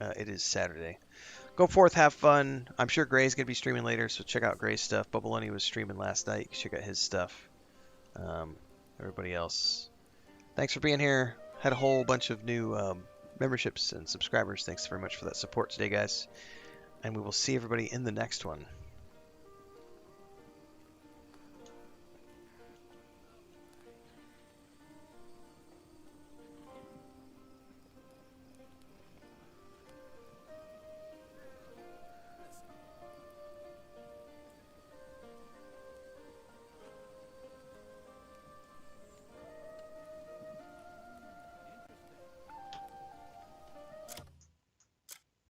It is Saturday. Go forth, have fun. I'm sure Gray's going to be streaming later, so check out Gray's stuff. Bubbaloni was streaming last night. Check out his stuff. Everybody else, thanks for being here. Had a whole bunch of new memberships and subscribers. Thanks very much for that support today, guys. And we will see everybody in the next one.